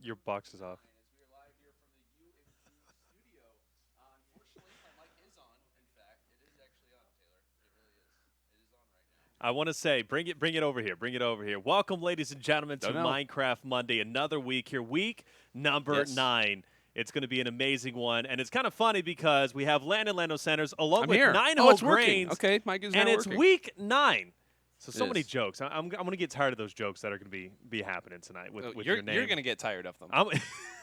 Your box is off. As we are live here from the UMG studio. Unfortunately, my mic is on. In fact, it is actually on, Taylor. It really is. It is on right now. I want to say, bring it over here. Bring it over here. Welcome, ladies and gentlemen, to Don't know. Minecraft Monday. Another week here. Week number Yes. 9. It's going to be an amazing one. And it's kind of funny because we have Landon Lando Sanders along I'm with here. 9 Oh, whole it's working. grains. Okay, mic is And now it's working. week 9. So It many is. jokes. I'm going to get tired of those jokes that are going to be happening tonight with you're, your name. You're going to get tired of them. I'm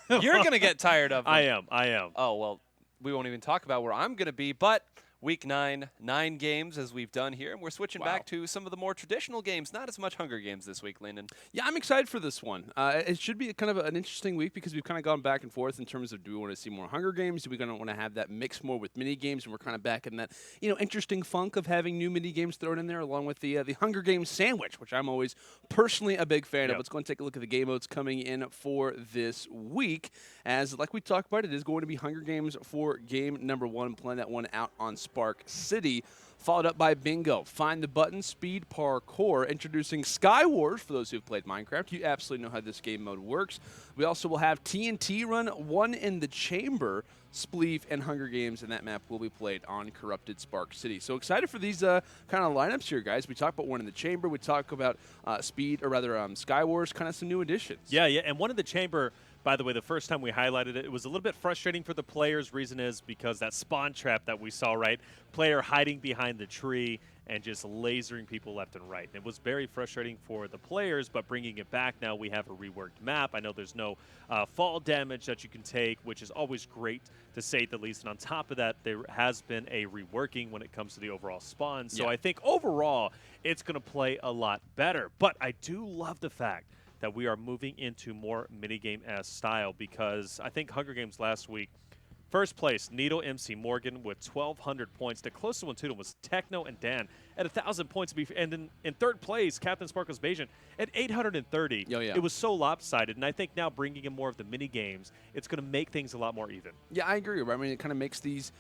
You're going to get tired of them. I am. Oh, well, we won't even talk about where I'm going to be, but week 9, 9 games as we've done here, and we're switching back to some of the more traditional games, not as much Hunger Games this week, Landon. Yeah, I'm excited for this one. It should be kind of an interesting week because we've kind of gone back and forth in terms of do we want to see more Hunger Games? Do we going to want to have that mix more with mini games? And we're kind of back in that interesting funk of having new mini games thrown in there, along with the Hunger Games sandwich, which I'm always personally a big fan of. Let's go and take a look at the game modes coming in for this week. As like we talked about, it is going to be Hunger Games for game number 1, playing that one out on SparkCity. Followed up by Bingo, Find the Button, Speed Parkour, introducing Skywars for those who've played Minecraft. You absolutely know how this game mode works. We also will have TNT Run 1 in the Chamber, Spleef, and Hunger Games, and that map will be played on Corrupted SparkCity. So excited for these kind of lineups here, guys. We talk about one in the Chamber. We talk about Skywars, kind of some new additions. Yeah, and one in the Chamber. By the way, the first time we highlighted it, it was a little bit frustrating for the players. Reason is because that spawn trap that we saw, right? Player hiding behind the tree and just lasering people left and right. And it was very frustrating for the players, but bringing it back now, we have a reworked map. I know there's no fall damage that you can take, which is always great to say the least. And on top of that, there has been a reworking when it comes to the overall spawn. So I think overall, it's going to play a lot better. But I do love the fact that we are moving into more minigame-esque style because I think Hunger Games last week, first place, Needle MC Morgan with 1,200 points. The closest one to them was Techno and Dan at 1,000 points. And then in third place, Captain Sparkles Bayesian at 830. It was so lopsided. And I think now bringing in more of the mini-games, it's going to make things a lot more even. Yeah, I agree. I mean, it kind of makes these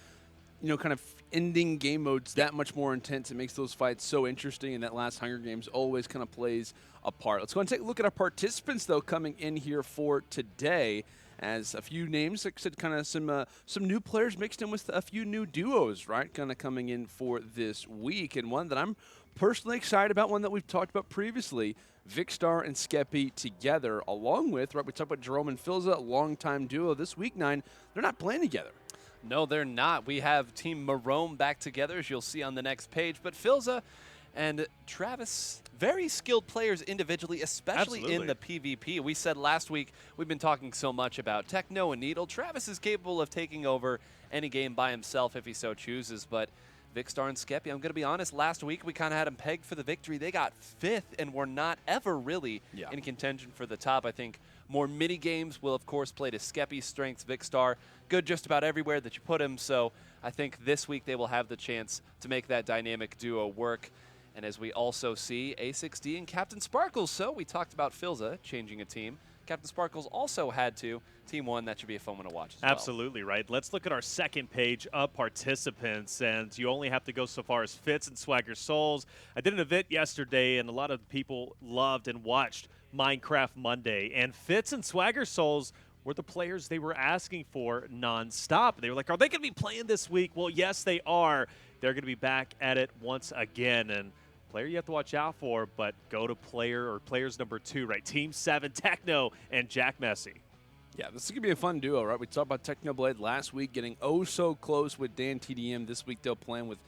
kind of ending game modes that much more intense. It makes those fights so interesting, and that last Hunger Games always kind of plays a part. Let's go and take a look at our participants, though, coming in here for today. As a few names, like I said, kind of some new players mixed in with a few new duos, right? Kind of coming in for this week, and one that I'm personally excited about, one that we've talked about previously, Vicstar and Skeppy together, along with, right, we talked about Jerome and Filza, a longtime duo. This week 9, they're not playing together. No, they're not. We have Team Marome back together, as you'll see on the next page. But Filza and Travis, very skilled players individually, especially in the PvP. We said last week we've been talking so much about Techno and Needle. Travis is capable of taking over any game by himself if he so chooses, but Vicstar and Skeppy, I'm going to be honest, last week we kind of had them pegged for the victory. They got 5th and were not ever really in contention for the top. I think more mini games will, of course, play to Skeppy's strengths. Vicstar, good just about everywhere that you put him, so I think this week they will have the chance to make that dynamic duo work. And as we also see, A6D and Captain Sparkles. So we talked about Filza changing a team. Captain Sparkles also had to. Team 1, that should be a fun one to watch as well. Absolutely, right. Let's look at our second page of participants, and you only have to go so far as Fitz and Swagger Souls. I did an event yesterday, and a lot of people loved and watched Minecraft Monday, and Fitz and Swagger Souls were the players they were asking for nonstop. They were like, are they going to be playing this week? Well, yes, they are. They're going to be back at it once again, and player you have to watch out for, but go to players number 2, right? Team 7, Techno and Jack Messi. Yeah, this is going to be a fun duo, right? We talked about Technoblade last week getting so close with Dan TDM. This week they'll play with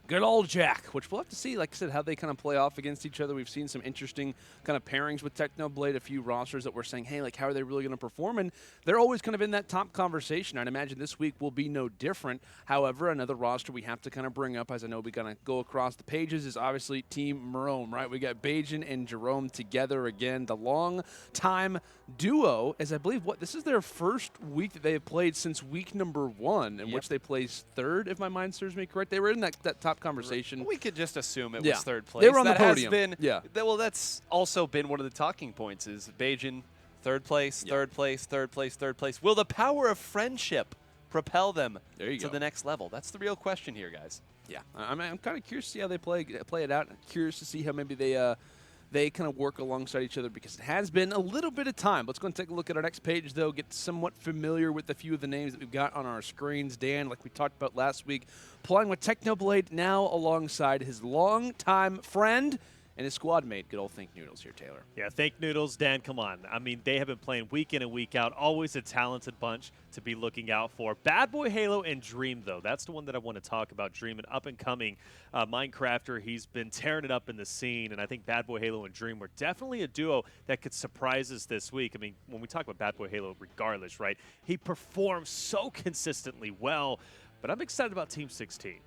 good old Jack, which we'll have to see, like I said, how they kind of play off against each other. We've seen some interesting kind of pairings with Technoblade, a few rosters that we're saying, hey, like, how are they really going to perform? And they're always kind of in that top conversation. I'd imagine this week will be no different. However, another roster we have to kind of bring up, as I know we're going to go across the pages, is obviously Team Marome, right? We got Bajan and Jerome together again, the long-time duo, as I believe, this is their first week that they have played since week number 1, in which they placed 3rd, if my mind serves me correct. They were in that top conversation. We could just assume it was 3rd place. They were on that the podium. Has been, well, that's also been one of the talking points is Bajan, 3rd place, 3rd place, 3rd place, 3rd place. Will the power of friendship propel them to the next level? That's the real question here, guys. Yeah, I'm kind of curious to see how they play it out. I'm curious to see how maybe they they kind of work alongside each other because it has been a little bit of time. Let's go and take a look at our next page, though, get somewhat familiar with a few of the names that we've got on our screens. Dan, like we talked about last week, playing with Technoblade now alongside his longtime friend and his squad mate, good old Think Noodles here, Taylor. Yeah, Think Noodles, Dan, come on. I mean, they have been playing week in and week out. Always a talented bunch to be looking out for. Bad Boy Halo and Dream, though. That's the one that I want to talk about. Dream, an up-and-coming Minecrafter. He's been tearing it up in the scene, and I think Bad Boy Halo and Dream were definitely a duo that could surprise us this week. I mean, when we talk about Bad Boy Halo, regardless, right, he performs so consistently well, but I'm excited about Team 16.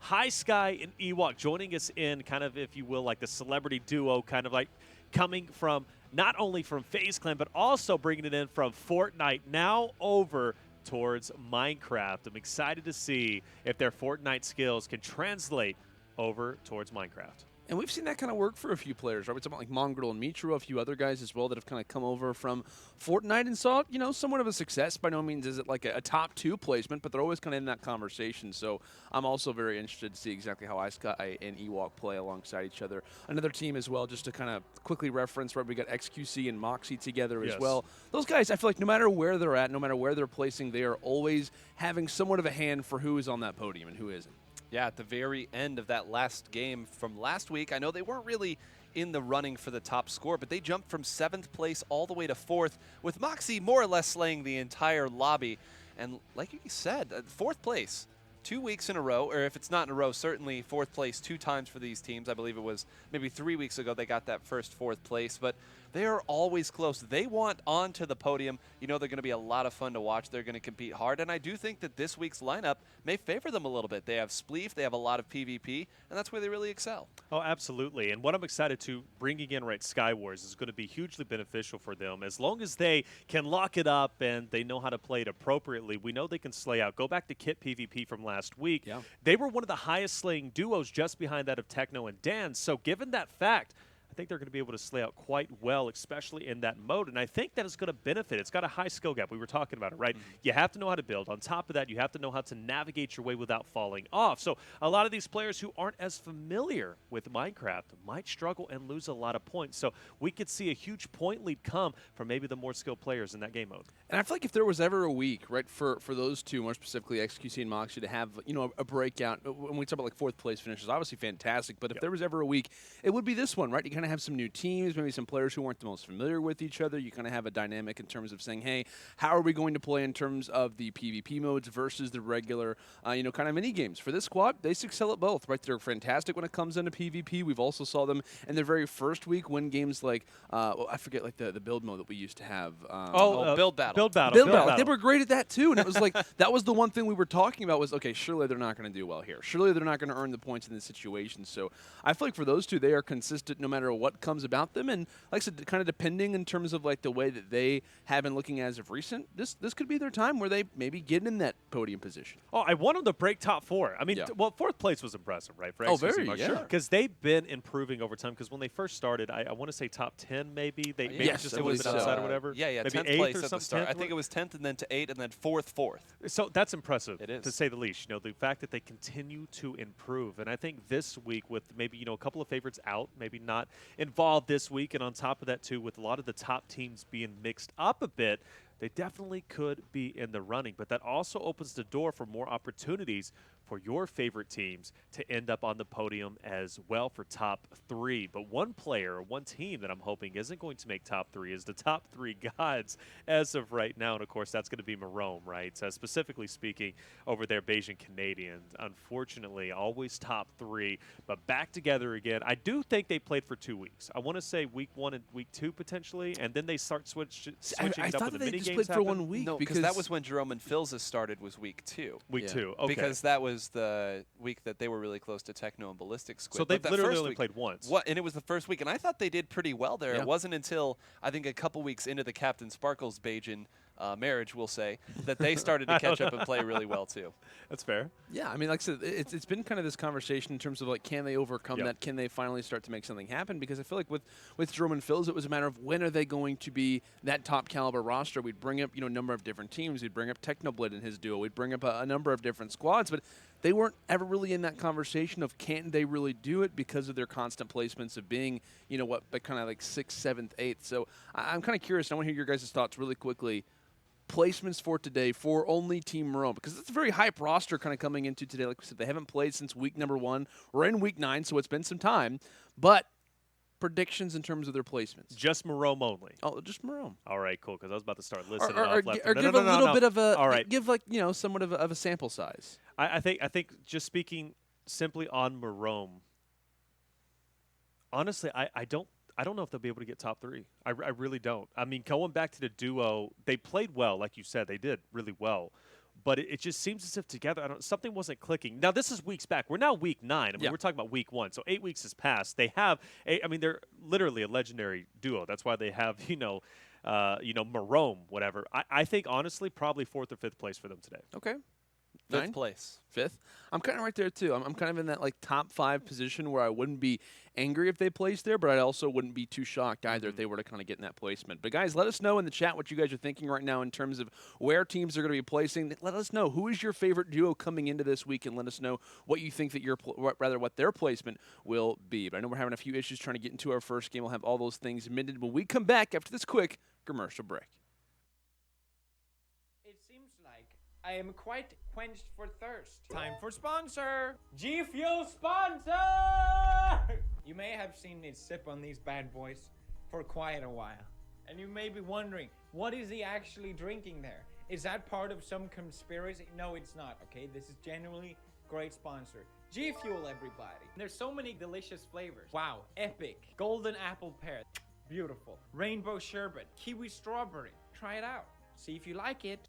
High Sky and Ewok joining us in kind of, if you will, like the celebrity duo, kind of like coming from not only from FaZe Clan, but also bringing it in from Fortnite, now over towards Minecraft. I'm excited to see if their Fortnite skills can translate over towards Minecraft. And we've seen that kind of work for a few players, right? We're talking about like Mongrel and Mitro, a few other guys as well that have kind of come over from Fortnite and saw, you know, somewhat of a success. By no means is it like a top 2 placement, but they're always kind of in that conversation. So I'm also very interested to see exactly how Sky and Ewok play alongside each other. Another team as well, just to kind of quickly reference, right? We got XQC and Moxie together as well. Those guys, I feel like no matter where they're at, no matter where they're placing, they are always having somewhat of a hand for who is on that podium and who isn't. Yeah, at the very end of that last game from last week, I know they weren't really in the running for the top score, but they jumped from 7th place all the way to 4th, with Moxie more or less slaying the entire lobby. And like you said, 4th place, 2 weeks in a row, or if it's not in a row, certainly 4th place 2 times for these teams. I believe it was maybe 3 weeks ago they got that first 4th place, but they are always close. They want onto the podium. You know they're going to be a lot of fun to watch. They're going to compete hard, and I do think that this week's lineup may favor them a little bit. They have Spleef, they have a lot of PvP, and that's where they really excel. Oh, absolutely. And what I'm excited to bringing in, right, Skywars is going to be hugely beneficial for them. As long as they can lock it up and they know how to play it appropriately, we know they can slay out. Go back to Kit PvP from last week. Yeah. They were one of the highest slaying duos just behind that of Techno and Dan. So given that fact, I think they're going to be able to slay out quite well, especially in that mode. And I think that is going to benefit. It's got a high skill gap. We were talking about it, right? You have to know how to build. On top of that, you have to know how to navigate your way without falling off. So a lot of these players who aren't as familiar with Minecraft might struggle and lose a lot of points. So we could see a huge point lead come from maybe the more skilled players in that game mode. And I feel like if there was ever a week, right, for those two, more specifically XQC and Moxie, to have, you know, a breakout, when we talk about like 4th place finishes, obviously fantastic, but if there was ever a week, it would be this one, right? You kind of have some new teams, maybe some players who weren't the most familiar with each other. You kind of have a dynamic in terms of saying, hey, how are we going to play in terms of the PvP modes versus the regular, you know, kind of mini games? For this squad, they excel at both, right? They're fantastic when it comes into PvP. We've also saw them in their very first week win games like, well, I forget, like the build mode that we used to have. Build battle. Build battle. They were great at that too, and it was like that was the one thing we were talking about was, okay, surely they're not going to do well here. Surely they're not going to earn the points in this situation. So I feel like for those two, they are consistent no matter what comes about them, and like I said, kind of depending in terms of like the way that they have been looking as of recent, this could be their time where they maybe get in that podium position. Oh, I want them to break top 4. I mean, Yeah. Well, 4th place was impressive, right? For Oh, XQC very, Moxie. yeah. Because they've been improving over time. Because when they first started, I want to say top 10 maybe. They maybe Yes, just I a little believe bit so. outside or whatever. Yeah, maybe 10th 8th place or at the something, start. I 10th? think it was 10th and then to 8th and then 4th. So that's impressive, It is. to say the least. You know, the fact that they continue to improve. And I think this week with maybe, you know, a couple of favorites out, maybe not involved this week, and on top of that too, with a lot of the top teams being mixed up a bit, they definitely could be in the running. But that also opens the door for more opportunities for your favorite teams to end up on the podium as well for top 3. But one player, one team that I'm hoping isn't going to make top 3 is the top 3 gods as of right now. And, of course, that's going to be Marome, right? Specifically speaking, over there, Bayesian Canadians. Unfortunately, always top 3, but back together again. I do think they played for 2 weeks. I want to say week 1 and week 2 potentially, and then they start switching I it up thought with that the they mini just games played for 1 week. No, because that was when Jerome and Philza started was week 2. Week Yeah. 2, okay. Because that was the week that they were really close to Techno and Ballistic Squid. So But they've that literally first only week- played once. What? And it was the first week, and I thought they did pretty well there. Yeah. It wasn't until I think a couple weeks into the Captain Sparkles Bajan marriage, we'll say, that they started to catch up and play really well too. That's fair. Yeah, I mean, like I said, it's been kind of this conversation in terms of like, can they overcome Yep. that? Can they finally start to make something happen? Because I feel like with Jerome and Phil's, it was a matter of when are they going to be that top caliber roster? We'd bring up, you know, a number of different teams. We'd bring up Technoblade and his duo. We'd bring up a number of different squads, but they weren't ever really in that conversation of can they really do it because of their constant placements of being, kind of like 6th, 7th, 8th. So I'm kind of curious. I want to hear your guys' thoughts really quickly. Placements for today for only Team Rome, because it's a very hype roster kind of coming into today. Like we said, they haven't played since week number 1. We're in week 9, so it's been some time. But predictions in terms of their placements. Just Marome only. Oh, just Marome. All right, cool. Because I was about to start listening Or off left. give a little bit of a. All right. Give somewhat of a sample size. I think just speaking simply on Marome. Honestly, I don't know if they'll be able to get top 3. I really don't. I mean, going back to the duo, they played well, like you said, they did really well. But it just seems as if together, something wasn't clicking. Now, this is weeks back. We're now week 9. I mean, we're talking about week 1. So 8 weeks has passed. They have, they're literally a legendary duo. That's why they have, Marome, whatever. I think, honestly, probably 4th or 5th place for them today. Okay. 5th place. 5th. I'm kind of right there, too. I'm kind of in that, top 5 position where I wouldn't be angry if they placed there, but I also wouldn't be too shocked either if they were to kind of get in that placement. But, guys, let us know in the chat what you guys are thinking right now in terms of where teams are going to be placing. Let us know who is your favorite duo coming into this week, and let us know what you think that what their placement will be. But I know we're having a few issues trying to get into our first game. We'll have all those things minted when we come back after this quick commercial break. It seems like I am quite quenched for thirst. Time for sponsor! G Fuel sponsor! You may have seen me sip on these bad boys for quite a while. And you may be wondering, what is he actually drinking there? Is that part of some conspiracy? No, it's not, okay? This is genuinely great sponsor. G Fuel, everybody. There's so many delicious flavors. Wow, epic. Golden apple pear. Beautiful. Rainbow sherbet. Kiwi strawberry. Try it out. See if you like it.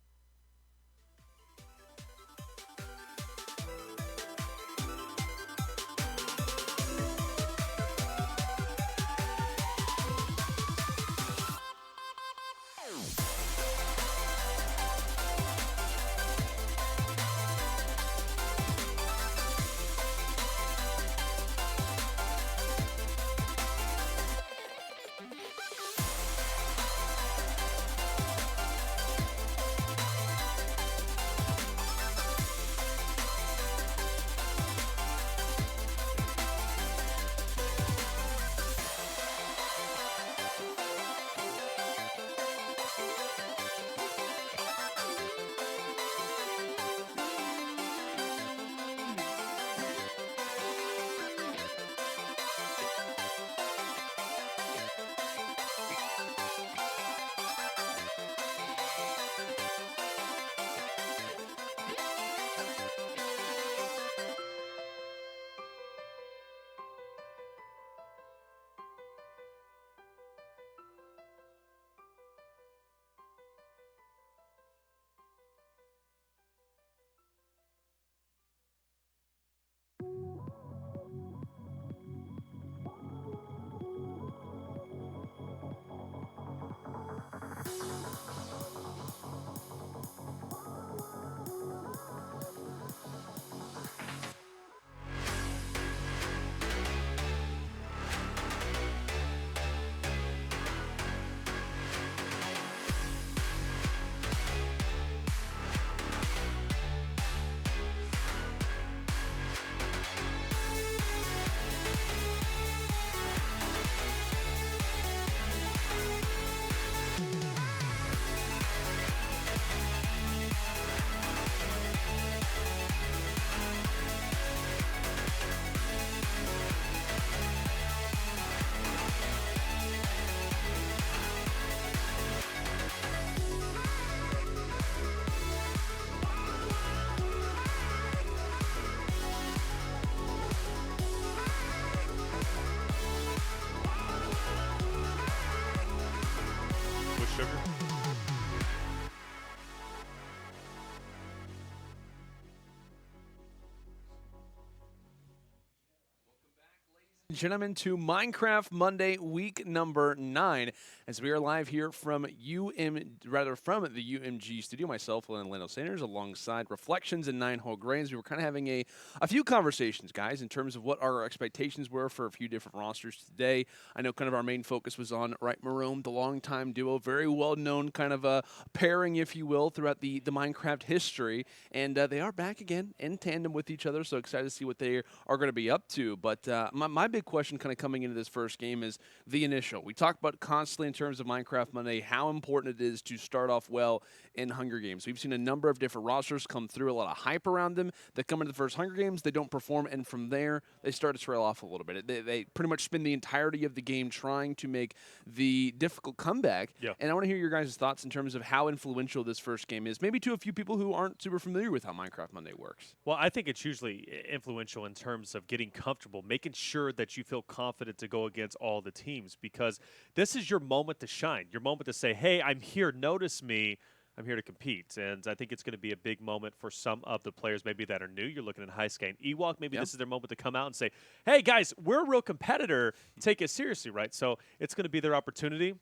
gentlemen, to Minecraft Monday, week number 9, as we are live here from the UMG studio. Myself, Lando Sanders, alongside Reflections and 9-Hole Grains. We were kind of having a few conversations, guys, in terms of what our expectations were for a few different rosters today. I know kind of our main focus was on Marome, the longtime duo, very well-known kind of a pairing, if you will, throughout the Minecraft history, and they are back again in tandem with each other. So excited to see what they are going to be up to. But my big question kind of coming into this first game is the initial. We talk about constantly in terms of Minecraft Monday how important it is to start off well in Hunger Games. We've seen a number of different rosters come through, a lot of hype around them. They come into the first Hunger Games, they don't perform, and from there they start to trail off a little bit. They pretty much spend the entirety of the game trying to make the difficult comeback. Yeah. And I want to hear your guys' thoughts in terms of how influential this first game is, maybe to a few people who aren't super familiar with how Minecraft Monday works. Well, I think it's usually influential in terms of getting comfortable, making sure that you feel confident to go against all the teams, because this is your moment to shine, your moment to say, hey, I'm here, notice me, I'm here to compete. And I think it's going to be a big moment for some of the players maybe that are new. You're looking at High Sky and Ewok. Maybe this is their moment to come out and say, hey, guys, we're a real competitor. Take it seriously, right? So it's going to be their opportunity.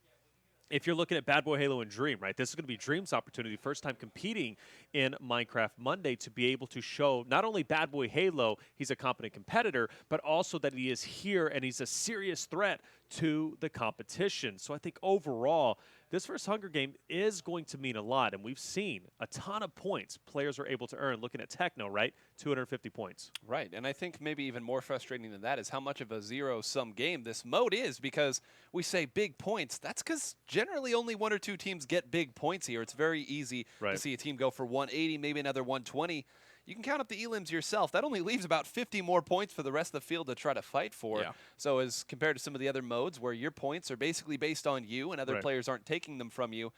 If you're looking at Bad Boy Halo and Dream, right, this is going to be Dream's opportunity, first time competing in Minecraft Monday, to be able to show not only Bad Boy Halo, he's a competent competitor, but also that he is here and he's a serious threat to the competition. So I think overall, this first Hunger Game is going to mean a lot, and we've seen a ton of points players are able to earn. Looking at Techno, right, 250 points. Right, and I think maybe even more frustrating than that is how much of a zero-sum game this mode is, because we say big points. That's because generally only 1 or 2 teams get big points here. It's very easy to see a team go for 180, maybe another 120. You can count up the elims yourself. That only leaves about 50 more points for the rest of the field to try to fight for. Yeah. So as compared to some of the other modes where your points are basically based on you and other players aren't taking them from you,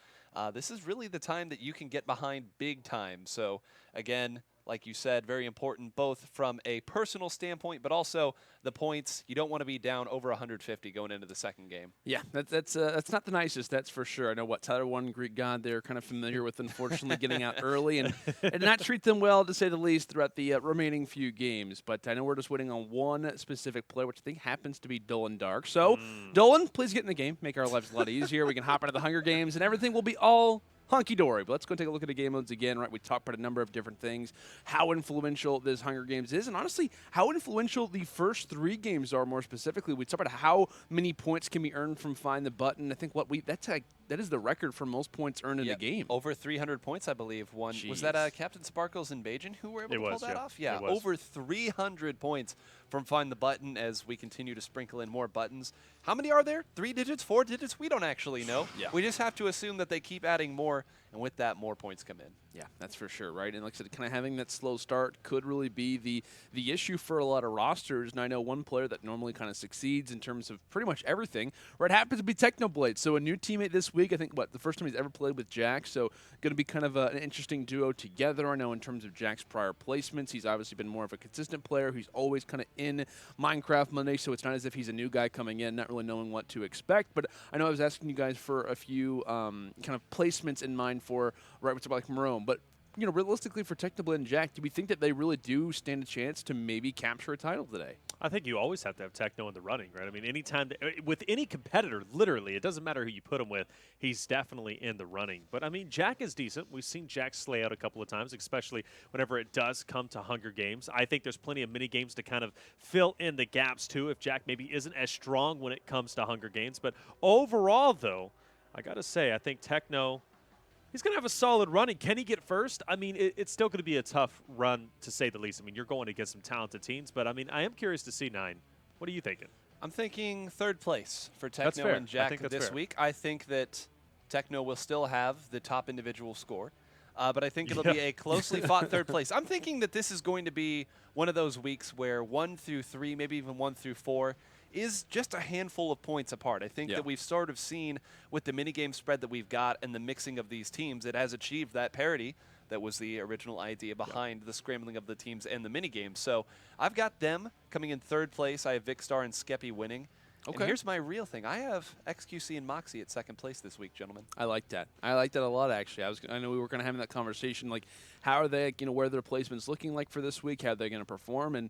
this is really the time that you can get behind big time. So again, like you said, very important both from a personal standpoint, but also the points. You don't want to be down over 150 going into the second game. Yeah, that's not the nicest, that's for sure. I know what Tyler One Greek God they're kind of familiar with, unfortunately, getting out early and not treat them well, to say the least, throughout the remaining few games. But I know we're just waiting on one specific player, which I think happens to be Dolan Dark. So, Dolan, please get in the game, make our lives a lot easier. We can hop into the Hunger Games, and everything will be all hunky-dory. But let's go take a look at the game modes again, right? We talked about a number of different things, how influential this Hunger Games is, and honestly, how influential the first 3 games are more specifically. We talked about how many points can be earned from Find the Button. I think that is the record for most points earned in a game. Over 300 points, I believe. Was that Captain Sparkles and Bajan who were able to pull that off? Yeah, over 300 points from Find the Button as we continue to sprinkle in more buttons. How many are there? 3 digits? 4 digits? We don't actually know. We just have to assume that they keep adding more, and with that, more points come in. Yeah, that's for sure, right? And like I said, kind of having that slow start could really be the issue for a lot of rosters. And I know one player that normally kind of succeeds in terms of pretty much everything, right, happens to be Technoblade. So a new teammate this week, I think, the first time he's ever played with Jack, so going to be kind of an interesting duo together. I know in terms of Jack's prior placements, he's obviously been more of a consistent player who's always kind of in Minecraft Monday, so it's not as if he's a new guy coming in, not really knowing what to expect. But I know I was asking you guys for a few kind of placements in mind for, right, what's about like Marome, but you know, realistically for Technoblade and Jack, do we think that they really do stand a chance to maybe capture a title today? I think you always have to have Techno in the running, right? I mean, anytime with any competitor, literally, it doesn't matter who you put him with, he's definitely in the running. But I mean, Jack is decent. We've seen Jack slay out a couple of times, especially whenever it does come to Hunger Games. I think there's plenty of mini games to kind of fill in the gaps too, if Jack maybe isn't as strong when it comes to Hunger Games. But overall, though, I gotta say, I think Techno, he's going to have a solid running. Can he get first? I mean, it's still going to be a tough run, to say the least. I mean, you're going against some talented teams, but, I mean, I am curious to see 9. What are you thinking? I'm thinking 3rd place for Techno and Jack this week. I think that Techno will still have the top individual score, but I think it'll be a closely fought 3rd place. I'm thinking that this is going to be one of those weeks where 1 through 3, maybe even 1 through 4, is just a handful of points apart. I think that we've sort of seen with the minigame spread that we've got and the mixing of these teams, it has achieved that parity that was the original idea behind the scrambling of the teams and the minigames. So I've got them coming in 3rd place. I have Vicstar and Skeppy winning. Okay. And here's my real thing. I have XQC and Moxie at 2nd place this week, gentlemen. I like that. I like that a lot, actually. I know we were going to have that conversation, like how are they, where are their placements looking like for this week? How are they going to perform? And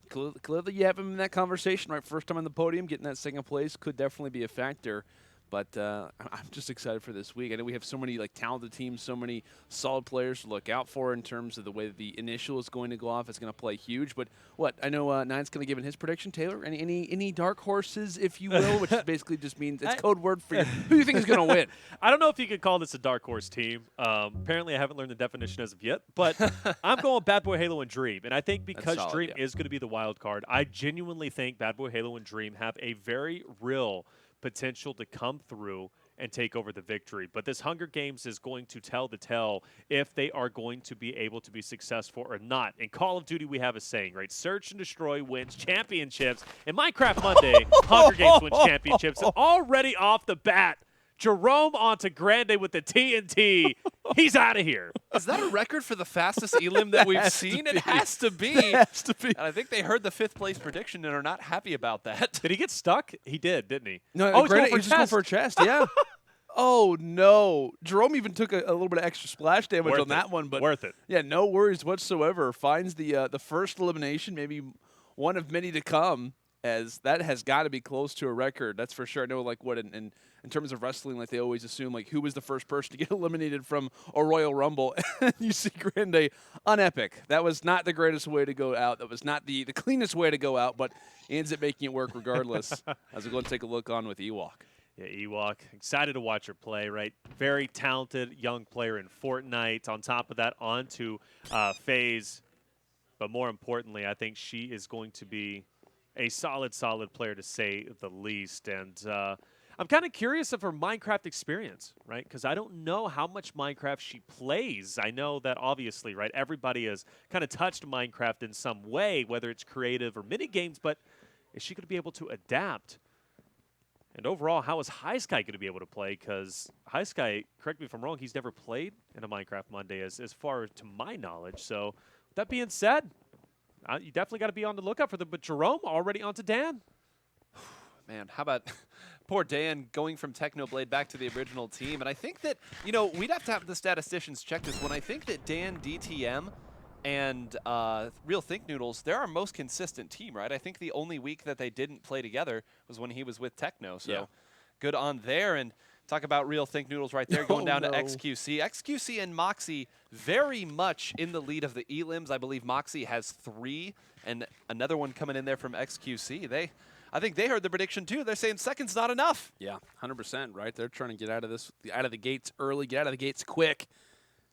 Clearly, you have him in that conversation, right? First time on the podium, getting that second place could definitely be a factor. But I'm just excited for this week. I know we have so many talented teams, so many solid players to look out for in terms of the way the initial is going to go off. It's going to play huge. But what I know, Nine's going to give in his prediction. Taylor, any dark horses, if you will, which basically just means it's code word for you. Who do you think is going to win? I don't know if you could call this a dark horse team. Apparently, I haven't learned the definition as of yet. But I'm going Bad Boy Halo and Dream. And I think because solid, Dream yeah. is going to be the wild card, I genuinely think Bad Boy Halo and Dream have a very real potential to come through and take over the victory. But this Hunger Games is going to tell the tale if they are going to be able to be successful or not. In Call of Duty, we have a saying, right? Search and destroy wins championships. In Minecraft Monday, Hunger Games wins championships. And already off the bat, Jerome onto Grande with the TNT. He's out of here. Is that a record for the fastest elim that we've seen? It has to be. It has to be. And I think they heard the 5th place prediction and are not happy about that. Did he get stuck? He did, didn't he? No, oh, he's he's just going for a chest, yeah. Oh, no. Jerome even took a little bit of extra splash damage Worth on that it. one. But Worth it. Yeah, no worries whatsoever. Finds the first elimination, maybe one of many to come, as that has got to be close to a record. That's for sure. I know, in terms of wrestling, they always assume, who was the first person to get eliminated from a Royal Rumble. You see Grande on Epic. That was not the greatest way to go out. That was not the cleanest way to go out, but he ends up making it work regardless. As we go and take a look on with Ewok. Yeah, Ewok. Excited to watch her play, right? Very talented young player in Fortnite. On top of that, on to FaZe. But more importantly, I think she is going to be a solid player, to say the least. And I'm kind of curious of her Minecraft experience, right? Because I don't know how much Minecraft she plays. I know that obviously, right, everybody has kind of touched Minecraft in some way, whether it's creative or mini games, but is she going to be able to adapt? And overall, how is High Sky going to be able to play? Because High Sky, correct me if I'm wrong, he's never played in a Minecraft Monday as far to my knowledge. So with that being said, you definitely got to be on the lookout for them. But Jerome already onto Dan. Man, how about poor Dan going from Technoblade back to the original team? And I think that, we'd have to have the statisticians check this one. I think that Dan, DTM, and Real Think Noodles, they're our most consistent team, right? I think the only week that they didn't play together was when he was with Techno. So good on there. And talk about Real Think Noodles right there, going down to XQC. XQC and Moxie very much in the lead of the elims. I believe Moxie has 3, and another one coming in there from XQC. I think they heard the prediction too. They're saying second's not enough. Yeah, 100%, right? They're trying to get out of the gates early, get out of the gates quick,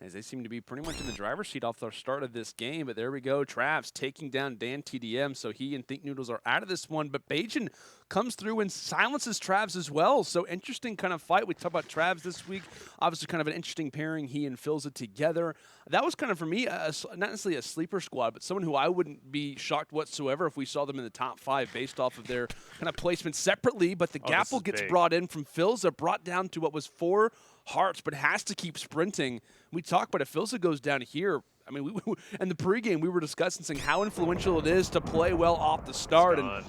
as they seem to be pretty much in the driver's seat off the start of this game. But there we go. Travs taking down Dan TDM, so he and Think Noodles are out of this one. But Bajan comes through and silences Travs as well. So interesting kind of fight. We talked about Travs this week. Obviously kind of an interesting pairing. He and Philza together. That was kind of, for me, not necessarily a sleeper squad, but someone who I wouldn't be shocked whatsoever if we saw them in the top 5 based off of their kind of placement separately. But the Gapple gets brought in from Philza, brought down to what was 4 hearts, but has to keep sprinting. We talk about if Philza goes down here. I mean, in the pregame, we were discussing saying how influential it is to play well off the start. And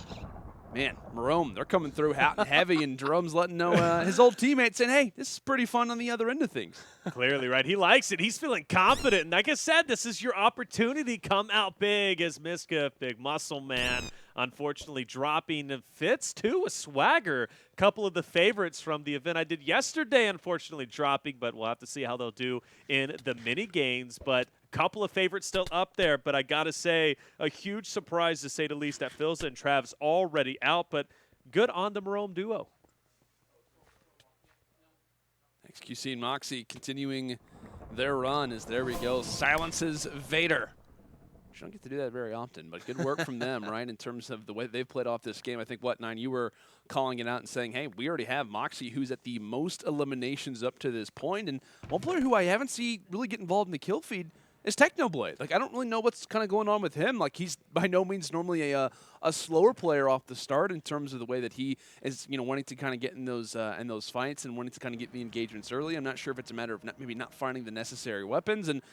man, Marome, they're coming through hot and heavy, and Jerome's letting know his old teammates saying, hey, this is pretty fun on the other end of things. Clearly, right? He likes it. He's feeling confident. And like I said, this is your opportunity. Come out big as Miska, big muscle man, unfortunately dropping Fitz, too, a swagger. Couple of the favorites from the event I did yesterday, unfortunately dropping, but we'll have to see how they'll do in the mini games. But couple of favorites still up there, but I got to say, a huge surprise to say the least that Philza and Trav's already out, but good on the Marome duo. XQC and Moxie continuing their run as there we go. Silences Vader. You don't get to do that very often, but good work from them, right, in terms of the way they've played off this game. I think, Nine, you were calling it out and saying, hey, we already have Moxie, who's at the most eliminations up to this point, and one player who I haven't seen really get involved in the kill feed is Technoblade. I don't really know what's kind of going on with him. He's by no means normally a slower player off the start in terms of the way that he is, wanting to kind of get in those fights and wanting to kind of get the engagements early. I'm not sure if it's a matter of maybe not finding the necessary weapons. And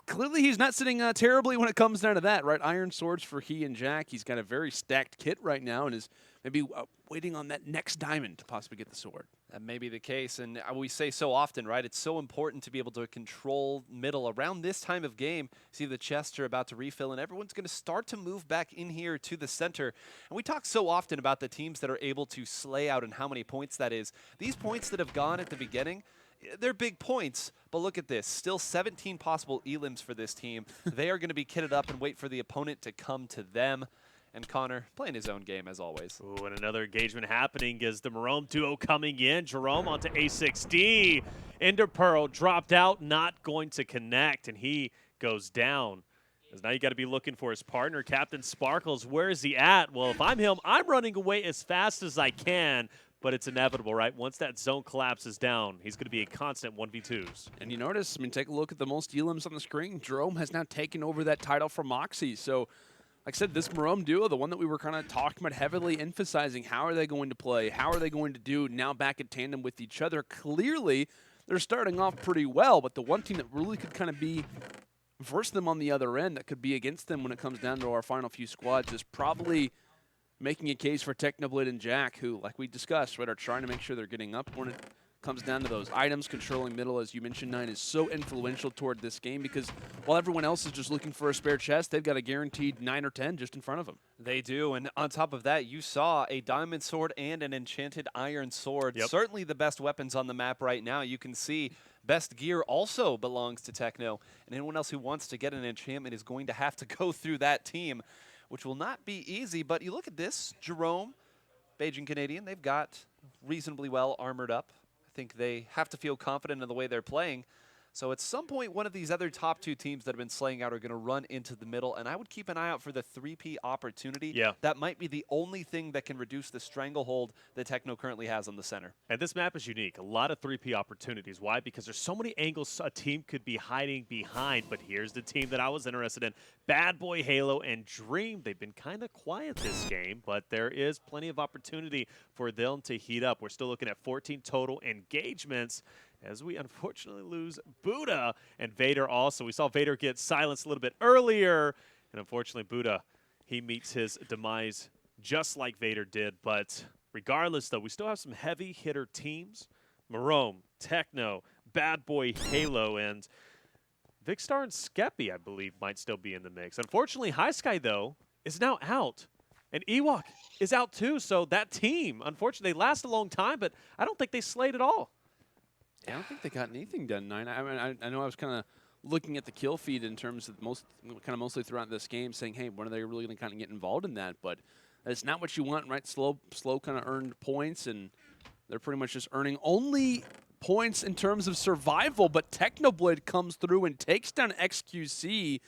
clearly he's not sitting terribly when it comes down to that, right? Iron swords for he and Jack. He's got a very stacked kit right now and is maybe waiting on that next diamond to possibly get the sword. That may be the case, and we say so often, right? It's so important to be able to control middle around this time of game. See the chests are about to refill, and everyone's going to start to move back in here to the center. And we talk so often about the teams that are able to slay out and how many points that is. These points that have gone at the beginning, they're big points, but look at this. Still 17 possible elims for this team. They are going to be kitted up and wait for the opponent to come to them. And Connor playing his own game as always. Ooh, and another engagement happening is the Marome duo coming in. Jerome onto A6D. Ender Pearl dropped out, not going to connect, and he goes down. Because now you got to be looking for his partner, Captain Sparkles. Where is he at? Well, if I'm him, I'm running away as fast as I can, but it's inevitable, right? Once that zone collapses down, he's going to be a constant 1v2s. And you notice, I mean, take a look at the most elims on the screen. Jerome has now taken over that title from Moxie, so like I said, this Marome duo, the one that we were kind of talking about, heavily emphasizing, how are they going to play? How are they going to do now back in tandem with each other? Clearly, they're starting off pretty well, but the one team that really could kind of be versus them on the other end, that could be against them when it comes down to our final few squads, is probably making a case for Technoblade and Jack, who, like we discussed, right, are trying to make sure they're getting up when it comes down to those items. Controlling middle, as you mentioned, Nine, is so influential toward this game because while everyone else is just looking for a spare chest, they've got a guaranteed 9 or 10 just in front of them. They do, and on top of that, you saw a diamond sword and an enchanted iron sword. Yep. Certainly the best weapons on the map right now. You can see best gear also belongs to Techno, and anyone else who wants to get an enchantment is going to have to go through that team, which will not be easy. But you look at this, Jerome, Bajan Canadian, they've got reasonably well armored up. I think they have to feel confident in the way they're playing. So at some point, one of these other top two teams that have been slaying out are going to run into the middle, and I would keep an eye out for the 3P opportunity. Yeah. That might be the only thing that can reduce the stranglehold that Techno currently has on the center. And this map is unique. A lot of 3P opportunities. Why? Because there's so many angles a team could be hiding behind. But here's the team that I was interested in. Bad Boy, Halo, and Dream. They've been kind of quiet this game, but there is plenty of opportunity for them to heat up. We're still looking at 14 total engagements, as we unfortunately lose Buddha and Vader also. We saw Vader get silenced a little bit earlier, and unfortunately Buddha, he meets his demise just like Vader did. But regardless, though, we still have some heavy hitter teams. Marome, Techno, Bad Boy, Halo, and Vicstar and Skeppy, I believe, might still be in the mix. Unfortunately, High Sky, though, is now out. And Ewok is out, too. So that team, unfortunately, they last a long time, but I don't think they slayed at all. Yeah, I don't think they got anything done, Nine. I mean, I know I was kind of looking at the kill feed in terms of mostly throughout this game, saying, hey, when are they really going to kind of get involved in that? But that's not what you want, right? Slow kind of earned points, and they're pretty much just earning only points in terms of survival. But Technoblade comes through and takes down XQC.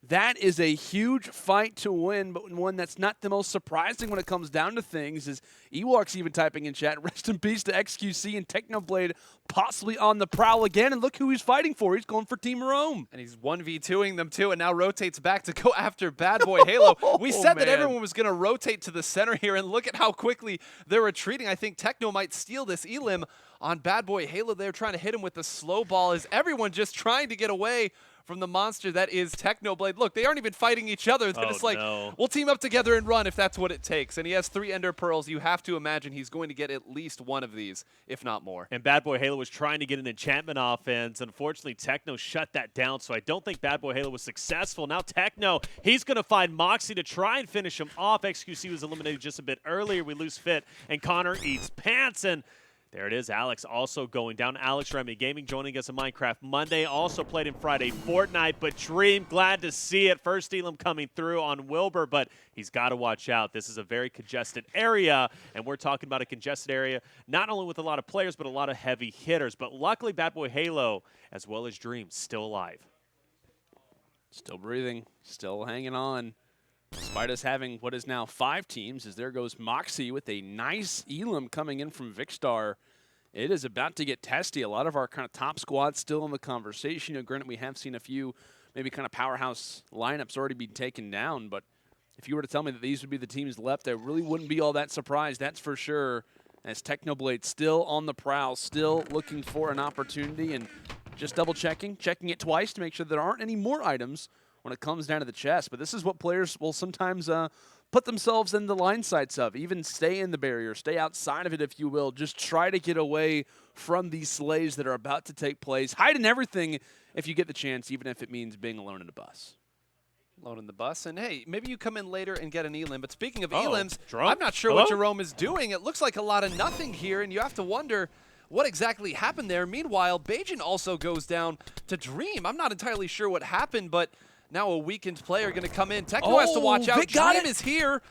That is a huge fight to win, but one that's not the most surprising when it comes down to things. Is Ewok's even typing in chat, rest in peace to XQC and Technoblade possibly on the prowl again, and look who he's fighting for. He's going for Team Rome. And he's 1v2ing them too, and now rotates back to go after Bad Boy Halo. We said that everyone was going to rotate to the center here, and look at how quickly they're retreating. I think Techno might steal this elim on Bad Boy Halo. They're trying to hit him with the slow ball. Is everyone just trying to get away from the monster that is Technoblade? Look, they aren't even fighting each other. They're just like, we'll team up together and run if that's what it takes. And he has 3 Ender Pearls. You have to imagine he's going to get at least one of these, if not more. And Bad Boy Halo was trying to get an enchantment offense. Unfortunately, Techno shut that down, so I don't think Bad Boy Halo was successful. Now Techno, he's going to find Moxie to try and finish him off. XQC was eliminated just a bit earlier. We lose Fit, and Connor eats pants, and there it is, Alex also going down. Alex Remy Gaming joining us in Minecraft Monday. Also played in Friday Fortnite, but Dream, glad to see it. First Elam coming through on Wilbur, but he's got to watch out. This is a very congested area, and we're talking about a congested area not only with a lot of players, but a lot of heavy hitters. But luckily, Bad Boy Halo, as well as Dream, still alive. Still breathing, still hanging on. Despite us having what is now 5 teams, as there goes Moxie with a nice elim coming in from Vicstar. It is about to get testy. A lot of our kind of top squads still in the conversation. You know, granted, we have seen a few maybe kind of powerhouse lineups already be taken down, but if you were to tell me that these would be the teams left, I really wouldn't be all that surprised, that's for sure, as Technoblade still on the prowl, still looking for an opportunity, and Just checking it twice to make sure there aren't any more items when it comes down to the chest. But this is what players will sometimes put themselves in the line sights of. Even stay in the barrier, stay outside of it, if you will. Just try to get away from these slays that are about to take place. Hide in everything if you get the chance, even if it means being alone in a bus. Alone in the bus. And hey, maybe you come in later and get an elim. But speaking of elims, Jerome? I'm not sure what Jerome is doing. It looks like a lot of nothing here, and you have to wonder what exactly happened there. Meanwhile, Bajan also goes down to Dream. I'm not entirely sure what happened, but now a weakened player going to come in. Techno has to watch out. Vic got Dream it. is here,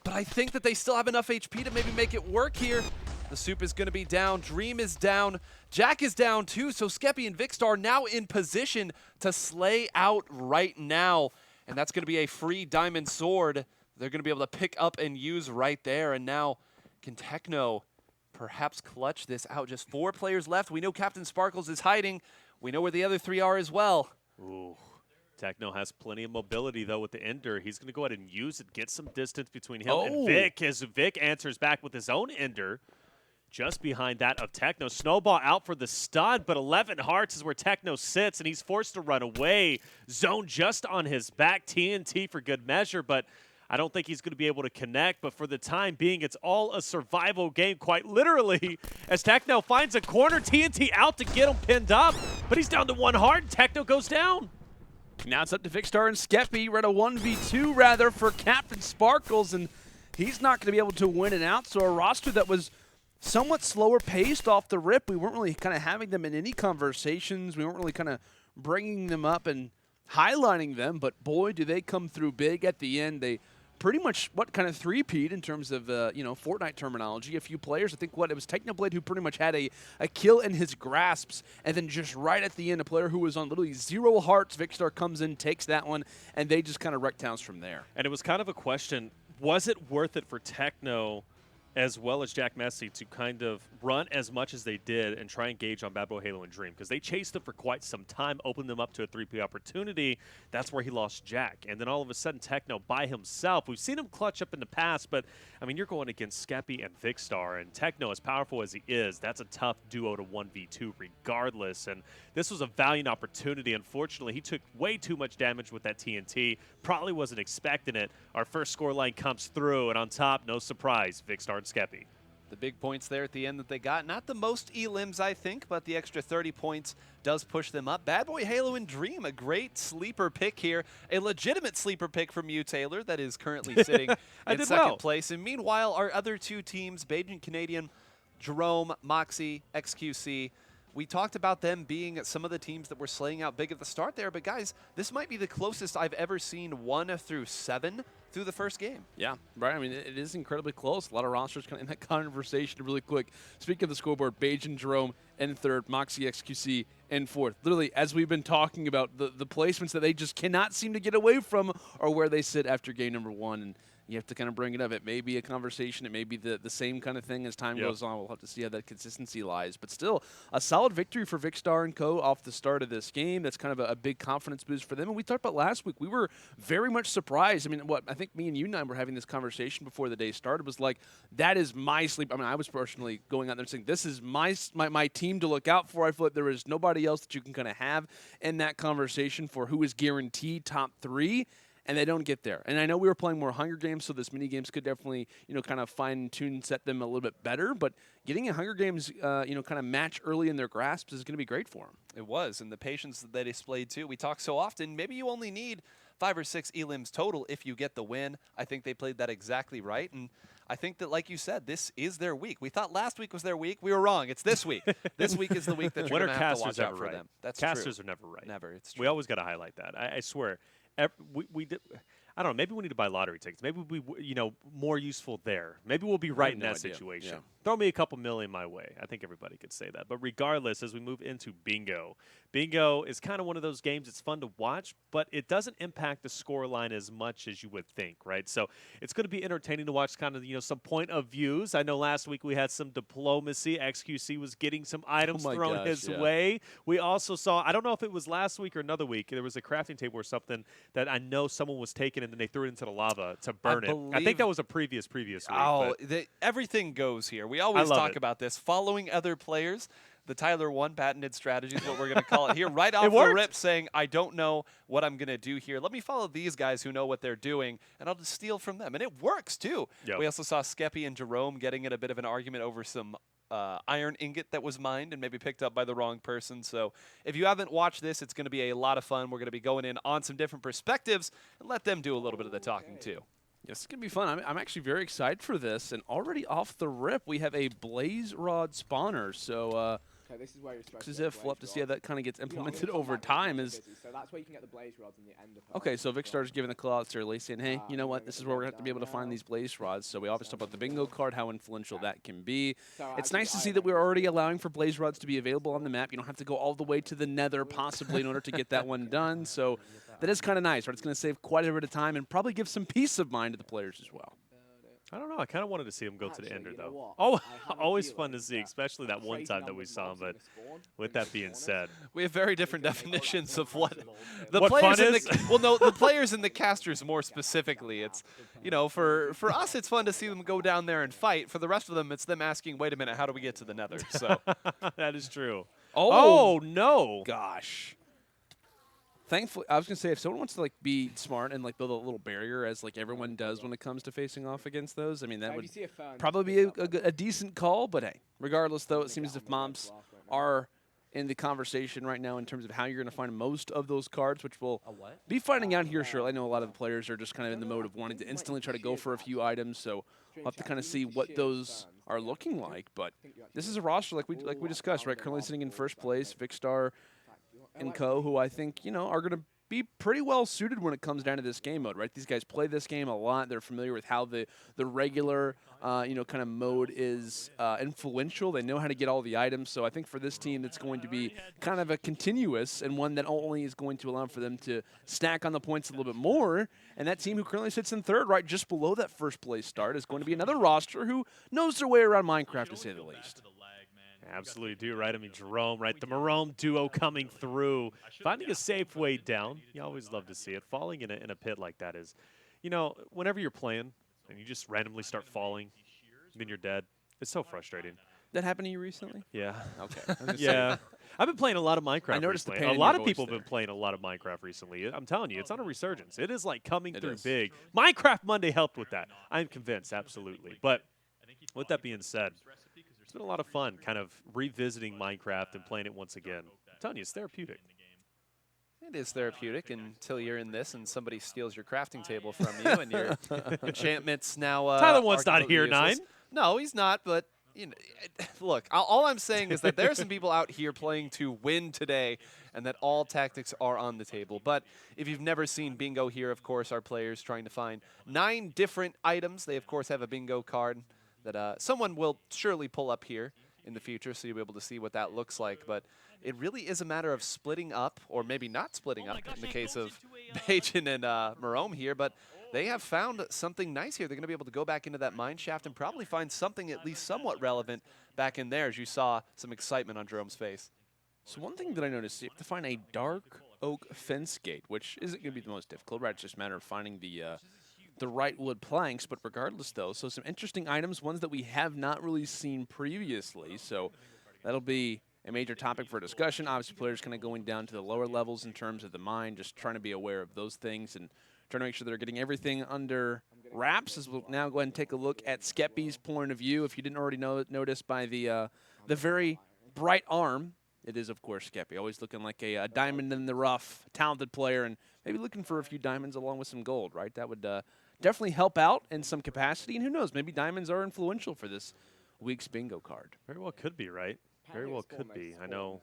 but I think that they still have enough HP to maybe make it work here. The soup is going to be down. Dream is down. Jack is down too, so Skeppy and Vicstar now in position to slay out right now. And that's going to be a free diamond sword they're going to be able to pick up and use right there. And now can Techno perhaps clutch this out? Just 4 players left. We know Captain Sparkles is hiding. We know where the other 3 are as well. Ooh. Techno has plenty of mobility, though, with the Ender. He's going to go ahead and use it, get some distance between him and Vic, as Vic answers back with his own Ender. Just behind that of Techno. Snowball out for the stun, but 11 hearts is where Techno sits, and he's forced to run away. Zone just on his back. TNT for good measure, but I don't think he's going to be able to connect. But for the time being, it's all a survival game, quite literally, as Techno finds a corner. TNT out to get him pinned up, but he's down to 1 heart, and Techno goes down. Now it's up to Vicstar and Skeppy. We're at a 1v2, rather, for Captain Sparkles, and he's not going to be able to win it out. So a roster that was somewhat slower paced off the rip. We weren't really kind of having them in any conversations. We weren't really kind of bringing them up and highlighting them, but boy, do they come through big at the end. They pretty much, kind of three-peat in terms of, Fortnite terminology. A few players, I think, it was Technoblade who pretty much had a kill in his grasps, and then just right at the end, a player who was on literally 0 hearts, Vicstar comes in, takes that one, and they just kind of wreck towns from there. And it was kind of a question, was it worth it for Techno as well as Jack Messi to kind of run as much as they did and try and engage on Bad Boy, Halo, and Dream? Because they chased them for quite some time, opened them up to a 3P opportunity. That's where he lost Jack. And then all of a sudden, Techno by himself. We've seen him clutch up in the past, but, I mean, you're going against Skeppy and Vicstar, and Techno, as powerful as he is, that's a tough duo to 1v2 regardless. And this was a valiant opportunity. Unfortunately, he took way too much damage with that TNT. Probably wasn't expecting it. Our first scoreline comes through, and on top, no surprise, Vicstar and Skeppy. The big points there at the end that they got. Not the most elims, I think, but the extra 30 points does push them up. Bad Boy, Halo, and Dream, a great sleeper pick here. A legitimate sleeper pick from you, Taylor, that is currently sitting in second place. And meanwhile, our other 2 teams, Bajan Canadian, Jerome, Moxie, XQC, we talked about them being some of the teams that were slaying out big at the start there. But, guys, this might be the closest I've ever seen 1 through 7 through the first game. Yeah, right. I mean, it is incredibly close. A lot of rosters kind of in that conversation really quick. Speaking of the scoreboard, Bajan, Jerome in 3rd, Moxie, XQC in 4th. Literally, as we've been talking about, the placements that they just cannot seem to get away from are where they sit after game number 1. And you have to kind of bring it up. It may be a conversation. It may be the same kind of thing as time goes on. We'll have to see how that consistency lies. But still, a solid victory for Vicstar and co. off the start of this game. That's kind of a big confidence boost for them. And we talked about last week, we were very much surprised. I mean, I think me and you and I were having this conversation before the day started, was like, that is my sleep. I mean, I was personally going out there and saying, this is my team to look out for. I feel like there is nobody else that you can kind of have in that conversation for who is guaranteed top 3. And they don't get there. And I know we were playing more Hunger Games, so this mini games could definitely, kind of fine-tune, set them a little bit better. But getting a Hunger Games, kind of match early in their grasps is going to be great for them. It was, and the patience that they displayed too. We talk so often, maybe you only need 5 or 6 elims total if you get the win. I think they played that exactly right, and I think that, like you said, this is their week. We thought last week was their week. We were wrong. It's this week. This week is the week that you're going to have to watch out for them. That's true. Casters are never right. Never. It's true. We always got to highlight that. I swear. We did. I don't know. Maybe we need to buy lottery tickets. Maybe we'll be, more useful there. Maybe we'll be right in that situation. Yeah. Throw me a couple million my way. I think everybody could say that. But regardless, as we move into Bingo, Bingo is kind of one of those games. It's fun to watch, but it doesn't impact the score line as much as you would think, right? So it's going to be entertaining to watch kind of, some point of views. I know last week we had some diplomacy. XQC was getting some items thrown his way. We also saw, I don't know if it was last week or another week, there was a crafting table or something that I know someone was taking and then they threw it into the lava to burn it. I think that was a previous week. Oh, everything goes here. We always talk about this. Following other players, The Tyler 1 patented strategy is what we're going to call it here. Right off the worked. rip saying, I don't know what I'm going to do here. Let me follow these guys who know what they're doing, and I'll just steal from them. And it works, too. Yep. We also saw Skeppy and Jerome getting in a bit of an argument over some iron ingot that was mined and maybe picked up by the wrong person. So if you haven't watched this, it's going to be a lot of fun. We're going to be going in on some different perspectives and let them do a little bit of the talking, too. Yes, it's going to be fun. I'm actually very excited for this. And already off the rip, we have a Blaze Rod spawner. So Okay, this is where you're supposed as if we'll have to see how that kind of gets implemented over time. So that's where you can get the blaze rods and the ender pearls. Okay, so Vicstar's giving the call out early, saying, hey, you know what, this is where we're going to have to be able to find these blaze rods. So we obviously talked about the bingo card, how influential that can be. It's nice to see that we're already allowing for blaze rods to be available on the map. You don't have to go all the way to the nether, possibly, in order to get that one done. So that is kind of nice, right? It's going to save quite a bit of time and probably give some peace of mind to the players as well. I don't know. I kind of wanted to see him go to the ender, you know though. what? Oh, always fun to see, especially that one time that we saw him. But with that being said, We have very different definitions of what the What players fun and is? the well, no, the players and the casters more specifically. It's for us, it's fun to see them go down there and fight. For the rest of them, it's them asking, "Wait a minute, how do we get to the Nether?" So that is true. Oh, no. gosh. Thankfully, I was going to say, if someone wants to, like, be smart and, like, build a little barrier, as, like, everyone does when it comes to facing off against those, I mean, that would probably be a decent call. But, hey, regardless, though, it seems as if mobs are in the conversation right now in terms of how you're going to find most of those cards, which we'll be finding out here shortly. I know a lot of the players are just kind of in the mode of wanting to instantly try to go for a few items, so we'll have to kind of see what those are looking like. But this is a roster like we discussed, right? Currently sitting in first place, Vicstar and co, who I think, are going to be pretty well suited when it comes down to this game mode, right? These guys play this game a lot. They're familiar with how the regular, kind of mode is influential. They know how to get all the items. So I think for this team, it's going to be kind of a continuous and one that only is going to allow for them to stack on the points a little bit more. And that team who currently sits in third, right, just below that first place start, is going to be another roster who knows their way around Minecraft, to say the least. Absolutely do, right? I mean, Jerome, right? The Marome duo coming through, finding a safe way down. You always love to see it. Falling in a pit like that is, whenever you're playing and you just randomly start falling, then you're dead. It's so frustrating. That happened to you recently? Yeah. Okay. Yeah. I've been playing a lot of Minecraft I noticed the recently. pain A in lot your of people voice have been there. playing a lot of Minecraft recently. I'm telling you, it's on a resurgence. It is like coming It through is. big. Minecraft Monday helped with that. I'm convinced, absolutely. But with that being said, it's been a lot of fun kind of revisiting Minecraft and playing it once again. I'm telling you, it's therapeutic. it is therapeutic until you're in this and somebody steals your crafting table from you and your enchantments now. Tyler one's are not completely here, useless. 9. No, he's not. But look, all I'm saying is that there are some people out here playing to win today, and that all tactics are on the table. But if you've never seen bingo here, of course, our players trying to find 9 different items. They of course have a bingo card that someone will surely pull up here in the future, so you'll be able to see what that looks like. But it really is a matter of splitting up, or maybe not splitting up in the case of Bajan and Marome here. But they have found something nice here. They're going to be able to go back into that mine shaft and probably find something at least somewhat relevant back in there, as you saw some excitement on Jerome's face. So one thing that I noticed, you have to find a dark oak fence gate, which isn't going to be the most difficult, right? It's just a matter of finding the right wood planks. But regardless, though, so some interesting items, ones that we have not really seen previously. So that'll be a major topic for discussion. Obviously, players kind of going down to the lower levels in terms of the mine, just trying to be aware of those things and trying to make sure they're getting everything under wraps. As we'll now go ahead and take a look at Skeppy's point of view. If you didn't already notice by the very bright arm, it is, of course, Skeppy. Always looking like a diamond in the rough, talented player, and maybe looking for a few diamonds along with some gold, right? That would definitely help out in some capacity. And who knows, maybe diamonds are influential for this week's bingo card. Very well could be, right? Very well could be. I know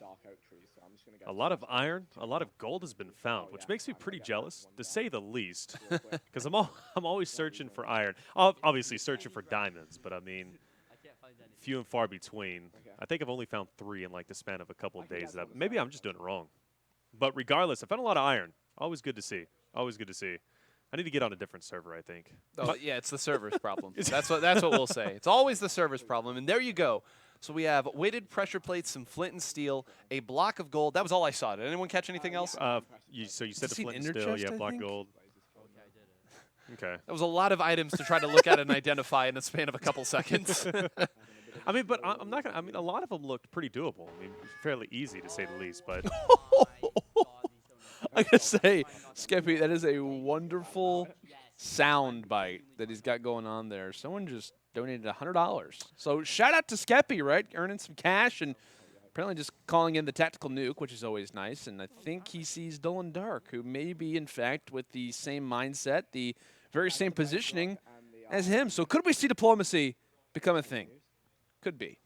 a lot of iron, a lot of gold has been found, which makes me pretty jealous, to say the least, because I'm always searching for iron. Obviously searching for diamonds, but I mean, few and far between. I think I've only found 3 in like the span of a couple of days. Maybe I'm just doing it wrong. But regardless, I found a lot of iron. Always good to see. Always good to see. I need to get on a different server, I think. Oh, yeah, it's the server's problem. That's what we'll say. It's always the server's problem. And there you go. So we have weighted pressure plates, some flint and steel, a block of gold. That was all I saw. Did anyone catch anything else? So you said the flint and steel, yeah, block gold. Okay. That was a lot of items to try to look at and identify in the span of a couple seconds. I mean, but I'm not gonna. I mean, a lot of them looked pretty doable. I mean, fairly easy to say the least. But I gotta say, Skeppy, that is a wonderful sound bite that he's got going on there. Someone just donated $100. So shout out to Skeppy, right? Earning some cash and apparently just calling in the tactical nuke, which is always nice. And I think he sees Dylan Dark, who may be, in fact, with the same mindset, the very same positioning as him. So could we see diplomacy become a thing? Could be.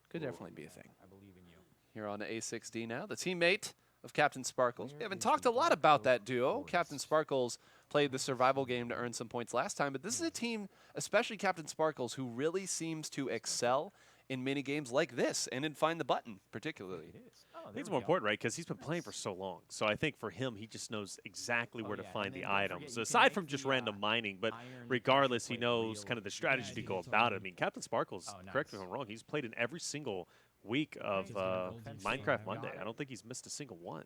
Could definitely be a thing. Here on A6D now, the teammate of Captain Sparkles. We haven't talked a lot about that duo. Captain Sparkles played the survival game to earn some points last time, but this is a team, especially Captain Sparkles, who really seems to excel in mini games like this and in Find the Button particularly. I think it's more important, right? Because he's been playing for so long. So I think for him, he just knows exactly where to find the items. Aside from just random mining, but regardless, he knows kind of the strategy to go about it. I mean, Captain Sparkles, correct me if I'm wrong, he's played in every single week of Minecraft Monday. I don't think he's missed a single one.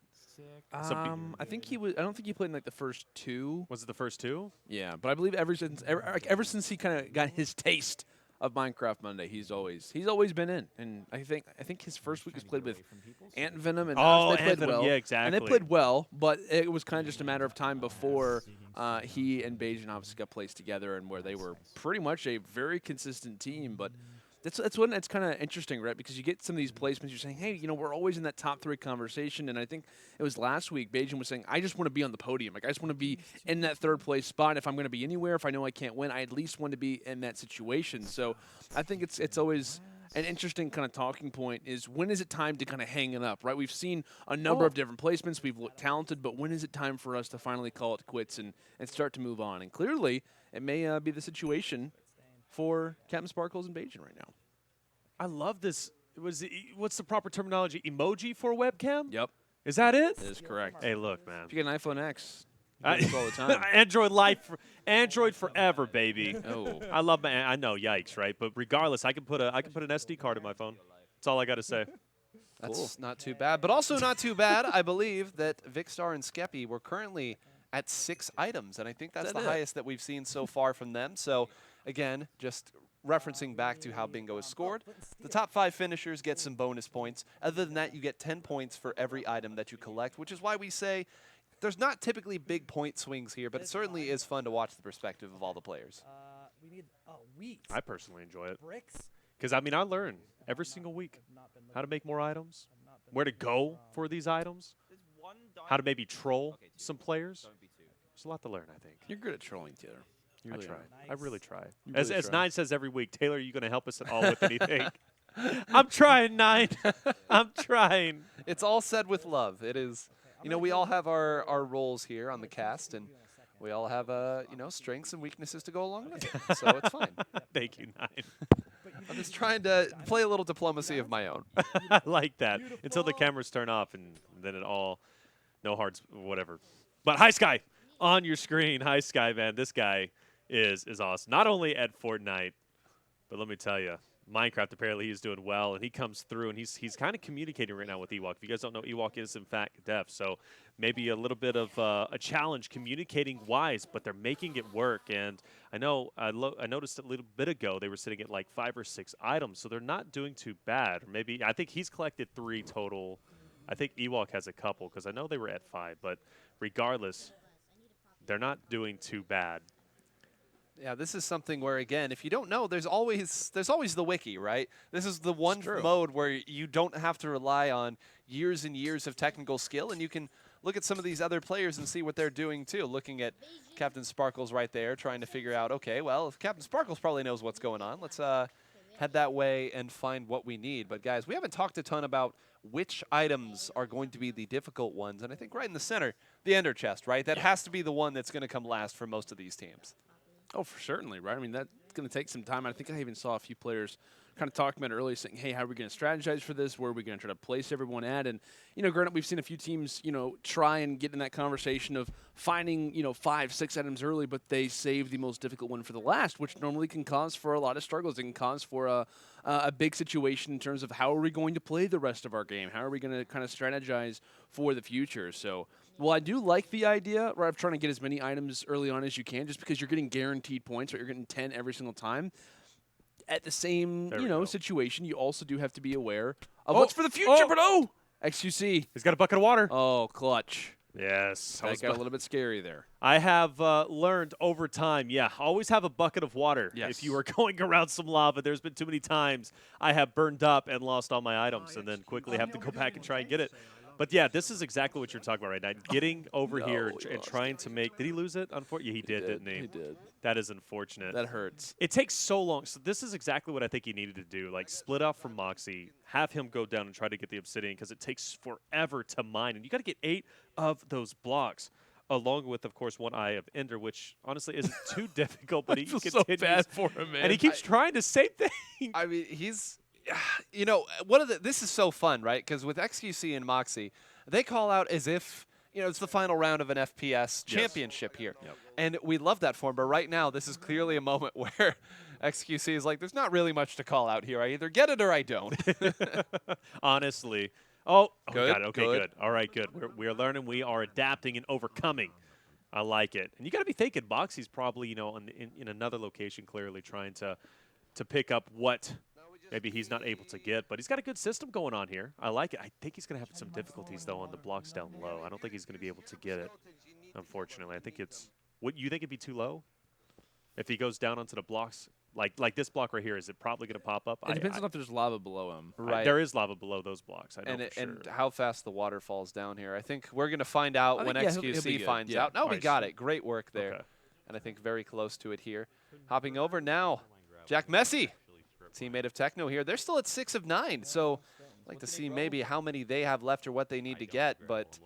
I think he was. I don't think he played in like the first 2. Was it the first 2? Yeah, but I believe ever since he kind of got his taste of Minecraft Monday, he's always been in. And I think his first week was played with Ant Venom, and they played well. Yeah, exactly. And they played well, but it was kind of just a matter of time before he and Bajan obviously got placed together, and where they were pretty much a very consistent team. But that's when it's kind of interesting, right? Because you get some of these placements, you're saying, hey, we're always in that top 3 conversation. And I think it was last week, Bajan was saying, I just want to be on the podium. Like, I just want to be in that 3rd place spot. If I'm going to be anywhere, if I know I can't win, I at least want to be in that situation. So I think it's always an interesting kind of talking point is when is it time to kind of hang it up, right? We've seen a number of different placements. We've looked talented, but when is it time for us to finally call it quits and start to move on? And clearly, it may be the situation for Captain Sparkles and Bajan right now. I love this. What's the proper terminology? Emoji for webcam? Yep. Is that it? That is correct. Hey, look, man. If you get an iPhone X, you do this all the time. Android forever, baby. Oh. I love my. I know, yikes, right? But regardless, I can put an SD card in my phone. That's all I got to say. That's not too bad, but also not too bad. I believe that Vicstar and Skeppy were currently at 6 items, and I think that's the highest that we've seen so far from them. So, again, just referencing back to how bingo is scored, the top 5 finishers get some bonus points. Other than that, you get 10 points for every item that you collect, which is why we say there's not typically big point swings here, but it certainly is fun to watch the perspective of all the players. We need wheat. I personally enjoy it. Bricks. Because, I mean, I learn every single week how to make more items, where to go for these items, how to maybe troll some players. There's a lot to learn, I think. You're good at trolling, Taylor. I try. Nice. I really try. You As really try. Nine says every week, Taylor, are you going to help us at all with anything? I'm trying, Nine. I'm trying. It's all said with love. It is, we all have our roles here on the cast, and we all have, strengths and weaknesses to go along with it. So it's fine. Thank you, Nine. I'm just trying to play a little diplomacy of my own. I like that. Until the cameras turn off, and then it all, no hearts, whatever. But Hi Sky, on your screen. Hi Sky, man. This guy is awesome. Not only at Fortnite, but let me tell you, Minecraft apparently he's doing well, and he comes through, and he's kind of communicating right now with Ewok. If you guys don't know, Ewok is in fact deaf, so maybe a little bit of a challenge communicating wise, but they're making it work. And I know I noticed a little bit ago they were sitting at like 5 or 6 items, so they're not doing too bad. Or maybe I think he's collected 3 total. I think Ewok has a couple because I know they were at 5, but regardless, they're not doing too bad. Yeah, this is something where, again, if you don't know, there's always the wiki, right? This is the one mode where you don't have to rely on years and years of technical skill, and you can look at some of these other players and see what they're doing too. Looking at Captain Sparkles right there, trying to figure out, okay, well, if Captain Sparkles probably knows what's going on, let's head that way and find what we need. But guys, we haven't talked a ton about which items are going to be the difficult ones, and I think right in the center, the Ender Chest, right? That has to be the one that's going to come last for most of these teams. Oh, for certainly, right? I mean, that's going to take some time. I think I even saw a few players kind of talking about it earlier, saying, hey, how are we going to strategize for this? Where are we going to try to place everyone at? And, granted, we've seen a few teams, try and get in that conversation of finding, 5, 6 items early, but they save the most difficult one for the last, which normally can cause for a lot of struggles. It can cause for a big situation in terms of how are we going to play the rest of our game? How are we going to kind of strategize for the future? So, well, I do like the idea, right, of trying to get as many items early on as you can, just because you're getting guaranteed points, right? You're getting 10 every single time. at the same, There you we know, go. situation, you also do have to be aware of Oh, what's for the future. oh. But XQC. He's got a bucket of water. Oh, clutch. Yes. That got a little bit scary there. I have learned over time, always have a bucket of water. Yes. If you are going around some lava, there's been too many times I have burned up and lost all my items and then quickly have to go back and try and get it. But yeah, this is exactly what you're talking about right now. Getting over here and trying to make – did he lose it? Unfortunately, he did, didn't he? He did. That is unfortunate. That hurts. It takes so long. So this is exactly what I think he needed to do. Like, split off from Moxie, have him go down and try to get the obsidian because it takes forever to mine. And you got to get 8 of those blocks, along with, of course, 1 Eye of Ender, which honestly isn't too difficult, but he feel continues. so bad for him, man. And he keeps trying the same thing. I mean, he's, you know, this is so fun, right? Because with XQC and Moxie, they call out as if, you know, it's the final round of an FPS championship here. Yep. And we love that for him. But right now, this is clearly a moment where XQC is like, there's not really much to call out here. I either get it or I don't. Honestly. Oh, Good, God. Okay, good. All right, good. We're learning. We are adapting and overcoming. I like it. And you got to be thinking Moxie's probably, you know, in another location clearly trying to pick up what maybe he's not able to get. But he's got a good system going on here. I like it. I think he's going to have some difficulties, though, on the blocks down low. I don't think he's going to be able to get it, unfortunately. I think it's – what you think it'd be too low? If he goes down onto the blocks – like this block right here, is it probably going to pop up? It depends on if there's lava below him. Right. There is lava below those blocks. I know And, for sure. and how fast the water falls down here. I think we're going to find out I when think, yeah, he'll be XQC good. finds Yeah. out. No, we Nice. got it. Great work there. Okay. And I think very close to it here. Hopping over now, Jack Messi, teammate of Techno here. They're still at 6 of 9, so I'd like to see maybe how many they have left or what they need to get, but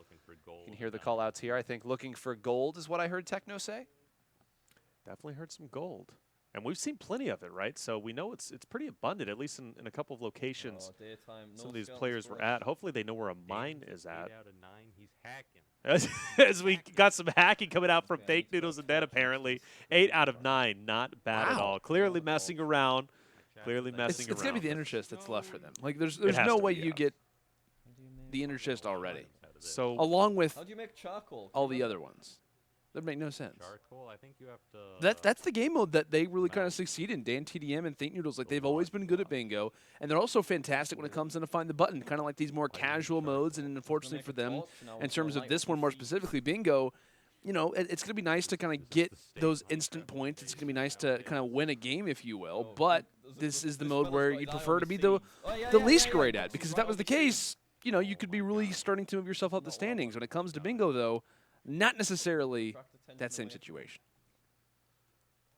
you can hear the call-outs here. I think looking for gold is what I heard Techno say. Definitely heard some gold. And we've seen plenty of it, right? So we know it's pretty abundant, at least in a couple of locations some of these players were at. Hopefully they know where a mine is at. As we got some hacking coming out from Fake Noodles and Dead, apparently. 8 out of 9, not bad at all. Clearly messing around. Clearly messing It's around. going to be the inner chest that's left for them. Like, there's has no to way be, you yeah. get the inner chest already, So along with How do you make charcoal? all the other ones. That make no sense. Charcoal, I think you have to. That's the game mode that they really kind of succeed in. Dan TDM and Think Noodles, like they've always been good at bingo, and they're also fantastic when it comes in to find the button, kind of like these more casual modes. And unfortunately for them, in terms of this one more specifically, bingo, you know, it's going to be nice to kind of get those instant points. It's going to be nice to kind of win a game, if you will. But this is the mode where you prefer to be the least great at, because if that was the case, you know, you could be really starting to move yourself up the standings. When it comes to bingo, though, not necessarily that same situation.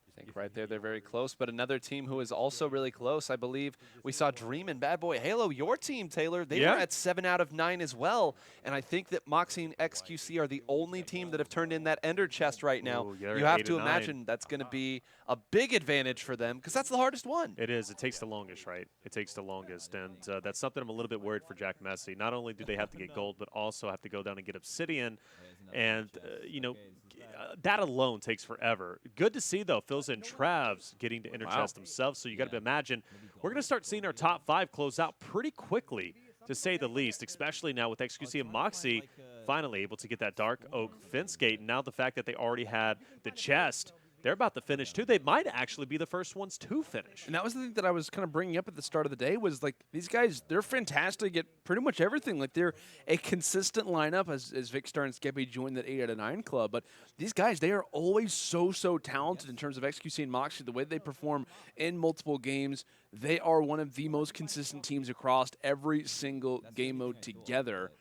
I think right there they're very close, but another team who is also really close, I believe we saw Dream and Bad Boy Halo, your team, Taylor. They were at 7 out of 9 as well, and I think that Moxie and XQC are the only team that have turned in that Ender chest right now. Ooh, they're You have 8 to and 9. imagine that's going to be a big advantage for them, because that's the hardest one. it is. It takes the longest, right? It takes the longest, and that's something I'm a little bit worried for Jack Messi. Not only do they have to get gold, but also have to go down and get obsidian, and you know, that alone takes forever. Good to see though, Phil's and Trav's getting to interchest themselves. So you got to imagine we're going to start seeing our top 5 close out pretty quickly, to say the least. Especially now with XQC and Moxie finally able to get that Dark Oak fence gate, and now the fact that they already had the chest. They're about to finish, too. They might actually be the first ones to finish. And that was the thing that I was kind of bringing up at the start of the day was, like, these guys, they're fantastic at pretty much everything. Like, they're a consistent lineup as Vicstar and Skeppy joined that 8 out of 9 club. But these guys, they are always so talented in terms of XQC and Moxie. The way they perform in multiple games, they are one of the most consistent teams across every single game mode together.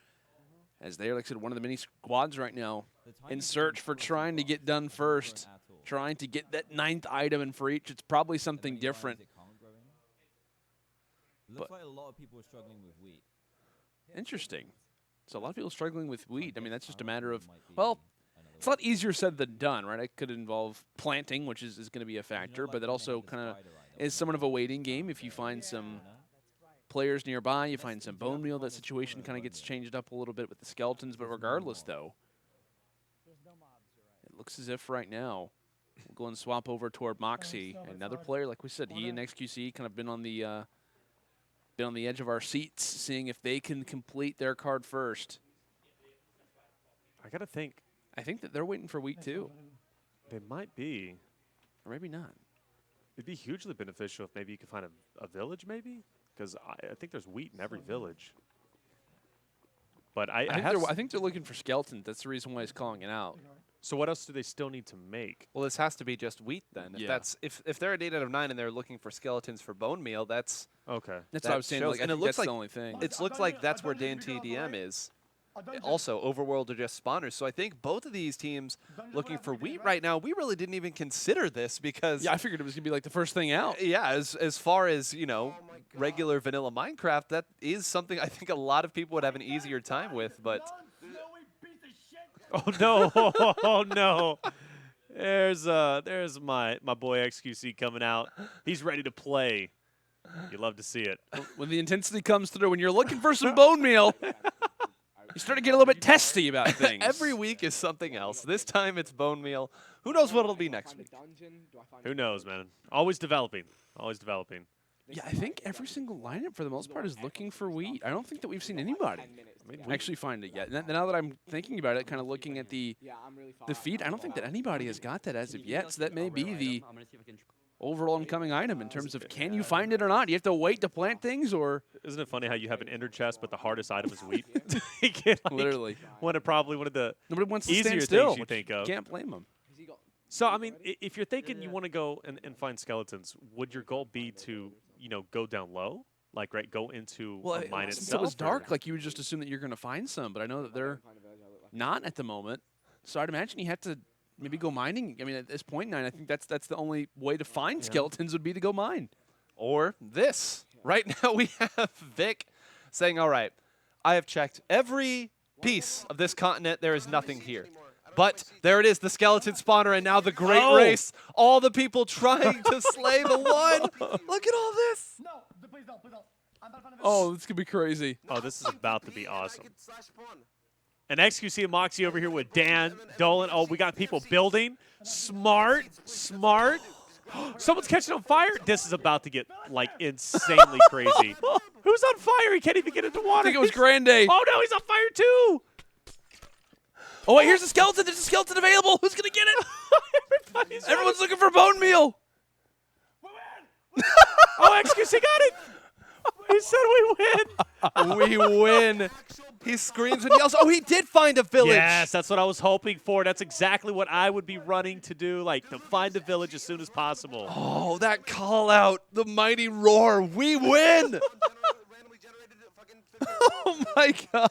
As they are, like I said, one of the many squads right now in search for trying to get done first. Trying to get that 9th item, and for each, it's probably something different. Looks like a lot of people are struggling with wheat. Interesting. So a lot of people struggling with wheat. I mean, that's just a matter of, well, it's a lot easier said than done, right? It could involve planting, which is going to be a factor, but that also kind of is somewhat of a waiting game. If you find some players nearby, you find some bone meal, that situation kind of gets changed up a little bit with the skeletons. But regardless, though, it looks as if right now, we'll go and swap over toward Moxie. Another player, like we said, he and XQC kind of been on the edge of our seats, seeing if they can complete their card first. I got to think. I think that they're waiting for week 2. They might be. Or maybe not. It'd be hugely beneficial if maybe you could find a village, maybe? Because I think there's wheat in every village. But I think they're looking for skeletons. That's the reason why he's calling it out. So what else do they still need to make? Well, this has to be just wheat then. If that's if they're at 8 out of 9 and they're looking for skeletons for bone meal, that's okay. That's what I was saying. shows- Like, and I it think looks that's like the only thing. it looks like that's where TNT DM is. Also, Overworld are just spawners. So I think both of these teams looking for wheat right now, we really didn't even consider this because Yeah, I figured it was gonna be like the first thing out. yeah, as far as, you know, regular vanilla Minecraft, that is something I think a lot of people would have an easier time with, but Oh no! Oh no! There's my boy XQC coming out. He's ready to play. You love to see it. When the intensity comes through, when you're looking for some bone meal, you start to get a little bit testy about things. every week is something else. This time it's bone meal. Who knows what it'll be next week? Who knows, man? Always developing. Always developing. Yeah, I think every single lineup for the most part is looking for wheat. I don't think that we've seen anybody actually find it yet. Now that I'm thinking about it, kind of looking at the feed, I don't think that anybody has got that as of yet. So that may be the overall incoming item in terms of can you find it or not? Do you have to wait to plant things, or Isn't it funny how you have an ender chest, but the hardest item is wheat? literally one of the nobody wants to easier stand still? things you think of. Can't blame them. So I mean, if you're thinking you want to go and find skeletons, would your goal be to go down low, like go into a mine Since itself? it was dark, like you would just assume that you're going to find some, but I know that they're not at the moment. So I'd imagine you have to maybe go mining. I mean, at this point, I think that's the only way to find skeletons would be to go mine. Or this. Right now we have Vic saying, all right, I have checked every piece of this continent. There is nothing here. But there it is, the skeleton spawner, and now the great race. All the people trying to slay the one. Look at all this. Oh, this could be crazy. Oh, this is about to be awesome. And XQC and Moxie over here with Dan, Dolan. Oh, we got people building. Smart. Someone's catching on fire. This is about to get, like, insanely crazy. Who's on fire? He can't even get into water. I think it was Grande. Oh, no, he's on fire, too. Oh, wait, here's a skeleton. There's a skeleton available. Who's going to get it? Everyone's looking for bone meal. Oh, XQC got it. He said we win. We win. He screams and yells. Oh, he did find a village. Yes, that's what I was hoping for. That's exactly what I would be running to do, like to find a village as soon as possible. Oh, that call out. The mighty roar. We win. Oh, my God.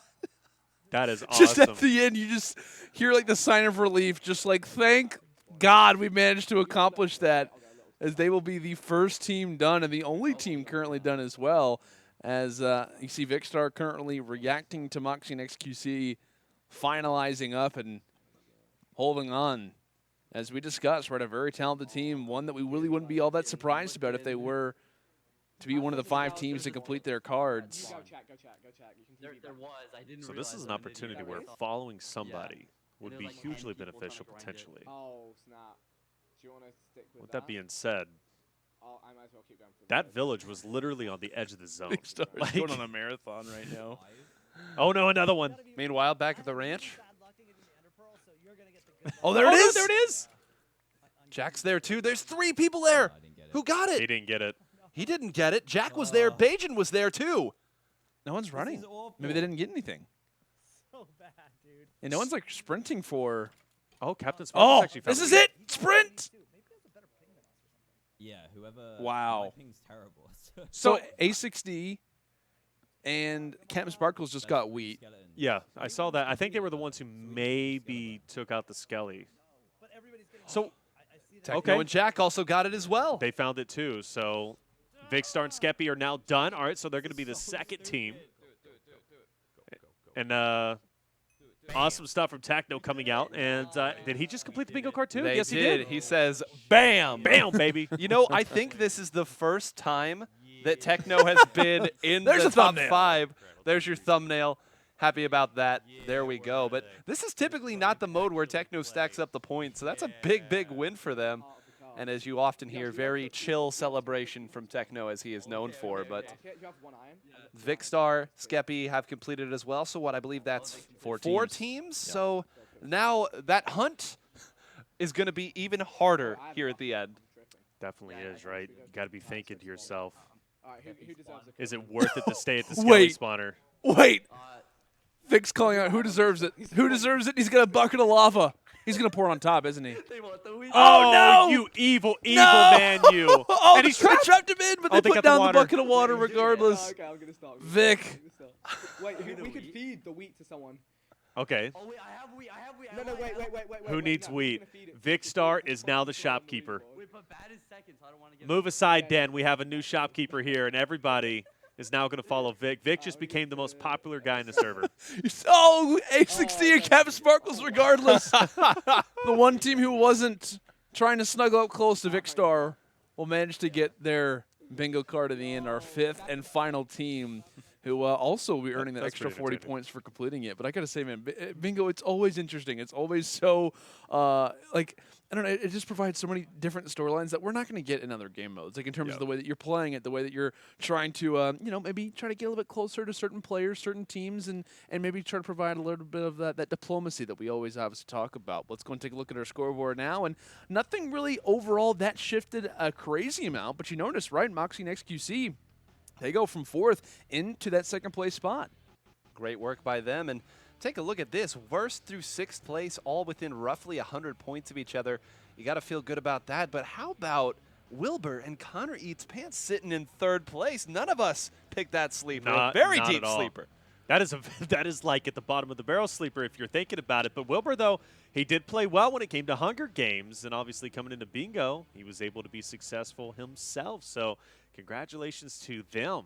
That is awesome. Just at the end, you just hear like the sign of relief, just like, thank God we managed to accomplish that, as they will be the first team done and the only team currently done as well. As you see Vicstar currently reacting to Moxie and XQC, finalizing up and holding on. As we discussed, we're at a very talented team, one that we really wouldn't be all that surprised about if they were to be one of the 5 teams to complete their cards. Go check. There was. I didn't So this is an opportunity where following somebody would be hugely beneficial potentially. Oh, snap. Do you want to stick with With that being said, I might as well keep going for that village was literally on the edge of the zone. Vicstar Like- is going on a marathon right now. Oh no, another one. Meanwhile, back at the ranch, Oh, there it is. There it is. Jack's there too. There's 3 people there. Who got He it? didn't get it. He didn't get it. Jack was there. Bajan was there too. No one's running. Maybe they didn't get anything. So bad, dude. And no one's like sprinting for. Oh, Captain Sparkles Oh, actually found this is the- it. Sprint. Yeah, whoever. Wow. My ping's terrible. So A6D and Captain Sparkles just got wheat. Skeleton. Yeah, I saw that. I think they were the ones who maybe took out the Skelly. But everybody's getting So I see that. Techno Okay. and Jack also got it as well. they found it too. So Vicstar and Skeppy are now done. All right, so they're going to be the second team. And awesome stuff from Techno coming out. And did he just complete the bingo card too? They Yes, did. he did. He says, "Bam, Bam, baby. You know, I think this is the first time that Techno has been in There's the a top thumbnail. 5. There's your thumbnail. Happy about that. There we go. But this is typically not the mode where Techno stacks up the points, so that's a big, big win for them. And as you often hear, very chill celebration from Techno, as he is known for. But Do you have 1 iron? Vicstar, Skeppy have completed it as well. So what, I believe that's 4 teams. So now that hunt is going to be even harder here at the end. Definitely is, right? You got to be thinking to yourself, Alright, who deserves it? is it worth it to stay at the skelly Wait. spawner? Wait. Vic's calling out who deserves it. Who deserves it? He's got a bucket of lava. He's going to pour it on top, isn't he? Oh, no! You evil No! man, you. Oh, And he's they trapped. trapped him in, but Oh, they they put got the down the water. bucket of water regardless. Okay, I'm gonna stop. Vic. Wait, we could feed the wheat to someone. Okay. Oh wait, I have wheat. No, wait. Who needs no, I'm wheat? gonna feed it. Vic Star is now the shopkeeper. Wait, but bad is second, so I don't want to get. Move aside, Dan. We have a new shopkeeper here, and everybody is now going to follow Vic. Vic just became the most popular guy in the server. Oh, A60 and Cap Sparkles regardless. The one team who wasn't trying to snuggle up close to Vic Star will manage to get their bingo card at the end, our 5th and final team, who also will be earning that That's extra pretty 40 entertaining. points for completing it. But I got to say, man, bingo, it's always interesting. It's always so, like, I don't know, it just provides so many different storylines that we're not going to get in other game modes. Like, in terms of the way that you're playing it, the way that you're trying to, maybe try to get a little bit closer to certain players, certain teams, and maybe try to provide a little bit of that diplomacy that we always obviously talk about. Let's go and take a look at our scoreboard now. And nothing really overall that shifted a crazy amount. But you notice, right, Moxie and XQC, they go from 4th into that 2nd place spot. Great work by them. And take a look at this. Worst through 6th place, all within roughly 100 points of each other. You got to feel good about that. But how about Wilbur and Connor Eats Pants sitting in 3rd place? None of us picked that sleeper. A very Not deep at all. sleeper. That is like at the bottom of the barrel sleeper if you're thinking about it. But Wilbur, though, he did play well when it came to Hunger Games, and obviously coming into bingo, he was able to be successful himself. So congratulations to them.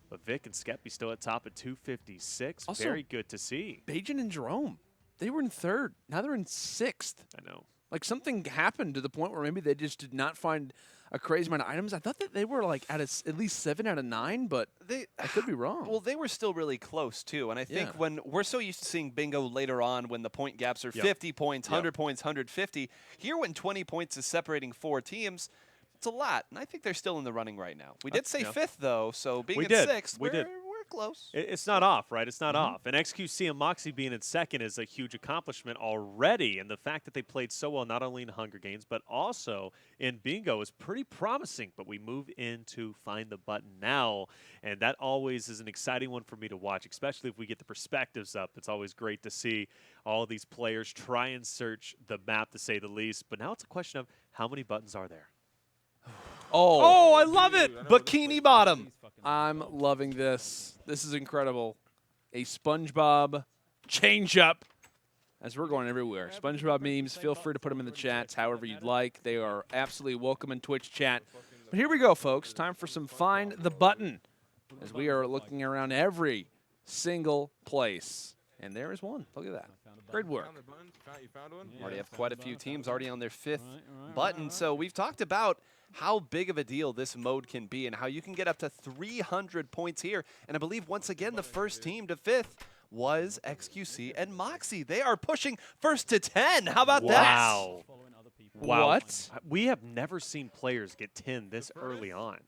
But Vic and Skeppy still at top at 256. Also, Very good to see. Bajan and Jerome, they were in 3rd. Now they're in 6th. I know. Like, something happened to the point where maybe they just did not find a crazy amount of items. I thought that they were, like, at least 7 out of 9, but I could be wrong. Well, they were still really close, too. And I think when we're so used to seeing bingo later on when the point gaps are 50 points, 100 points, 150, here when 20 points is separating 4 teams, it's a lot. And I think they're still in the running right now. We did say 5th, though, so being in 6th, we're close. It's not off, right? It's not off. And XQC and Moxie being in 2nd is a huge accomplishment already. And the fact that they played so well, not only in Hunger Games, but also in bingo is pretty promising. But we move into Find the Button now. And that always is an exciting one for me to watch, especially if we get the perspectives up. It's always great to see all these players try and search the map, to say the least. But now it's a question of how many buttons are there? Oh, I love it. Bikini Bottom. I'm loving this. This is incredible. A SpongeBob change-up. As we're going everywhere. SpongeBob memes, feel free to put them in the chats however you'd like. They are absolutely welcome in Twitch chat. But here we go, folks. Time for some Find the Button. As we are looking around every single place. And there is one. Look at that. Great work. Already have quite a few teams already on their 5th button. So we've talked about how big of a deal this mode can be and how you can get up to 300 points here. And I believe, once again, the first team to 5th was XQC and Moxie. They are pushing 1st to 10. How about that? Wow. What? We have never seen players get 10 this early on.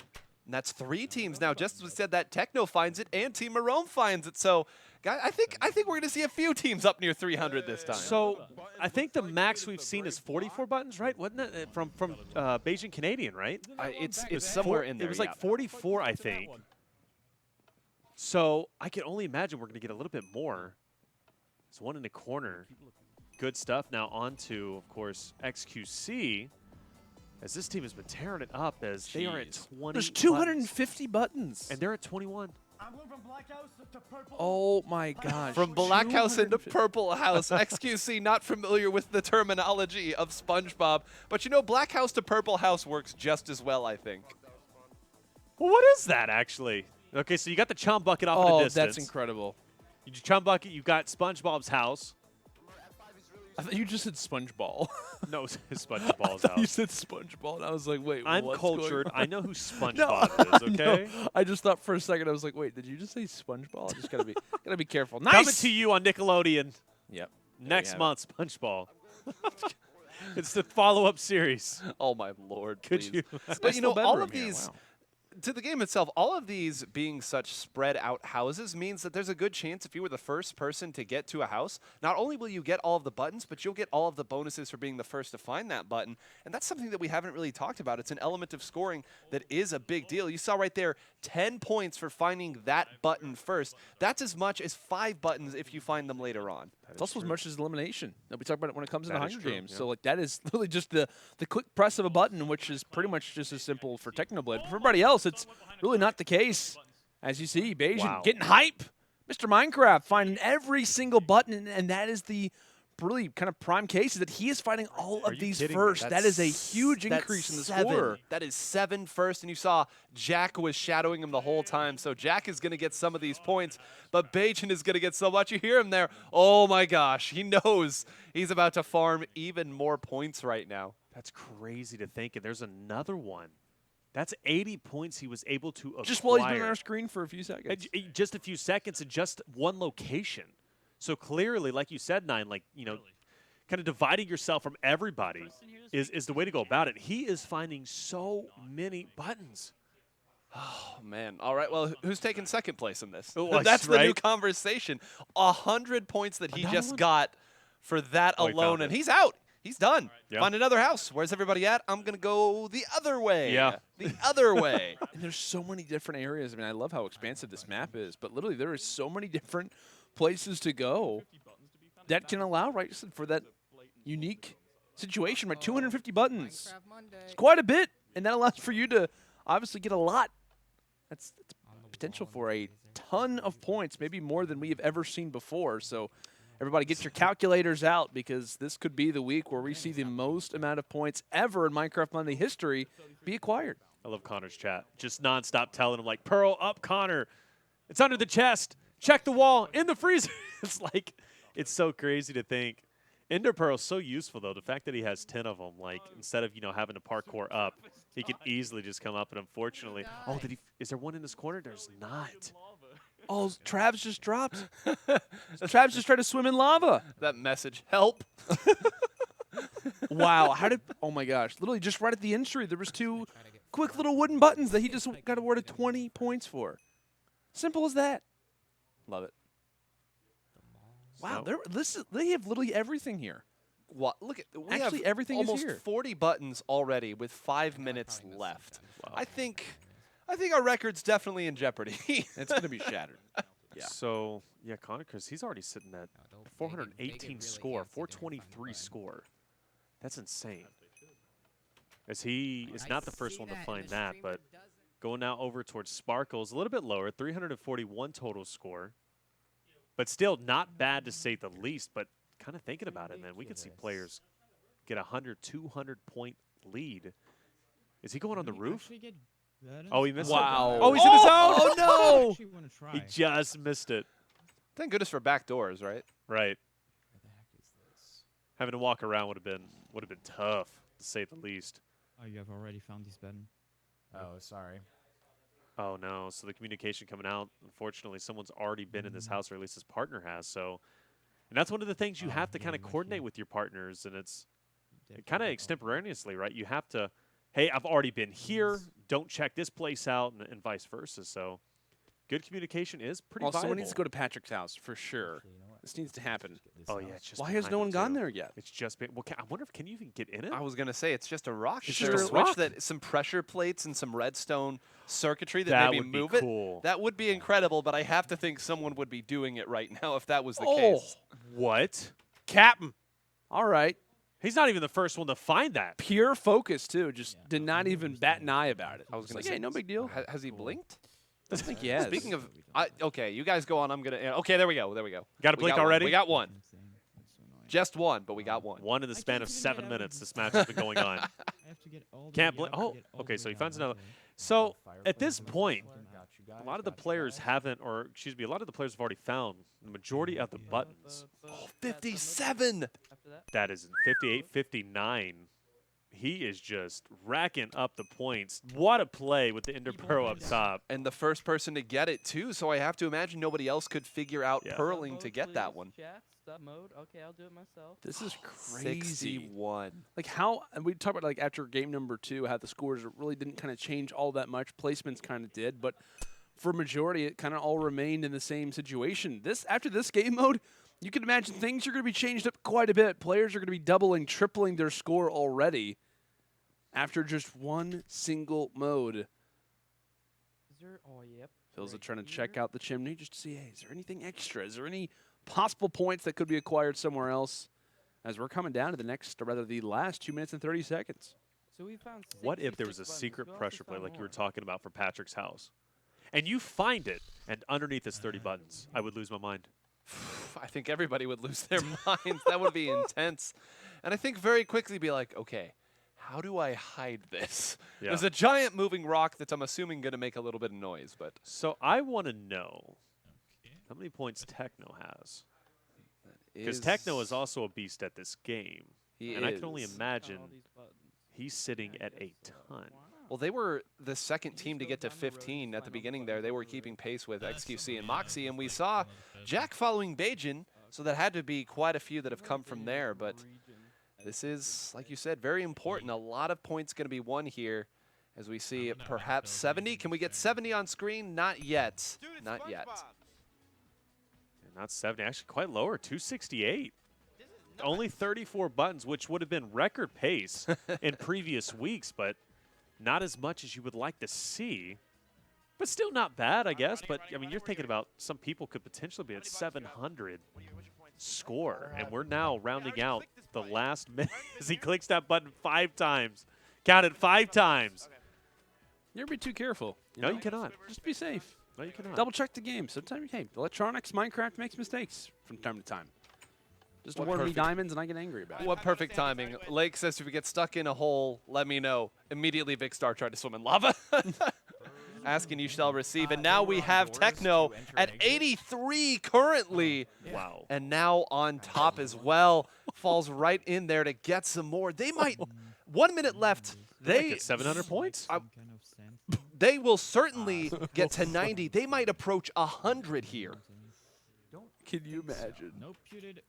And that's 3 teams now. Just as we said, that Techno finds it and Team Marome finds it. So, guys, I think we're going to see a few teams up near 300 this time. So I think the max we've seen is 44 buttons, right? Wasn't that from Beijing Canadian, right? It's somewhere in there. It was like 44, I think. So I can only imagine we're going to get a little bit more. It's one in the corner. Good stuff. Now on to, of course, XQC. As this team has been tearing it up as they are at 20. There's 250 buttons. And they're at 21. Oh, my gosh. From Black House into Purple House. XQC not familiar with the terminology of SpongeBob. But you know, Black House to Purple House works just as well, I think. Well, what is that, actually? Okay, so you got the chum bucket off in the distance. That's incredible. You chum bucket, you got SpongeBob's house. I thought you just said SpongeBall. No, it's SpongeBob's You house. said SpongeBall, and I was like, wait, I'm what's cultured. going on? I know who SpongeBob is, okay? No, I just thought for a second, I was like, wait, did you just say SpongeBall? I just gotta be careful. Coming Nice. to you on Nickelodeon Yep. next month, SpongeBob. It's the follow-up series. Oh, my Lord, Could please. you? But, you know, all of bedroom here, these... wow. to the game itself, all of these being such spread out houses means that there's a good chance if you were the first person to get to a house, not only will you get all of the buttons, but you'll get all of the bonuses for being the first to find that button. And that's something that we haven't really talked about. It's an element of scoring that is a big deal. You saw right there 10 points for finding that button first. That's as much as 5 buttons if you find them later on. It's also as much as elimination that we talk about it when it comes to the That is Hunger true, Games. yeah. So like that is literally just the quick press of a button, which is pretty much just as simple for Technoblade. But for everybody else, it's really not the case. As you see, Bayesian Wow. getting hype. Mr. Minecraft finding every single button, and that is the really kind of prime case is that he is finding all Are of you these kidding me? first. That is a huge increase in the score. That is 7 first, and you saw Jack was shadowing him the whole time. So Jack is going to get some of these points, but Bajan is going to get so much. You hear him there. Oh my gosh, he knows he's about to farm even more points right now. That's crazy to think. And there's another one. That's 80 points he was able to acquire. Just while he's been on our screen for a few seconds. Just a few seconds in just one location. So clearly, like you said, Nine, like, you know, kind of dividing yourself from everybody is the way to go about it. He is finding so many buttons. Oh, man. All right, well, who's taking second place in this? Oh, That's the new right? conversation. 100 points that he Another just one? got for that Oh, he alone, found and it. he's out. He's done. Yeah. Find another house. Where's everybody at? I'm going to go the other way. Yeah. The other way. And there's so many different areas. I mean, I love how expansive this map is, but literally there is so many different places to go that can allow, right, for that unique situation, right? 250 buttons. It's quite a bit, and that allows for you to obviously get a lot. That's potential for a ton of points, maybe more than we have ever seen before. So everybody get your calculators out because this could be the week where we see the most amount of points ever in Minecraft Monday history be acquired. I love Connor's chat. Just nonstop telling him, like, Pearl up, Connor. It's under the chest. Check the wall. In the freezer. It's like, it's so crazy to think. Ender Pearl's so useful, though. The fact that he has 10 of them, like, instead of, you know, having to parkour up, he could easily just come up. And unfortunately, oh, is there one in this corner? There's not. Oh, Trav's just dropped. Trav's just tried to swim in lava. That message, help. Wow. How did, oh my gosh. Literally just right at the entry, there was 2 quick little wooden buttons that he just got awarded 20 points for. Simple as that. Love it. Wow, they have literally everything here. What? Look at we Actually, have everything is almost here. 40 buttons already with 5 minutes left. I think our record's definitely in jeopardy. It's going to be shattered. Yeah. So, yeah, Connor, because he's already sitting at 418 score, 423 score. That's insane. As he is not the first one to find that, but going now over towards Sparkles, a little bit lower, 341 total score. But still not bad to say the least, but kind of thinking about it, man, we could see players get a 100, 200-point lead. Is he going on the roof? Oh, he missed it. Oh, he's in his own. Oh, no. He just missed it. Thank goodness for back doors, right? Right. Having to walk around would have been tough, to say the least. Oh, you have already found this button? Oh, sorry. Oh, no. So the communication coming out, unfortunately, someone's already been in this house, or at least his partner has. So, and that's one of the things you have to kind of coordinate with your partners, and it's kind of extemporaneously, right? You have to, hey, I've already been here. Don't check this place out, and vice versa. So good communication is pretty Well, vital. someone needs to go to Patrick's house for sure. This needs to happen. Oh, yeah. It's just Why has behind no him, one gone too. there yet? It's just been, well, I wonder if, can you even get in it? I was gonna say it's just a rock. It's Is there a just a switch rock. that some pressure plates and some redstone circuitry that, That maybe would be move cool. it? That would be incredible, but I have to think someone would be doing it right now if that was the Oh, case. What? Captain. All right. He's not even the first one to find that. Pure focus, too. Just did not even bat an eye about it. I was It's gonna like, say, hey, no big deal. Has he blinked? I think he has. Speaking of, okay, you guys go on. I'm gonna. Okay, there we go. There we go. Got to We blink got one. already? We got one. Just one, but we got one. One in the span of 7 minutes this match has been going on. Can't blink. Oh, okay, so he finds another. So at this point, a lot of the players haven't, or excuse me, a lot of the players have already found the majority of the buttons. Oh, 57. That is 58, 59. He is just racking up the points. What a play with the Ender Pearl up top. And the first person to get it, too, so I have to imagine nobody else could figure out purling to get that one. Stop mode. Okay, I'll do it myself. This is crazy. 61. Like how, and we talked about like after game number 2, how the scores really didn't kind of change all that much. Placements kind of did, but for majority, it kind of all remained in the same situation. After this game mode, you can imagine things are going to be changed up quite a bit. Players are going to be doubling, tripling their score already after just one single mode. Is there? Oh, yep. Phil's trying to check out the chimney just to see, hey, is there anything extra? Is there any possible points that could be acquired somewhere else? As we're coming down to the next, or rather the last 2 minutes and 30 seconds. So we found. What if there was a secret pressure play like you were talking about for Patrick's house? And you find it, and underneath is 30 buttons. I would lose my mind. I think everybody would lose their minds. That would be intense. And I think very quickly be like, okay, how do I hide this? Yeah. There's a giant moving rock that I'm assuming going to make a little bit of noise. But So I want to know how many points Techno has. Because Techno is also a beast at this game. And I can only imagine he's sitting at a ton. Well, they were the second team to get to 15 at the beginning there. They were keeping pace with XQC and Moxie, and we saw Jack following Bajan, so that had to be quite a few that have come from there. But this is, like you said, very important. A lot of points going to be won here as we see perhaps 70. Can we get 70 on screen? Not yet. Not yet. Not 70, actually quite lower, 268. Only 34 buttons, which would have been record pace in previous weeks, but not as much as you would like to see. But still not bad, I guess. But, I mean, you're thinking about some people could potentially be at 700 score. And we're now rounding out the last minute as he clicks that button 5 times. Count it 5 times. You're be too careful. No, you cannot. Just be safe. No, you cannot. Double check the game. Sometimes, hey, electronics, Minecraft makes mistakes from time to time. Just award me diamonds and I get angry about it. What perfect timing. Lake says if you get stuck in a hole, let me know. Immediately Vicstar tried to swim in lava. Asking you shall receive. And now we have Techno at 83 currently. Wow. And now on top as well. Falls right in there to get some more. They might, 1 minute left. They get 700 points? They will certainly get to 90. They might approach 100 here. Can you imagine? Nope, you did.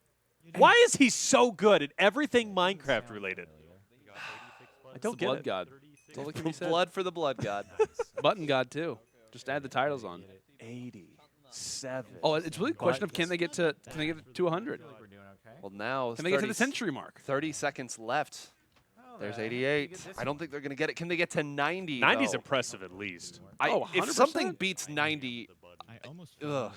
Why is he so good at everything Minecraft related? I don't get Blood it. God. That's all that can be said. Blood for the Blood God. Button God, too. Just add the titles on. 87. Oh, it's really a question of can they get to 100? Well, now Can they get to the century mark? 30 seconds left. There's 88. I don't think they're going to get it. Can they get to 90? 90 is though? impressive at least. If 100%? something beats 90, ugh.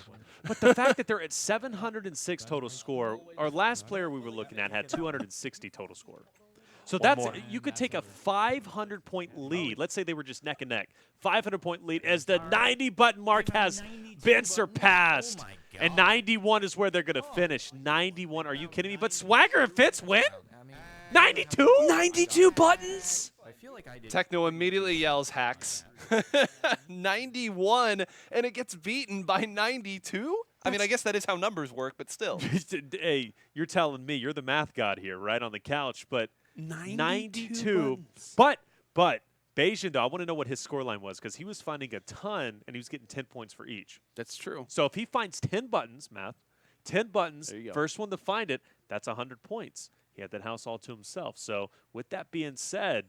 But the fact that they're at 706 total score, our last player we were looking at had 260 total score. So that's you could take a 500-point lead. Let's say they were just neck and neck. 500-point lead as the 90 button mark has been surpassed. And 91 is where they're going to finish. 91, are you kidding me? But Swagger and Fitz win? 92? 92 buttons? Techno immediately yells hacks. 91, and it gets beaten by 92? I mean, I guess that is how numbers work, but still. Hey, you're telling me. You're the math god here, right on the couch. But 92. But Bajan, though, I want to know what his scoreline was because he was finding a ton, and he was getting 10 points for each. That's true. So if he finds 10 buttons, math, 10 buttons, There you go. first one to find it, that's 100 points. He had that house all to himself. So with that being said,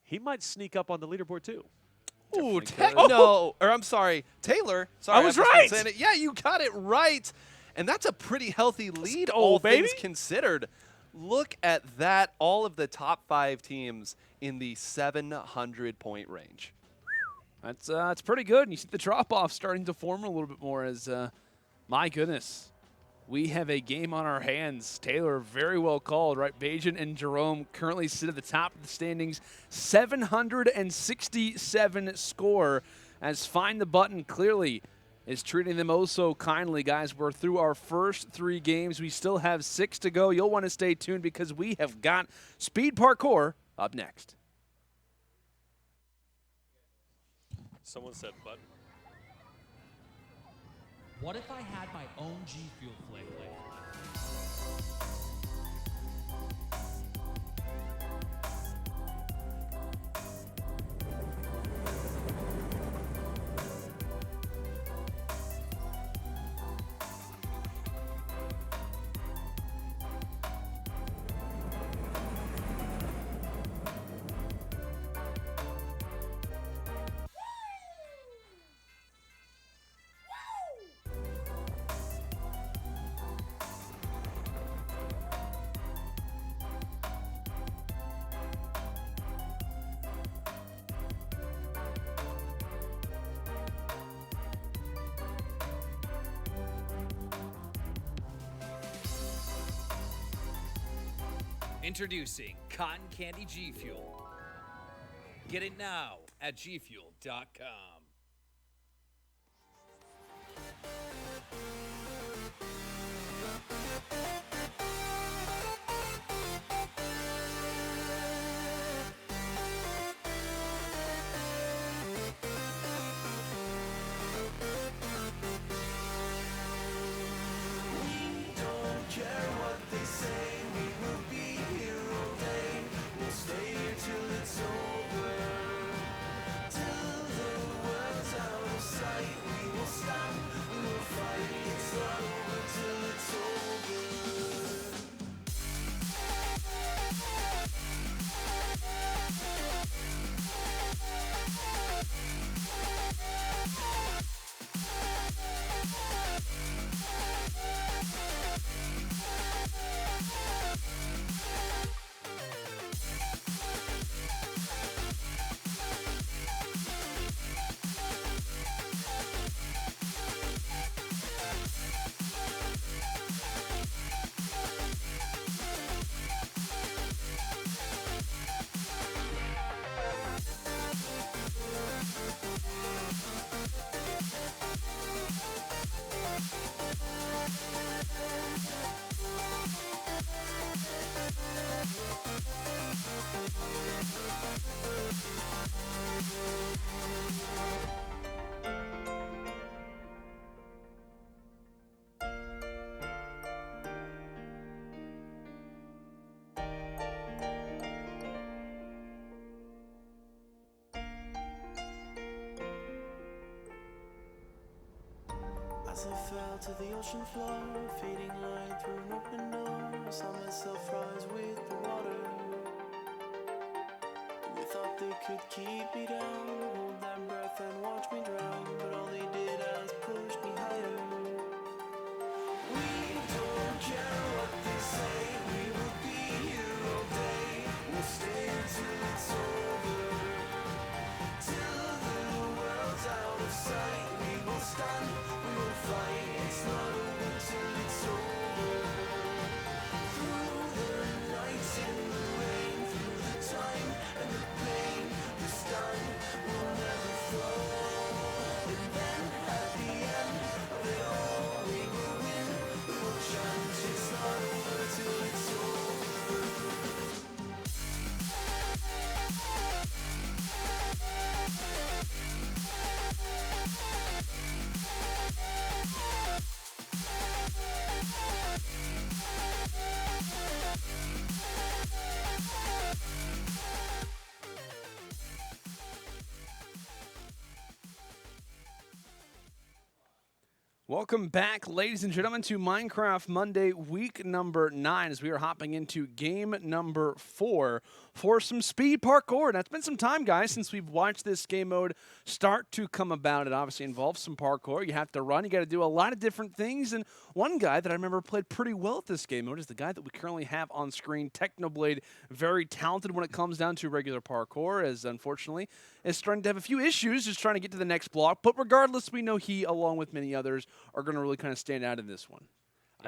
he might sneak up on the leaderboard too. Ooh, Techno, or I'm sorry, Taylor. Sorry, I was I've just been right. saying it. Yeah, you got it right. And that's a pretty healthy lead, go, all baby. things considered. Look at that. All of the top 5 teams in the 700-point range. That's pretty good. And you see the drop-off starting to form a little bit more as, my goodness, we have a game on our hands. Taylor, very well called, right? Bajan and Jerome currently sit at the top of the standings. 767 score as Find the Button clearly is treating them oh so kindly. Guys, we're through our first 3 games. We still have 6 to go. You'll want to stay tuned because we have got Speed Parkour up next. Someone said button. What if I had my own G Fuel flavor? Introducing Cotton Candy G Fuel. Get it now at gfuel.com. As I fell to the ocean floor, fading light through an open door, saw myself rise with the water. They thought they could keep me down, hold that breath and watch me drown, but all they did was push me higher. We don't care what they say, we will be here all day, we'll stay until it's over, till the world's out of sight. We will stand, we will fight, it's not over till it's over. Through the nights in the rain, through the time and the pain, we stand, we'll never fall. And then at the end of it all, we will win, we will chant, it's not over till it's over. Welcome back, ladies and gentlemen, to Minecraft Monday, week number 9, as we are hopping into game number 4 for some speed parkour. Now, it's been some time, guys, since we've watched this game mode start to come about. It obviously involves some parkour. You have to run. You got to do a lot of different things. And one guy that I remember played pretty well at this game mode is the guy that we currently have on screen, Technoblade. Very talented when it comes down to regular parkour, as unfortunately is starting to have a few issues just trying to get to the next block. But regardless, we know he, along with many others, are going to really kind of stand out in this one.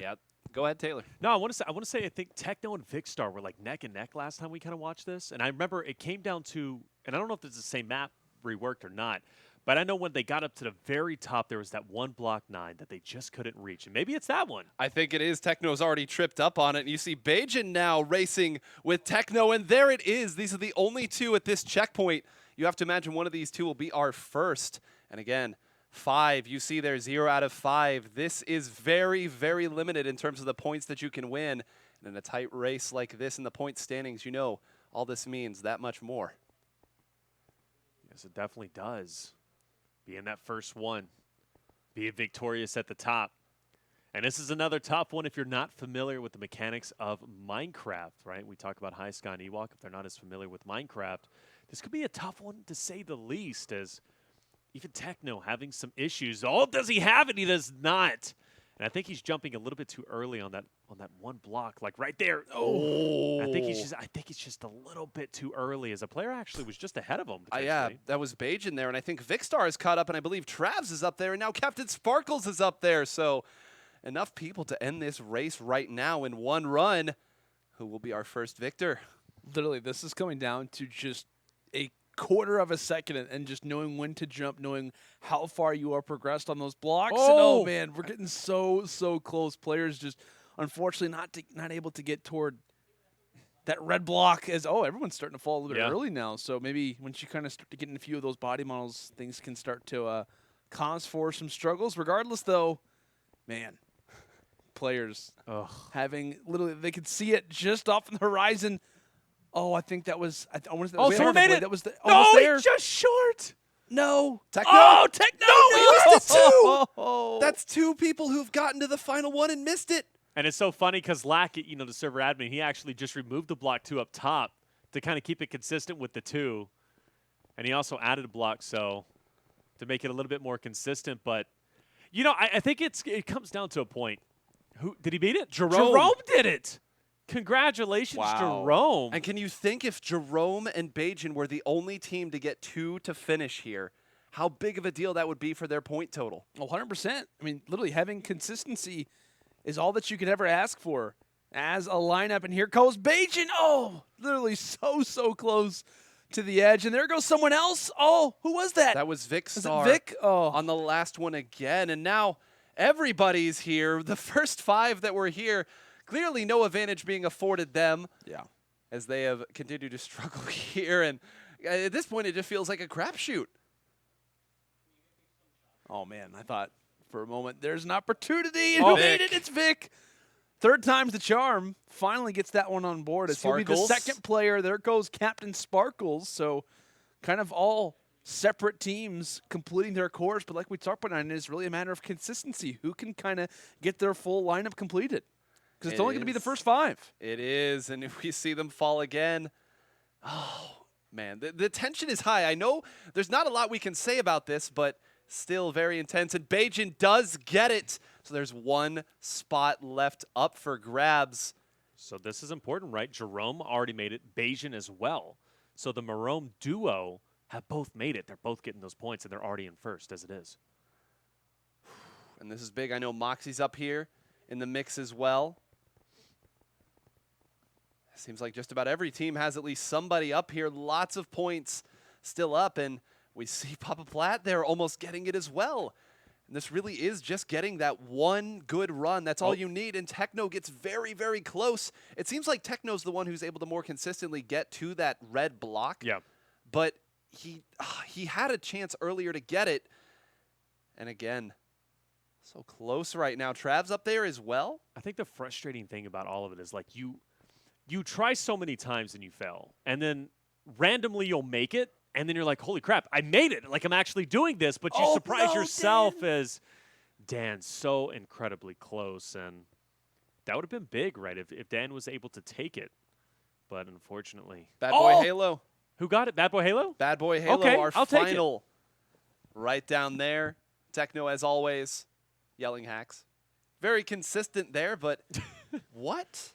Yeah. Go ahead, Taylor. No, I want to say I think Techno and Vicstar were like neck and neck last time we kind of watched this. And I remember it came down to, and I don't know if it's the same map reworked or not, but I know when they got up to the very top, there was that one block 9 that they just couldn't reach. And maybe it's that one. I think it is. Techno's already tripped up on it. And you see Bajan now racing with Techno, and there it is. These are the only two at this checkpoint. You have to imagine one of these two will be our first. And again, 5, you see there, 0 out of 5. This is very, very limited in terms of the points that you can win. And in a tight race like this in the point standings, you know all this means that much more. Yes, it definitely does. Being that first one, being victorious at the top. And this is another tough one if you're not familiar with the mechanics of Minecraft, right? We talk about High Sky and Ewok. If they're not as familiar with Minecraft, this could be a tough one to say the least, as even Techno having some issues. Oh, does he have it? He does not. And I think he's jumping a little bit too early on that one block, like right there. Oh, I think he's just a little bit too early, as a player actually was just ahead of him. Yeah, that was Bajan there, and I think Vicstar is caught up, and I believe Travs is up there, and now Captain Sparkles is up there. So enough people to end this race right now in one run. who will be our first victor. Literally, this is coming down to just a quarter of a second and just knowing when to jump, knowing how far you are progressed on those blocks. And, oh man, we're getting so close. Players just unfortunately not able to get toward that red block as, everyone's starting to fall a little bit early now. So maybe once you kind of start to get in a few of those body models, things can start to cause for some struggles. Regardless, though, man, players having literally, they could see it just off on the horizon. Oh, I think that was. I want to. Someone made it. That was No, there. he's just short. No. Techno. Oh, Techno. No, he missed it too. Oh. That's 2 people who've gotten to the final one and missed it. And it's so funny because Lack, the server admin, he actually just removed the block 2 up top to kind of keep it consistent with the 2. And he also added a block to make it a little bit more consistent. But, I think it comes down to a point. Who did he beat it? Jerome did it. Congratulations, Jerome. And can you think if Jerome and Bajan were the only team to get 2 to finish here, how big of a deal that would be for their point total? 100%. I mean, literally having consistency is all that you could ever ask for as a lineup. And here goes Bajan. Oh, literally so close to the edge. And there goes someone else. Oh, who was that? That was Vic Star. Was it Vic? Oh. On the last one again. And now everybody's here. The first 5 that were here, clearly no advantage being afforded them. Yeah. As they have continued to struggle here. And at this point, it just feels like a crapshoot. Oh, man, I thought for a moment there's an opportunity. And Oh, who made Vic. it? It's Vic. Third time's the charm. Finally gets that one on board. As he'll be the Sparkles. second player. There goes Captain Sparkles. So kind of all separate teams completing their course. But like we talked about, it is really a matter of consistency. Who can kind of get their full lineup completed? Because it's only going to be the first 5. It is, and if we see them fall again, man, the tension is high. I know there's not a lot we can say about this, but still very intense, and Bajan does get it. So there's 1 spot left up for grabs. So this is important, right? Jerome already made it, Bajan as well. So the Marome duo have both made it. They're both getting those points, and they're already in first as it is. And this is big. I know Moxie's up here in the mix as well. Seems like just about every team has at least somebody up here. Lots of points still up, and we see Papa Platt there almost getting it as well. And this really is just getting that one good run. That's all you need, and Techno gets very close. It seems like Techno's the one who's able to more consistently get to that red block. Yeah. But he had a chance earlier to get it. And again, so close right now. Trav's up there as well. I think the frustrating thing about all of it is like you try so many times and you fail, and then randomly you'll make it, and then you're like, holy crap, I made it. Like, I'm actually doing this, but you surprise yourself as Dan's so incredibly close, and that would have been big, right, if Dan was able to take it. But unfortunately. Bad Boy Halo. Who got it? Bad Boy Halo? Bad Boy Halo, okay, our I'll final. Right down there. Techno, as always, yelling hacks. Very consistent there, but what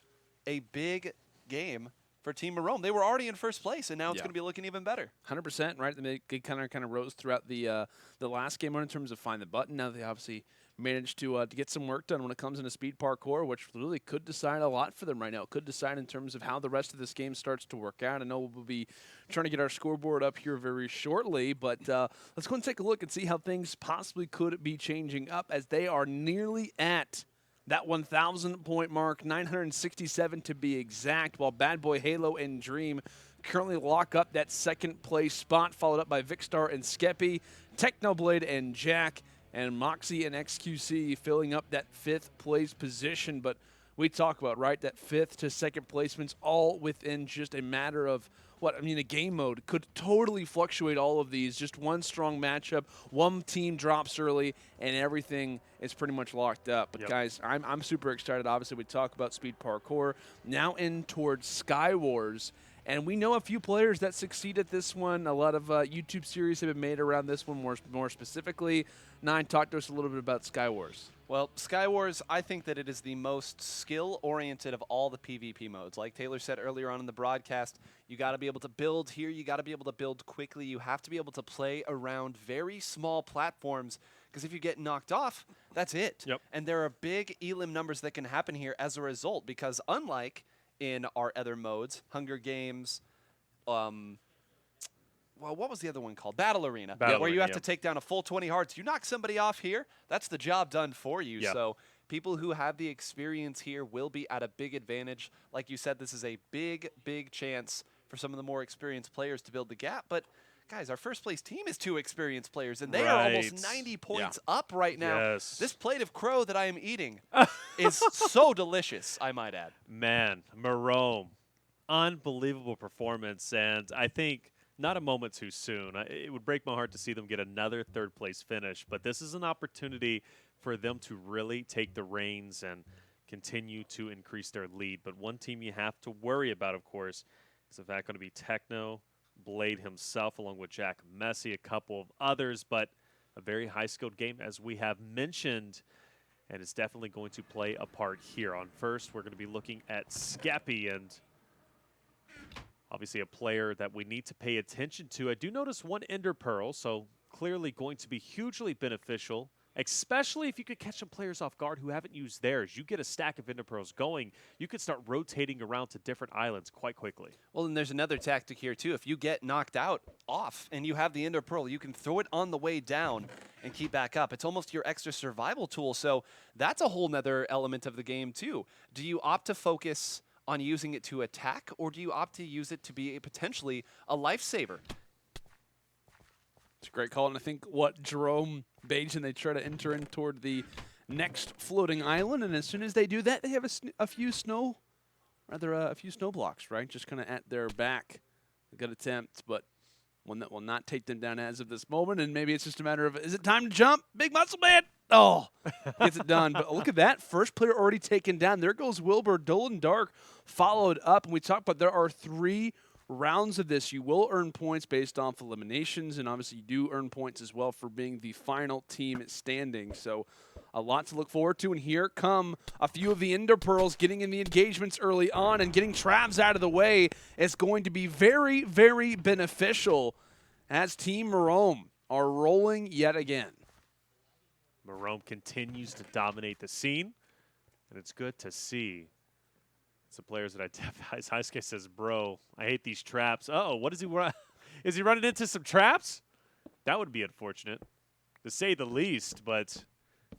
a big game for Team Marome. They were already in first place, and now it's going to be looking even better. 100%, right? They kind of rose throughout the last game in terms of find the button. Now they obviously managed to get some work done when it comes into speed parkour, which really could decide a lot for them right now. It could decide in terms of how the rest of this game starts to work out. I know we'll be trying to get our scoreboard up here very shortly, but let's go and take a look and see how things possibly could be changing up as they are nearly at that 1,000 point mark, 967 to be exact, while Bad Boy Halo and Dream currently lock up that second place spot, followed up by Vicstar and Skeppy, Technoblade and Jack, and Moxie and XQC filling up that 5th place position. But we talk about, right, that 5th to 2nd placements all within just a matter of a game mode could totally fluctuate all of these. Just one strong matchup, one team drops early, and everything is pretty much locked up. But guys, I'm super excited. Obviously, we talk about speed parkour, now in towards Skywars. And we know a few players that succeed at this one. A lot of YouTube series have been made around this one more specifically. Nine, talk to us a little bit about Skywars. Well, Skywars, I think that it is the most skill-oriented of all the PvP modes. Like Taylor said earlier on in the broadcast, you got to be able to build here. You got to be able to build quickly. You have to be able to play around very small platforms, because if you get knocked off, that's it. Yep. And there are big elim numbers that can happen here as a result, because unlike in our other modes, Hunger Games, well, what was the other one called? Battle Arena, where you have to take down a full 20 hearts. You knock somebody off here, that's the job done for you. So people who have the experience here will be at a big advantage. Like you said, this is a big, big chance for some of the more experienced players to build the gap. But, guys, our first place team is 2 experienced players, and they are almost 90 points up right now. This plate of crow that I am eating is so delicious, I might add. Man, Marome, unbelievable performance, and I think not a moment too soon. It would break my heart to see them get another third-place finish, but this is an opportunity for them to really take the reins and continue to increase their lead. But one team you have to worry about, of course, is in fact going to be Techno, Blade himself, along with Jack Messi, a couple of others, but a very high-skilled game, as we have mentioned, and it's definitely going to play a part here. On first, we're going to be looking at Skeppy, and obviously a player that we need to pay attention to. I do notice 1 Ender Pearl, so clearly going to be hugely beneficial, especially if you could catch some players off guard who haven't used theirs. You get a stack of Ender Pearls going, you could start rotating around to different islands quite quickly. Well, and there's another tactic here, too. If you get knocked out off and you have the Ender Pearl, you can throw it on the way down and keep back up. It's almost your extra survival tool, so that's a whole nother element of the game, too. Do you opt to focus on using it to attack, or do you opt to use it to be potentially a lifesaver? It's a great call, and I think what Jerome, Bage, and they try to enter in toward the next floating island, and as soon as they do that, they have a few snow blocks, right? Just kind of at their back. A good attempt, but one that will not take them down as of this moment, and maybe it's just a matter of, is it time to jump? Big muscle man! Oh, gets it done. But look at that. First player already taken down. There goes Wilbur. Dolan Dark followed up. And we talked about there are 3 rounds of this. You will earn points based off eliminations, and obviously you do earn points as well for being the final team standing. So a lot to look forward to. And here come a few of the Ender Pearls getting in the engagements early on, and getting Travs out of the way is going to be very, very beneficial as Team Marome are rolling yet again. Marome continues to dominate the scene, and it's good to see. Some players that Heisuke says, bro, I hate these traps. Uh-oh, what is he run? Is he running into some traps? That would be unfortunate, to say the least. But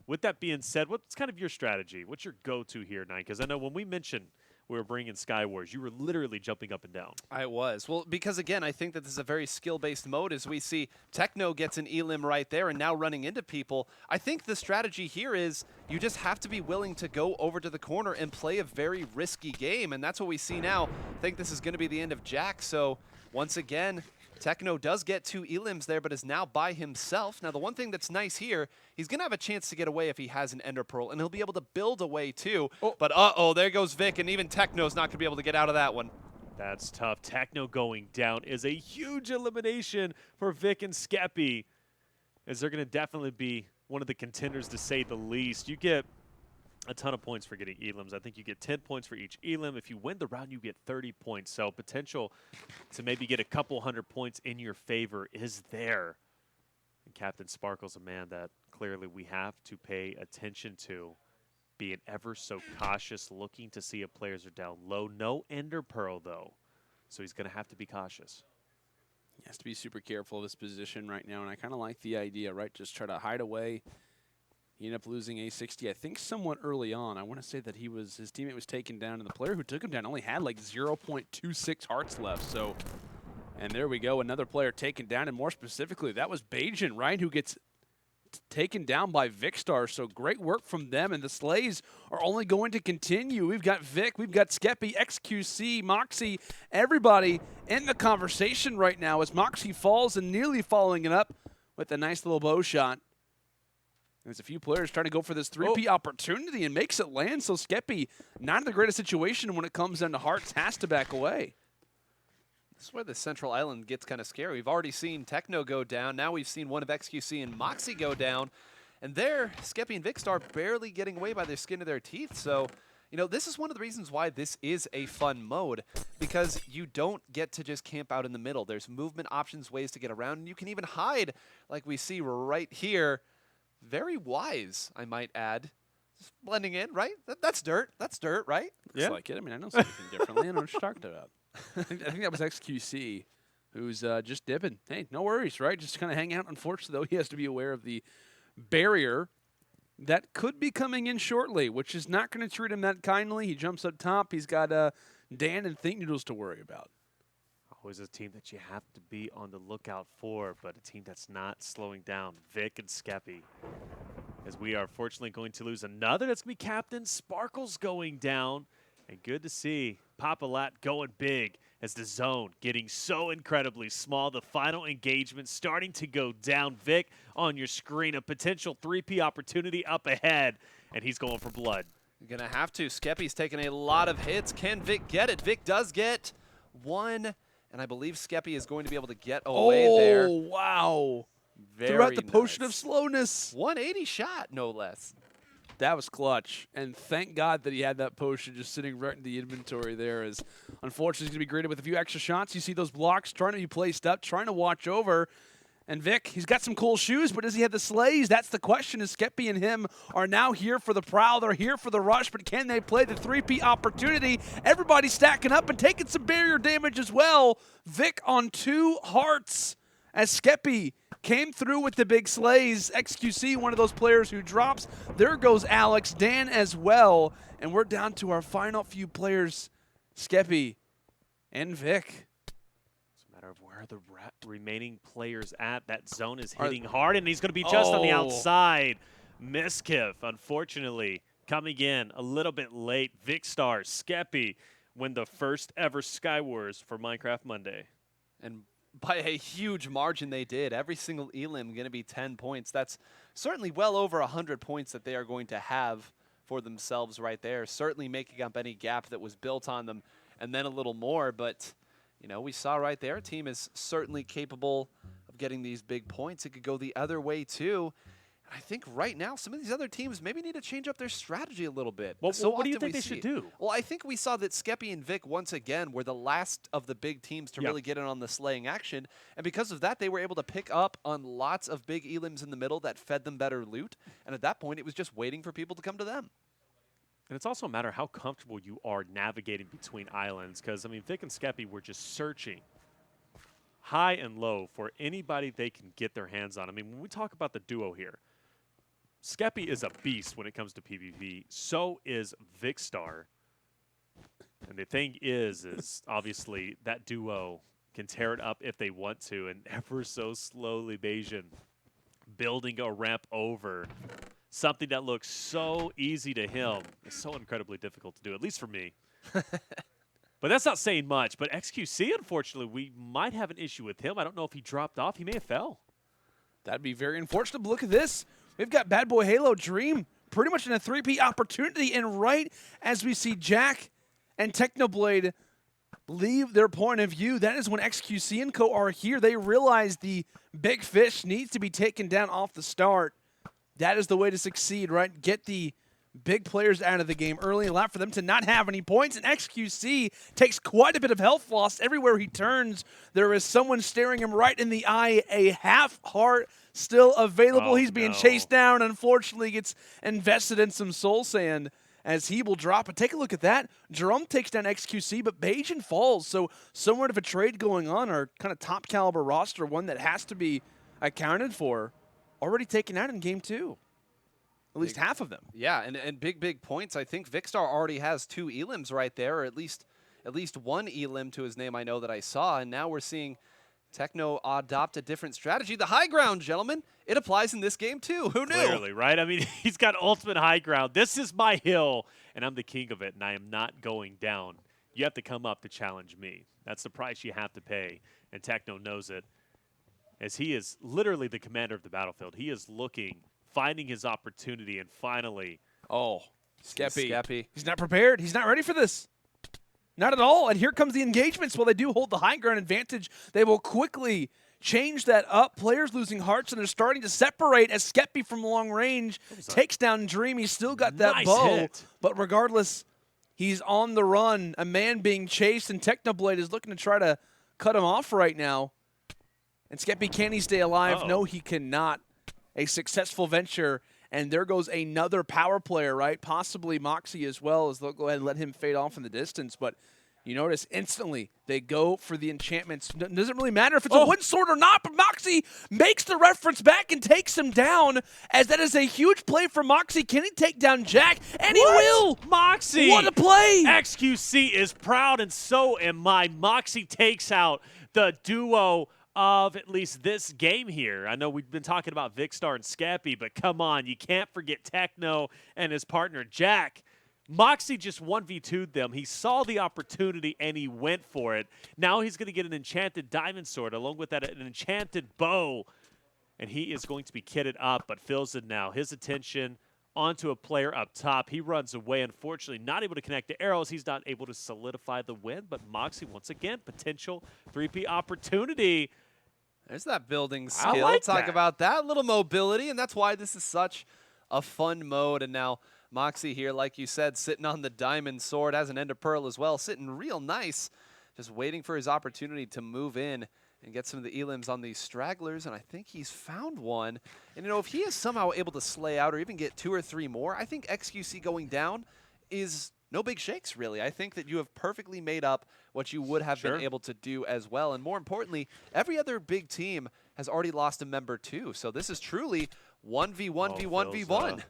with that being said, what's kind of your strategy? What's your go-to here, Nine? Because I know when we mentioned we were bringing Skywars, you were literally jumping up and down. I was. Well, because, again, I think that this is a very skill-based mode. As we see, Techno gets an elim right there and now running into people. I think the strategy here is you just have to be willing to go over to the corner and play a very risky game, and that's what we see now. I think this is going to be the end of Jack, so once again, Techno does get 2 elims there, but is now by himself. Now, the one thing that's nice here, he's going to have a chance to get away if he has an Ender Pearl, and he'll be able to build away too. Oh. But uh-oh, there goes Vic, and even Techno's not going to be able to get out of that one. That's tough. Techno going down is a huge elimination for Vic and Skeppy, as they're going to definitely be one of the contenders, to say the least. You get a ton of points for getting elims. I think you get 10 points for each elim. If you win the round, you get 30 points. So potential to maybe get a couple 100 points in your favor is there. And Captain Sparkle's a man that clearly we have to pay attention to. Being ever so cautious, looking to see if players are down low. No Ender Pearl, though. So he's going to have to be cautious. He has to be super careful of his position right now, and I kind of like the idea, right? Just try to hide away. He ended up losing A60, I think, somewhat early on. I want to say that his teammate was taken down, and the player who took him down only had like 0.26 hearts left. So, and there we go, another player taken down, and more specifically, that was Bajan, right, who gets taken down by Vicstar. So great work from them, and the Slays are only going to continue. We've got Vic, we've got Skeppy, XQC, Moxie, everybody in the conversation right now as Moxie falls and nearly following it up with a nice little bow shot. There's a few players trying to go for this 3P opportunity and makes it land, so Skeppy, not in the greatest situation when it comes down to hearts, has to back away. This is where the central island gets kind of scary. We've already seen Techno go down. Now we've seen one of XQC and Moxie go down. And there, Skeppy and Vicstar barely getting away by the skin of their teeth. So, you know, this is one of the reasons why this is a fun mode, because you don't get to just camp out in the middle. There's movement options, ways to get around, and you can even hide like we see right here. Very wise, I might add. Just blending in, right? That's dirt. That's dirt, right? Looks like it. I mean, I know something differently. I know what you're talking about. I think that was XQC who's just dipping. Hey, no worries, right? Just kind of hang out. Unfortunately, though, he has to be aware of the barrier that could be coming in shortly, which is not going to treat him that kindly. He jumps up top. He's got Dan and Think Noodles to worry about. Always a team that you have to be on the lookout for, but a team that's not slowing down. Vic and Skeppy. As we are fortunately going to lose another that's going to be captain. Sparkle's going down. And good to see Papalat going big as the zone getting so incredibly small. The final engagement starting to go down. Vic on your screen, a potential 3P opportunity up ahead, and he's going for blood. You're going to have to. Skeppy's taking a lot of hits. Can Vic get it? Vic does get one, and I believe Skeppy is going to be able to get away there. Oh, wow. Very Throughout the nice. potion of slowness. 180 shot, no less. That was clutch, and thank God that he had that potion just sitting right in the inventory there. As unfortunately, he's going to be greeted with a few extra shots. You see those blocks trying to be placed up, trying to watch over. And Vic, he's got some cool shoes, but does he have the slays? That's the question. As Skeppy and him are now here for the prowl. They're here for the rush, but can they play the 3P opportunity? Everybody's stacking up and taking some barrier damage as well. Vic on 2 hearts as Skeppy came through with the big slays. XQC, one of those players who drops. There goes Alex, Dan as well. And we're down to our final few players, Skeppy and Vic. It's a matter of where are the remaining players at. That zone is hitting hard, and he's going to be just on the outside. Miskiff, unfortunately, coming in a little bit late. Vicstar, Skeppy win the first ever Skywars for Minecraft Monday. And by a huge margin they did. Every single elim going to be 10 points. That's certainly well over 100 points that they are going to have for themselves right there. Certainly making up any gap that was built on them and then a little more. But, you know, we saw right there, a team is certainly capable of getting these big points. It could go the other way too. I think right now some of these other teams maybe need to change up their strategy a little bit. Well, what do you think they should do? Well, I think we saw that Skeppy and Vic once again were the last of the big teams to really get in on the slaying action. And because of that, they were able to pick up on lots of big elims in the middle that fed them better loot. And at that point, it was just waiting for people to come to them. And it's also a matter of how comfortable you are navigating between islands. Because, I mean, Vic and Skeppy were just searching high and low for anybody they can get their hands on. I mean, when we talk about the duo here, Skeppy is a beast when it comes to PvP. So is Vicstar. And the thing is obviously that duo can tear it up if they want to. And ever so slowly, Bayesian building a ramp over something that looks so easy to him is so incredibly difficult to do, at least for me. But that's not saying much. But XQC, unfortunately, we might have an issue with him. I don't know if he dropped off. He may have fell. That'd be very unfortunate. But look at this. We've got Bad Boy Halo Dream pretty much in a 3P opportunity. And right as we see Jack and Technoblade leave their point of view, that is when XQC and Co. are here. They realize the big fish needs to be taken down off the start. That is the way to succeed, right? Get the big players out of the game early, allow for them to not have any points. And XQC takes quite a bit of health loss. Everywhere he turns, there is someone staring him right in the eye. A half heart still available. Oh, He's being chased down. Unfortunately, gets invested in some soul sand as he will drop. But take a look at that. Jerome takes down XQC, but Bayesian falls. So somewhat of a trade going on. Our kind of top caliber roster, one that has to be accounted for, already taken out in game 2. At least half of them. Yeah, and big points. I think Vicstar already has 2 elims right there, or at least one elim to his name I know that I saw. And now we're seeing Techno adopt a different strategy. The high ground, gentlemen, it applies in this game too. Who knew? Clearly, right? I mean, he's got ultimate high ground. This is my hill, and I'm the king of it, and I am not going down. You have to come up to challenge me. That's the price you have to pay, and Techno knows it, as he is literally the commander of the battlefield. He is looking, finding his opportunity, and finally... Oh, Skeppy. He's not prepared. He's not ready for this. Not at all. And here comes the engagements. While they do hold the high ground advantage, they will quickly change that up. Players losing hearts, and they're starting to separate as Skeppy from long range takes down Dream. He's still got that Nice bow. hit. But regardless, he's on the run. A man being chased, and Technoblade is looking to try to cut him off right now. And Skeppy, can he stay alive? Uh-oh. No, he cannot. A successful venture And there goes another power player, right? Possibly Moxie as well, as they'll go ahead and let him fade off in the distance. But you notice instantly they go for the enchantments. Doesn't really matter if it's a wind sword or not, but Moxie makes the reference back and takes him down, as that is a huge play for Moxie. Can he take down Jack? And he will! Moxie! What a play! XQC is proud, and so am I. Moxie takes out the duo of at least this game here. I know we've been talking about Vicstar and Scappy, but come on, you can't forget Techno and his partner Jack. Moxie just 1v2'd them. He saw the opportunity and he went for it. Now he's going to get an enchanted diamond sword along with that an enchanted bow, and he is going to be kitted up, but fills it now. His attention onto a player up top. He runs away, unfortunately, not able to connect the arrows. He's not able to solidify the win, but Moxie, once again, potential 3P opportunity. There's that building skill. like Talk that. about that little mobility, and that's why this is such a fun mode. And now Moxie here, like you said, sitting on the diamond sword, has an ender pearl as well, sitting real nice, just waiting for his opportunity to move in and get some of the elims on these stragglers, and I think he's found one. And, you know, if he is somehow able to slay out or even get 2 or 3 more, I think XQC going down is no big shakes, really. I think that you have perfectly made up what you would have been able to do as well. And more importantly, every other big team has already lost a member too. So this is truly 1v1v1v1.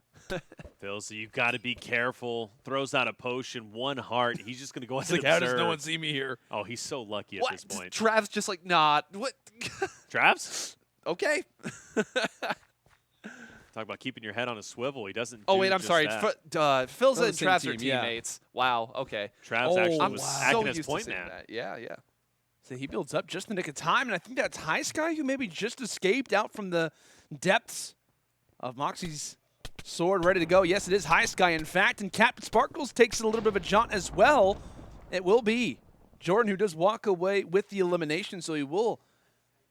Philza, you got to be careful. Throws out a potion, 1 heart. He's just going to go ahead and How does no observe. one see me here? Oh, he's so lucky at What? this point. Trav's just like, nah. What? Travs? Okay. Talk about keeping your head on a swivel. He doesn't Oh, do wait, I'm just sorry. that. Philza the and same Travs are team, yeah. teammates. Wow, okay. Travs actually I'm was so acting as used point to saying man. that. Yeah, yeah. So he builds up just in the nick of time, and I think that's High Sky who maybe just escaped out from the depths of Moxie's sword, ready to go. Yes, it is High Sky, in fact, and Captain Sparkles takes a little bit of a jaunt as well. It will be Jordan who does walk away with the elimination, so he will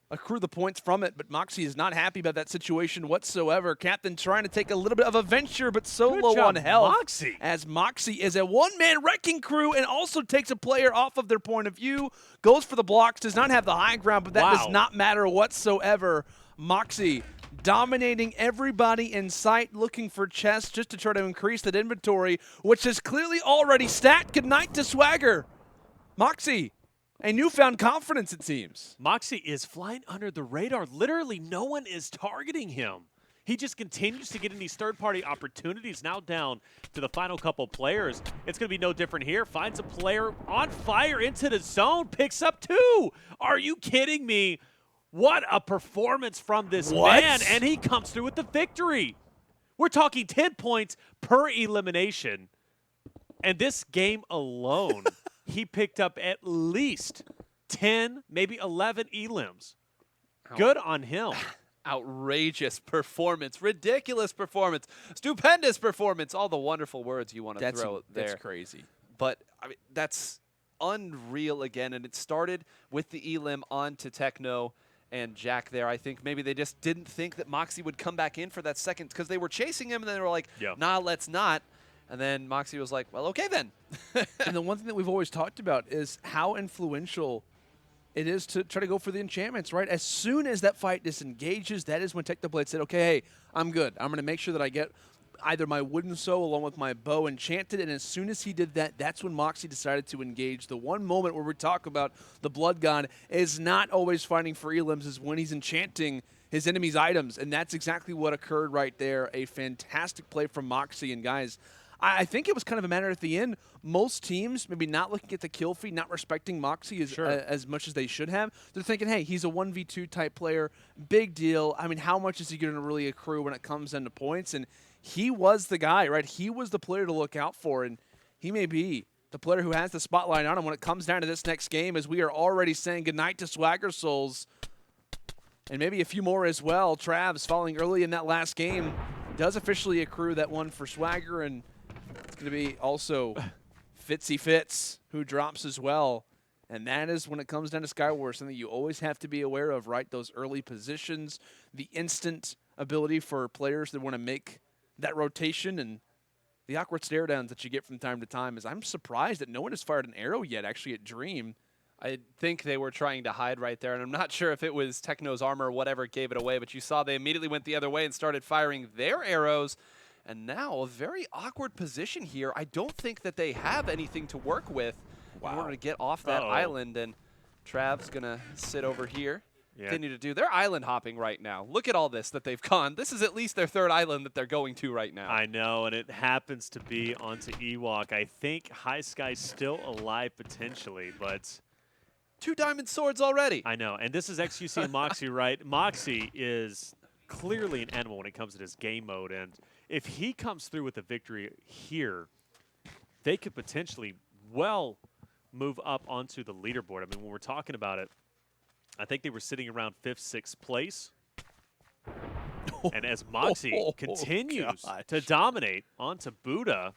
accrue the points from it, but Moxie is not happy about that situation whatsoever. Captain trying to take a little bit of a venture, but so Good low job, on health. Moxie. As Moxie is a one-man wrecking crew and also takes a player off of their point of view, goes for the blocks, does not have the high ground, but that does not matter whatsoever. Moxie dominating everybody in sight, looking for chests just to try to increase that inventory, which is clearly already stacked. Good night to Swagger. Moxie, a newfound confidence, it seems. Moxie is flying under the radar. Literally, no one is targeting him. He just continues to get in these third-party opportunities. Now down to the final couple players. It's going to be no different here. Finds a player on fire into the zone. Picks up 2. Are you kidding me? What a performance from this man. And he comes through with the victory. We're talking 10 points per elimination. And this game alone, he picked up at least 10, maybe 11 elims. Good on him. Outrageous performance, ridiculous performance, stupendous performance, all the wonderful words you want to throw there. That's crazy. But I mean, that's unreal again, and it started with the elim onto Techno and Jack there. I think maybe they just didn't think that Moxie would come back in for that second because they were chasing him, and then they were like, nah, let's not. And then Moxie was like, well, okay then. And the one thing that we've always talked about is how influential it is to try to go for the enchantments, right? As soon as that fight disengages, that is when Technoblade said, okay, hey, I'm good. I'm going to make sure that I get either my wooden soul along with my bow enchanted, and as soon as he did that, that's when Moxie decided to engage. The one moment where we talk about the Blood God is not always fighting for elims, is when he's enchanting his enemy's items, and that's exactly what occurred right there. A fantastic play from Moxie, and guys, I think it was kind of a matter at the end. Most teams maybe not looking at the kill feed, not respecting Moxie as much as they should have. They're thinking, hey, he's a 1v2 type player. Big deal. I mean, how much is he going to really accrue when it comes into points? And he was the guy, right? He was the player to look out for, and he may be the player who has the spotlight on him when it comes down to this next game, as we are already saying goodnight to Swagger Souls. And maybe a few more as well. Travs falling early in that last game does officially accrue that one for Swagger, and it's going to be also Fitzy Fitz who drops as well. And that is when it comes down to Skywars, something you always have to be aware of, right? Those early positions, the instant ability for players that want to make that rotation, and the awkward stare downs that you get from time to time. Is I'm surprised that no one has fired an arrow yet, actually, at Dream. I think they were trying to hide right there, and I'm not sure if it was Techno's armor or whatever gave it away, but you saw they immediately went the other way and started firing their arrows, and now a very awkward position here. I don't think that they have anything to work with in order to get off that island, and Trav's going to sit over here. Yeah. Continue to do. They're island hopping right now. Look at all this that they've gone. This is at least their third island that they're going to right now. I know, and it happens to be onto Ewok. I think High Sky's still alive potentially, but 2 diamond swords already. I know, and this is XQC and Moxie, right? Moxie is clearly an animal when it comes to this game mode, and if he comes through with a victory here, they could potentially well move up onto the leaderboard. I mean, when we're talking about it, I think they were sitting around 5th, 6th place. And as Moxie continues to dominate onto Buddha,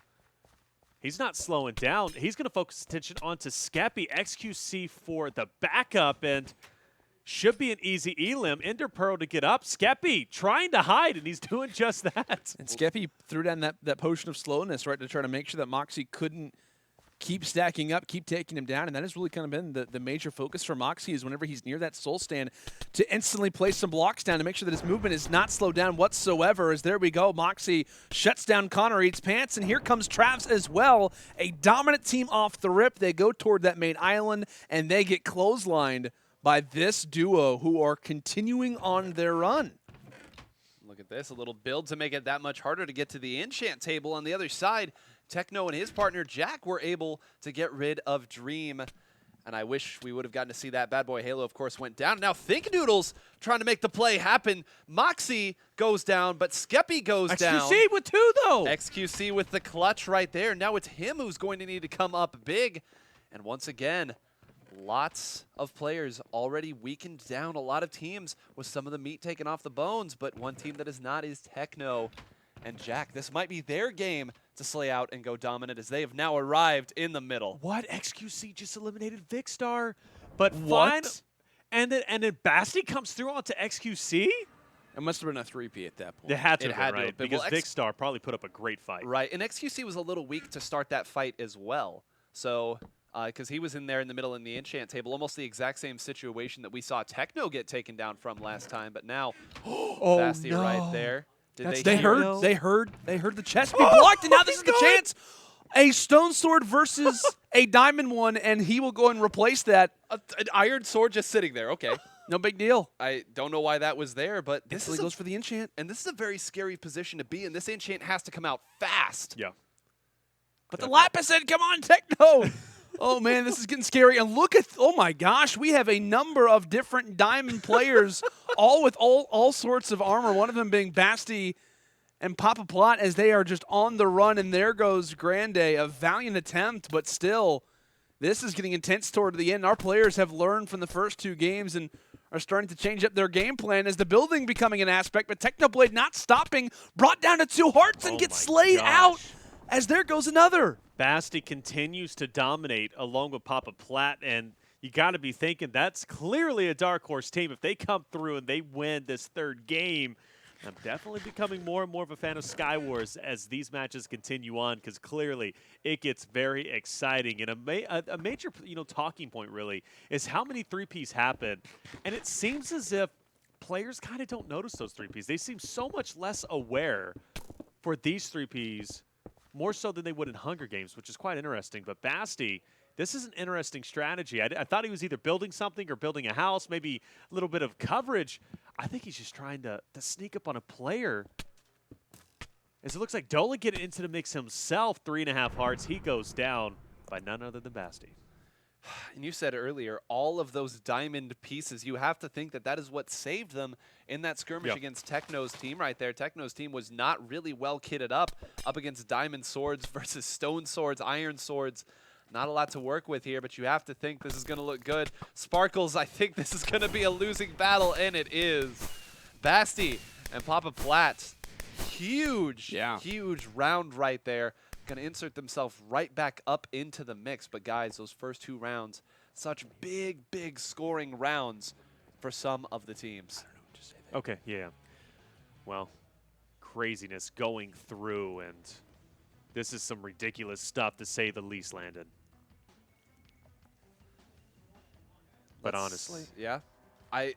he's not slowing down. He's going to focus attention onto Skeppy. XQC for the backup, and should be an easy elim. Ender Pearl to get up. Skeppy trying to hide, and he's doing just that. And Skeppy threw down that potion of slowness, right, to try to make sure that Moxie couldn't keep stacking up, keep taking him down, and that has really kind of been the major focus for Moxie is whenever he's near that soul stand to instantly place some blocks down to make sure that his movement is not slowed down whatsoever. As there we go, Moxie shuts down Connor Eats Pants, and here comes Travs as well. A dominant team off the rip. They go toward that main island, and they get clotheslined by this duo who are continuing on their run. Look at this, a little build to make it that much harder to get to the enchant table on the other side. Techno and his partner Jack were able to get rid of Dream, and I wish we would have gotten to see that. Bad Boy Halo, of course, went down. Now Think Noodles trying to make the play happen. Moxie goes down, but Skeppy goes down. XQC with 2, though. XQC with the clutch right there. Now it's him who's going to need to come up big. And once again, lots of players already weakened down. A lot of teams with some of the meat taken off the bones, but one team that is not is Techno and Jack. This might be their game to slay out and go dominant as they have now arrived in the middle. What? XQC just eliminated Vicstar, but What? fine. And then Basti comes through onto XQC? It must have been a 3P at that point. It had to It have had been, to right? have been. Because Well, Vicstar probably put up a great fight. Right, and XQC was a little weak to start that fight as well. So, because he was in there in the middle in the enchant table, almost the exact same situation that we saw Techno get taken down from last time, but now Basti right there. Did They heard the chest be blocked, and now this is the chance. A stone sword versus a diamond one, and he will go and replace that. An iron sword just sitting there. Okay. No big deal. I don't know why that was there, but this Instantly is goes for the enchant. and this is a very scary position to be in. This enchant has to come out fast. Yeah. But the Lapis said, come on, Techno. Oh, man, this is getting scary. And look at, oh, my gosh, we have a number of different diamond players, all with all sorts of armor, one of them being Basti and Papa Plot as they are just on the run. And there goes Grande, a valiant attempt, but still, this is getting intense toward the end. Our players have learned from the first 2 games and are starting to change up their game plan as the building becoming an aspect, but Technoblade not stopping, brought down to 2 hearts and gets slayed out as there goes another. Basti continues to dominate along with Papa Platt, and you got to be thinking that's clearly a dark horse team. If they come through and they win this 3rd game, I'm definitely becoming more and more of a fan of Skywars as these matches continue on, because clearly it gets very exciting. And a major talking point really is how many 3Ps happen, and it seems as if players kind of don't notice those 3Ps. They seem so much less aware for these 3Ps, more so than they would in Hunger Games, which is quite interesting. But Basti, this is an interesting strategy. I thought he was either building something or building a house, maybe a little bit of coverage. I think he's just trying to sneak up on a player. As it looks like Dolan getting into the mix himself, 3.5 hearts. He goes down by none other than Basti. And you said earlier, all of those diamond pieces, you have to think that that is what saved them in that skirmish against Techno's team right there. Techno's team was not really well kitted up against diamond swords versus stone swords, iron swords. Not a lot to work with here, but you have to think this is going to look good. Sparkles, I think this is going to be a losing battle, and it is. Basti and Papa Platt, huge round right there. Going to insert themselves right back up into the mix. But, guys, those first 2 rounds, such big scoring rounds for some of the teams. Okay, yeah. Well, craziness going through, and this is some ridiculous stuff to say the least, Landon. But honestly. Yeah. And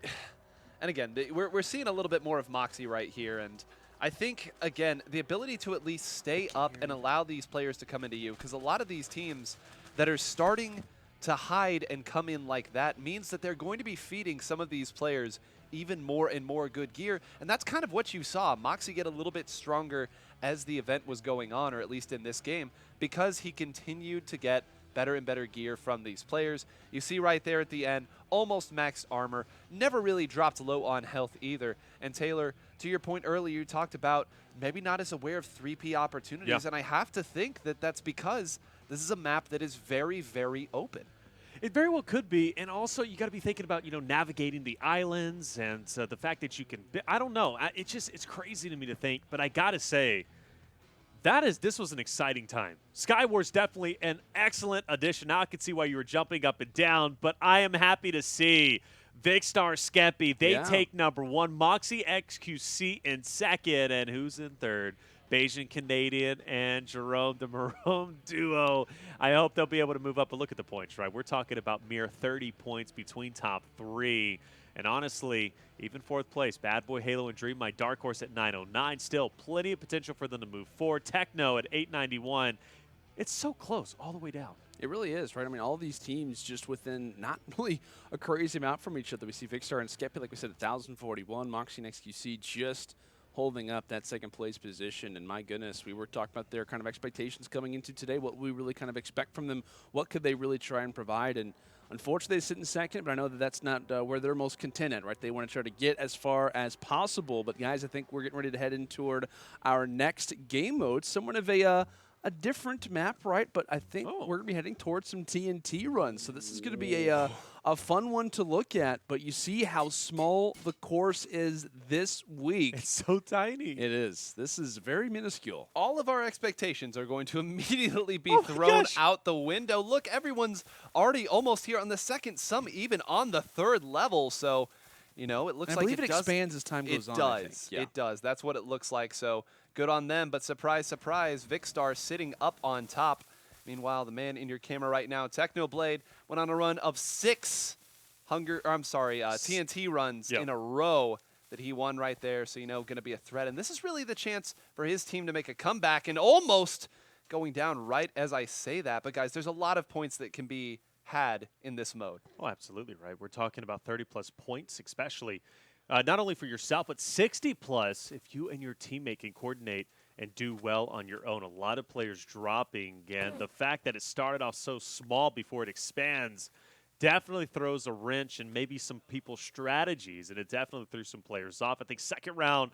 again, we're seeing a little bit more of Moxie right here. And I think, again, the ability to at least stay up and allow these players to come into you, because a lot of these teams that are starting to hide and come in like that means that they're going to be feeding some of these players even more and more good gear. And that's kind of what you saw. Moxie get a little bit stronger as the event was going on, or at least in this game, because he continued to get better and better gear from these players. You see right there at the end, almost maxed armor, never really dropped low on health either. And Taylor, to your point earlier, you talked about maybe not as aware of 3P opportunities, and I have to think that that's because this is a map that is very, very open. It very well could be, and also you got to be thinking about, you know, navigating the islands and the fact that you can. I don't know. It's crazy to me to think, but I gotta say, this was an exciting time. Skywars definitely an excellent addition. Now I can see why you were jumping up and down, but I am happy to see Vikkstar, Skeppy. They take #1, Moxie XQC in second, and who's in third? Bayesian Canadian and Jerome, the Marome duo. I hope they'll be able to move up. But look at the points, right? We're talking about mere 30 points between top 3. And honestly, even 4th place, Bad Boy, Halo, and Dream, my dark horse at 909. Still plenty of potential for them to move forward. Techno at 891. It's so close all the way down. It really is, right? I mean, all these teams just within not really a crazy amount from each other. We see Vikkstar and Skeppy, like we said, 1,041. Moxie and XQC just holding up that 2nd place position. And my goodness, we were talking about their kind of expectations coming into today, what we really kind of expect from them, what could they really try and provide. And unfortunately, they sit in 2nd, but I know that that's not where they're most content at, right? They want to try to get as far as possible. But guys, I think we're getting ready to head in toward our next game mode, somewhat of a different map, right? But I think we're going to be heading towards some TNT runs. So this is going to be a fun one to look at. But you see how small the course is this week. It's so tiny. It is. This is very minuscule. All of our expectations are going to immediately be thrown out the window. Look, everyone's already almost here on the 2nd, some even on the 3rd level. So, you know, it looks like it expands as time goes on. It does. It does. That's what it looks like. So good on them. But surprise, surprise, Vikkstar sitting up on top. Meanwhile, the man in your camera right now, Technoblade, went on a run of 6 TNT runs in a row that he won right there. So, you know, going to be a threat. And this is really the chance for his team to make a comeback, and almost going down right as I say that. But, guys, there's a lot of points that can be had in this mode. Oh, absolutely, right. We're talking about 30-plus points, especially not only for yourself, but 60-plus if you and your teammate can coordinate and do well on your own. A lot of players dropping, and the fact that it started off so small before it expands definitely throws a wrench in maybe some people's strategies, and it definitely threw some players off. I think 2nd round,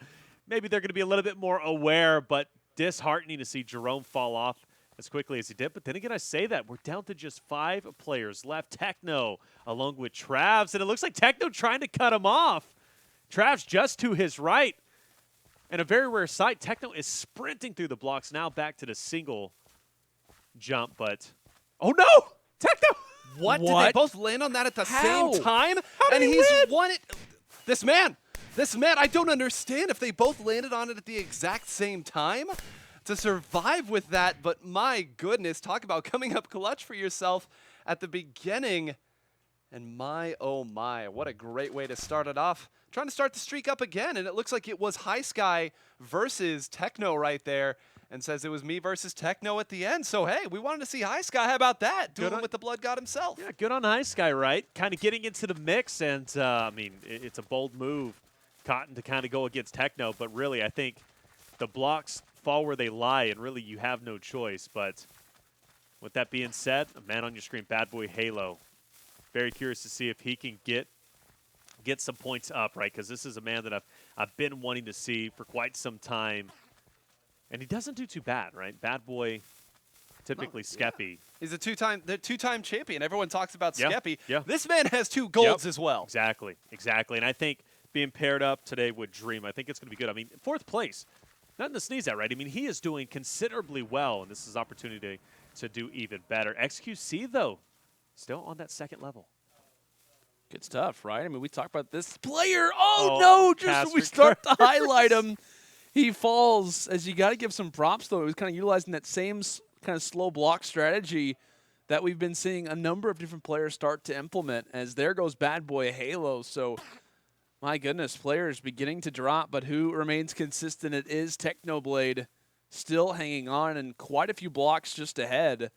maybe they're going to be a little bit more aware, but disheartening to see Jerome fall off as quickly as he did. But then again, I say that we're down to just 5 players left. Techno along with Travs, and it looks like Techno trying to cut him off. Travs just to his right. And a very rare sight, Techno is sprinting through the blocks now back to the single jump, but oh no! Techno! What? Did they both land on that at the same time? How did and he he's win? won it. This man, I don't understand if they both landed on it at the exact same time to survive with that. But my goodness, talk about coming up clutch for yourself at the beginning. And my, oh my, what a great way to start it off. Trying to start the streak up again, and it looks like it was High Sky versus Techno right there, and says it was me versus Techno at the end. So, hey, we wanted to see High Sky. How about that? Dueling with the Blood God himself. Yeah, good on High Sky, right? Kind of getting into the mix, and, I mean, it's a bold move, Cotton, to kind of go against Techno, but really, I think the blocks fall where they lie, and really you have no choice. But with that being said, a man on your screen, Bad Boy Halo. Very curious to see if he can get some points up, right? Because this is a man that I've been wanting to see for quite some time. And he doesn't do too bad, right? Bad Boy, typically Skeppy. He's a two-time champion. Everyone talks about Skeppy. Yeah. This man has 2 golds as well. Exactly. And I think being paired up today with Dream, I think it's going to be good. I mean, 4th place, nothing to sneeze at, right? I mean, he is doing considerably well, and this is opportunity to do even better. XQC, though, still on that 2nd level. Good stuff, right? I mean, we talked about this player. Oh no! Just as we start to highlight him, he falls. As you got to give some props, though. He was kind of utilizing that same kind of slow block strategy that we've been seeing a number of different players start to implement, as there goes bad boy Halo. So, my goodness, players beginning to drop, but who remains consistent? It is Technoblade, still hanging on, and quite a few blocks just ahead.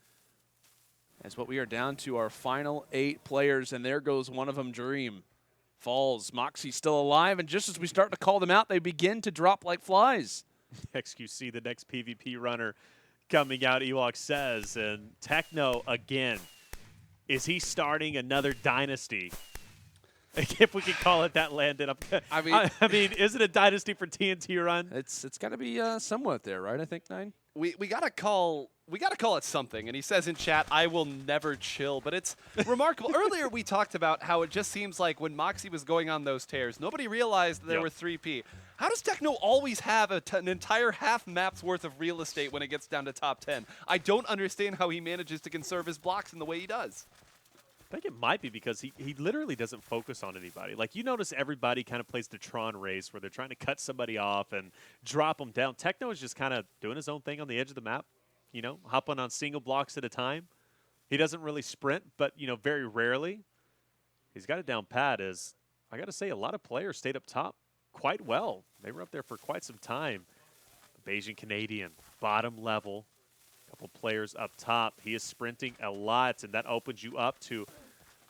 As what we are down to our final 8 players, and there goes one of them, Dream. Falls, Moxie still alive, and just as we start to call them out, they begin to drop like flies. XQC, the next PvP runner coming out, Ewok says. And Techno, again, is he starting another dynasty? If we could call it that, Landon. I mean, is it a dynasty for TNT Run? It's got to be somewhat there, right? I think, Nine. We gotta call it something. And he says in chat, "I will never chill." But it's remarkable. Earlier we talked about how it just seems like when Moxie was going on those tears, nobody realized that there were 3P. How does Techno always have an entire half map's worth of real estate when it gets down to top 10? I don't understand how he manages to conserve his blocks in the way he does. I think it might be because he literally doesn't focus on anybody. Like, you notice everybody kind of plays the Tron race where they're trying to cut somebody off and drop them down. Techno is just kind of doing his own thing on the edge of the map, you know, hopping on single blocks at a time. He doesn't really sprint, but, you know, very rarely. He's got it down pat. As I got to say, a lot of players stayed up top quite well. They were up there for quite some time. Bayesian Canadian, bottom level. Couple players up top. He is sprinting a lot, and that opens you up to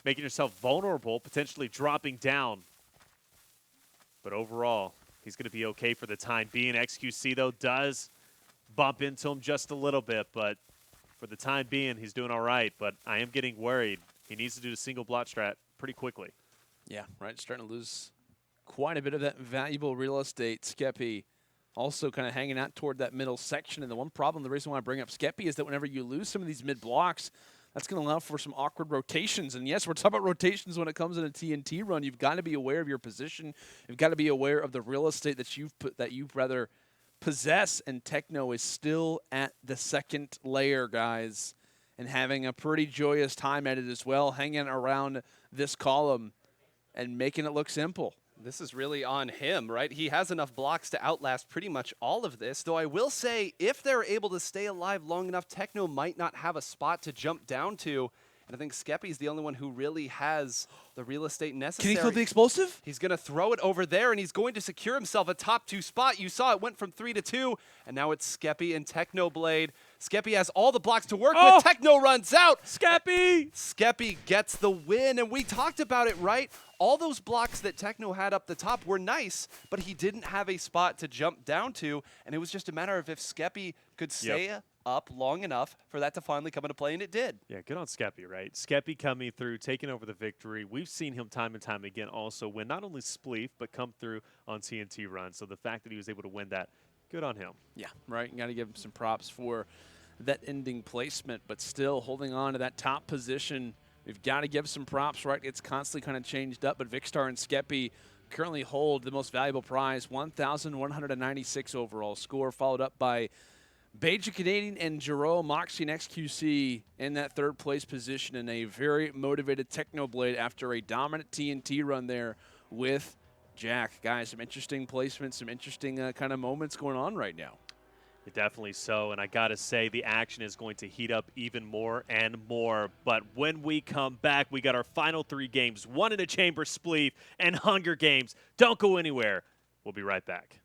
making yourself vulnerable, potentially dropping down. But overall, he's going to be okay for the time being. XQC, though, does bump into him just a little bit, but for the time being, he's doing all right. But I am getting worried. He needs to do the single block strat pretty quickly. Yeah, right. Starting to lose quite a bit of that valuable real estate. Skeppy also kind of hanging out toward that middle section. And the one problem, the reason why I bring up Skeppy is that whenever you lose some of these mid blocks, that's going to allow for some awkward rotations. And yes, we're talking about rotations when it comes in a TNT run. You've got to be aware of your position. You've got to be aware of the real estate that you've rather possess. And Techno is still at the second layer, guys, and having a pretty joyous time at it as well, hanging around this column and making it look simple. This is really on him, right? He has enough blocks to outlast pretty much all of this, though I will say if they're able to stay alive long enough, Techno might not have a spot to jump down to. And I think Skeppy's the only one who really has the real estate necessary. Can he throw the explosive? He's going to throw it over there, and he's going to secure himself a top 2 spot. You saw it went from 3 to 2, and now it's Skeppy and Technoblade. Skeppy has all the blocks to work with. Techno runs out. Skeppy! Skeppy gets the win, and we talked about it, right? All those blocks that Techno had up the top were nice, but he didn't have a spot to jump down to, and it was just a matter of if Skeppy could stay up long enough for that to finally come into play, and it did. Yeah, good on Skeppy, right? Skeppy coming through, taking over the victory. We've seen him time and time again also win not only Spleef, but come through on TNT Run. So the fact that he was able to win that, good on him. Yeah, right. You got to give him some props for that ending placement, but still holding on to that top position. We've got to give some props, right? It's constantly kind of changed up, but Vicstar and Skeppy currently hold the most valuable prize, 1,196 overall score, followed up by Bayesian Canadian and Jerome, Moxie and XQC in that third place position, and a very motivated Technoblade after a dominant TNT run there with Jack. Guys, some interesting placements, some interesting kind of moments going on right now. Definitely so, and I got to say the action is going to heat up even more and more. But when we come back, we got our final 3 games, one in a chamber, Spleef, and Hunger Games. Don't go anywhere. We'll be right back.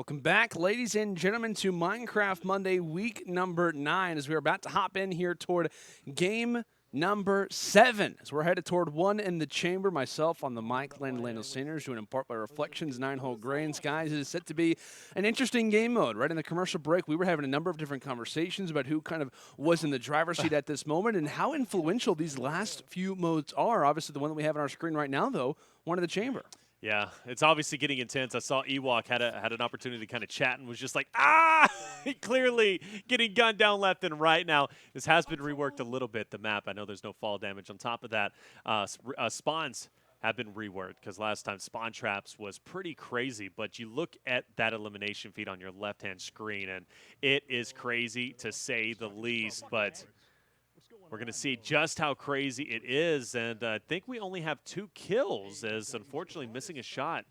Welcome back, ladies and gentlemen, to Minecraft Monday, week number 9, as we are about to hop in here toward game number 7. As we're headed toward one in the chamber, myself on the mic, Lando Sanders, joined in part by Reflections, 9-hole Grains. Guys, it is set to be an interesting game mode. Right in the commercial break, we were having a number of different conversations about who kind of was in the driver's seat at this moment and how influential these last few modes are. Obviously, the one that we have on our screen right now, though, one in the chamber. Yeah, it's obviously getting intense. I saw Ewok had an opportunity to kind of chat and was just like, clearly getting gunned down left and right. Now, this has been reworked a little bit, the map. I know there's no fall damage. On top of that, spawns have been reworked because last time spawn traps was pretty crazy. But you look at that elimination feed on your left-hand screen, and it is crazy to say the least. But we're going to see just how crazy it is, and I think we only have 2 kills, as unfortunately missing a shot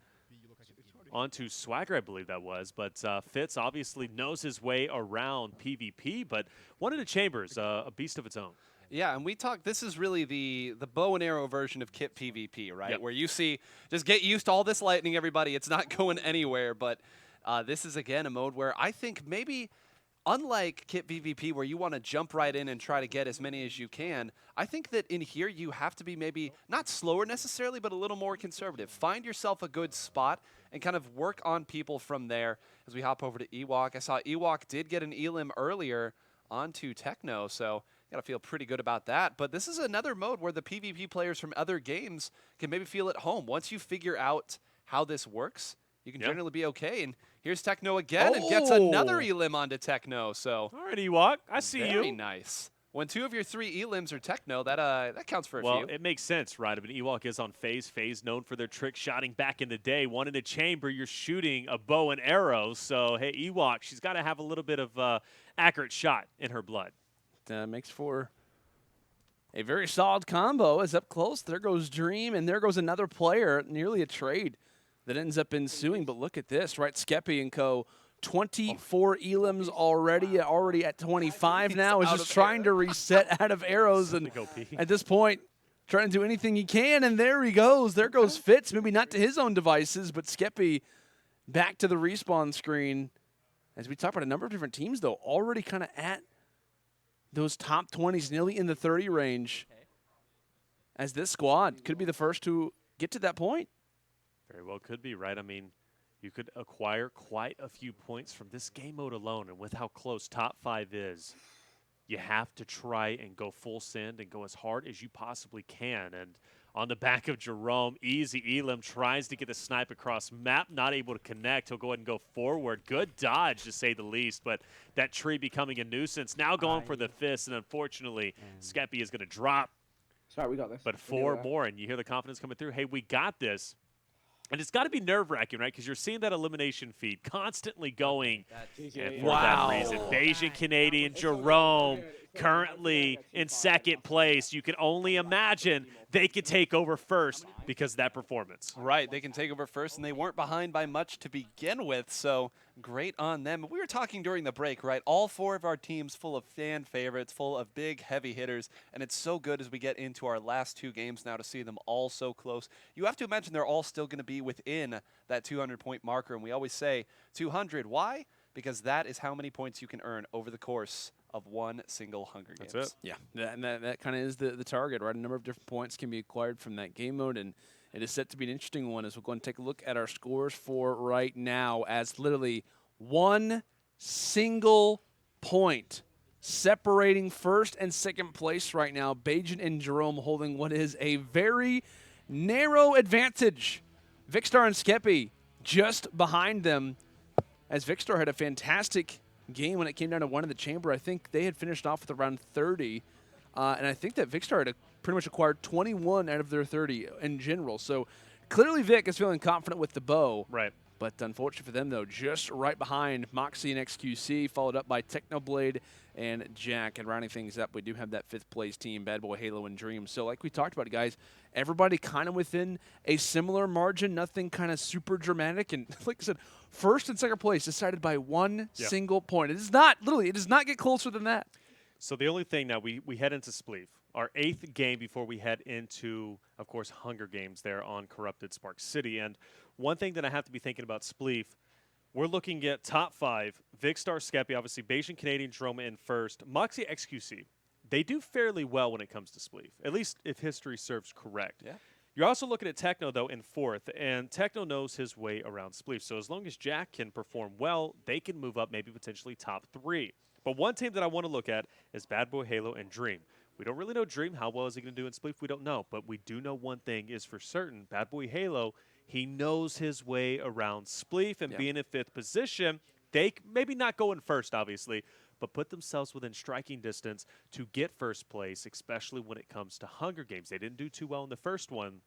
onto Swagger, I believe that was. But Fitz obviously knows his way around PvP, but one of the chambers, a beast of its own. Yeah, and we talked, this is really the bow and arrow version of Kit PvP, right? Yep. Where you see, just get used to all this lightning, everybody. It's not going anywhere, but this is, again, a mode where I think maybe, unlike Kit PvP, where you want to jump right in and try to get as many as you can, I think that in here you have to be maybe not slower necessarily, but a little more conservative. Find yourself a good spot and kind of work on people from there. As we hop over to Ewok, I saw Ewok did get an elim earlier onto Techno, so got to feel pretty good about that. But this is another mode where the PvP players from other games can maybe feel at home. Once you figure out how this works, you can generally be okay. And here's Techno again and gets another elim onto Techno. So all right, Ewok, I see you. Very nice. When 2 of your 3 elims are Techno, that counts for a few. Well, it makes sense, right? I mean, Ewok is on FaZe. FaZe known for their trick shotting back in the day. One in a chamber, you're shooting a bow and arrow. So, hey, Ewok, she's got to have a little bit of accurate shot in her blood. Makes for a very solid combo. As up close, there goes Dream, and there goes another player, nearly a trade that ends up ensuing. But look at this, right? Skeppy and co. 24 elims already at 25 now. Is just trying to reset out of arrows, and at this point, trying to do anything he can. And there he goes. There goes Fitz. Maybe not to his own devices, but Skeppy back to the respawn screen. As we talk about a number of different teams, though, already kind of at those top 20s, nearly in the 30 range. As this squad could be the first to get to that point. Very well could be, right? I mean, you could acquire quite a few points from this game mode alone, and with how close top 5 is, you have to try and go full send and go as hard as you possibly can. And on the back of Jerome, easy elim tries to get the snipe across map, not able to connect. He'll go ahead and go forward. Good dodge, to say the least, but that tree becoming a nuisance. Now going for the fist, and unfortunately, Skeppy is going to drop. Sorry, we got this. But 4 more, and you hear the confidence coming through. Hey, we got this. And it's got to be nerve-wracking, right? Because you're seeing that elimination feed constantly going. And for that reason, Bayesian Canadian Jerome currently in 2nd place. You can only imagine they could take over first because of that performance. Right, they can take over first, and they weren't behind by much to begin with, so great on them. We were talking during the break, right? All 4 of our teams full of fan favorites, full of big, heavy hitters, and it's so good as we get into our last 2 games now to see them all so close. You have to imagine they're all still going to be within that 200-point marker, and we always say 200. Why? Because that is how many points you can earn over the course of one single Hunger Games. That's it. Yeah, and that kind of is the target, right? A number of different points can be acquired from that game mode, and it is set to be an interesting one as we're going to take a look at our scores for right now, as literally one single point separating first and second place right now. Bajan and Jerome holding what is a very narrow advantage. Vicstar and Skeppy just behind them, as Vicstar had a fantastic game when it came down to one in the chamber. I think they had finished off with around 30, and I think that Vicstar had pretty much acquired 21 out of their 30 in general. So clearly Vic is feeling confident with the bow. Right. But unfortunately for them, though, just right behind Moxie and XQC, followed up by Technoblade and Jack. And rounding things up, we do have that 5th place team, Bad Boy, Halo, and Dream. So like we talked about, guys, everybody kind of within a similar margin, nothing kind of super dramatic. And like I said, first and second place decided by one single point. It is not, literally, it does not get closer than that. So the only thing now, we head into Spleef, our 8th game before we head into, of course, Hunger Games there on corrupted SparkCity. And one thing that I have to be thinking about Spleef, We're looking at top 5. Vicstar, Skeppy, obviously Bayesian Canadian Jerome in first. Moxie, XQC. They do fairly well when it comes to Spleef, at least if history serves correct. Yeah. You're also looking at Techno, though, in fourth, and Techno knows his way around Spleef. So as long as Jack can perform well, they can move up maybe potentially top 3. But one team that I want to look at is Bad Boy Halo and Dream. We don't really know Dream. How well is he going to do in Spleef? We don't know. But we do know one thing is for certain. Bad Boy Halo, he knows his way around Spleef, and being in 5th position, they maybe not go in first, obviously, but put themselves within striking distance to get first place, especially when it comes to Hunger Games. They didn't do too well in the first one,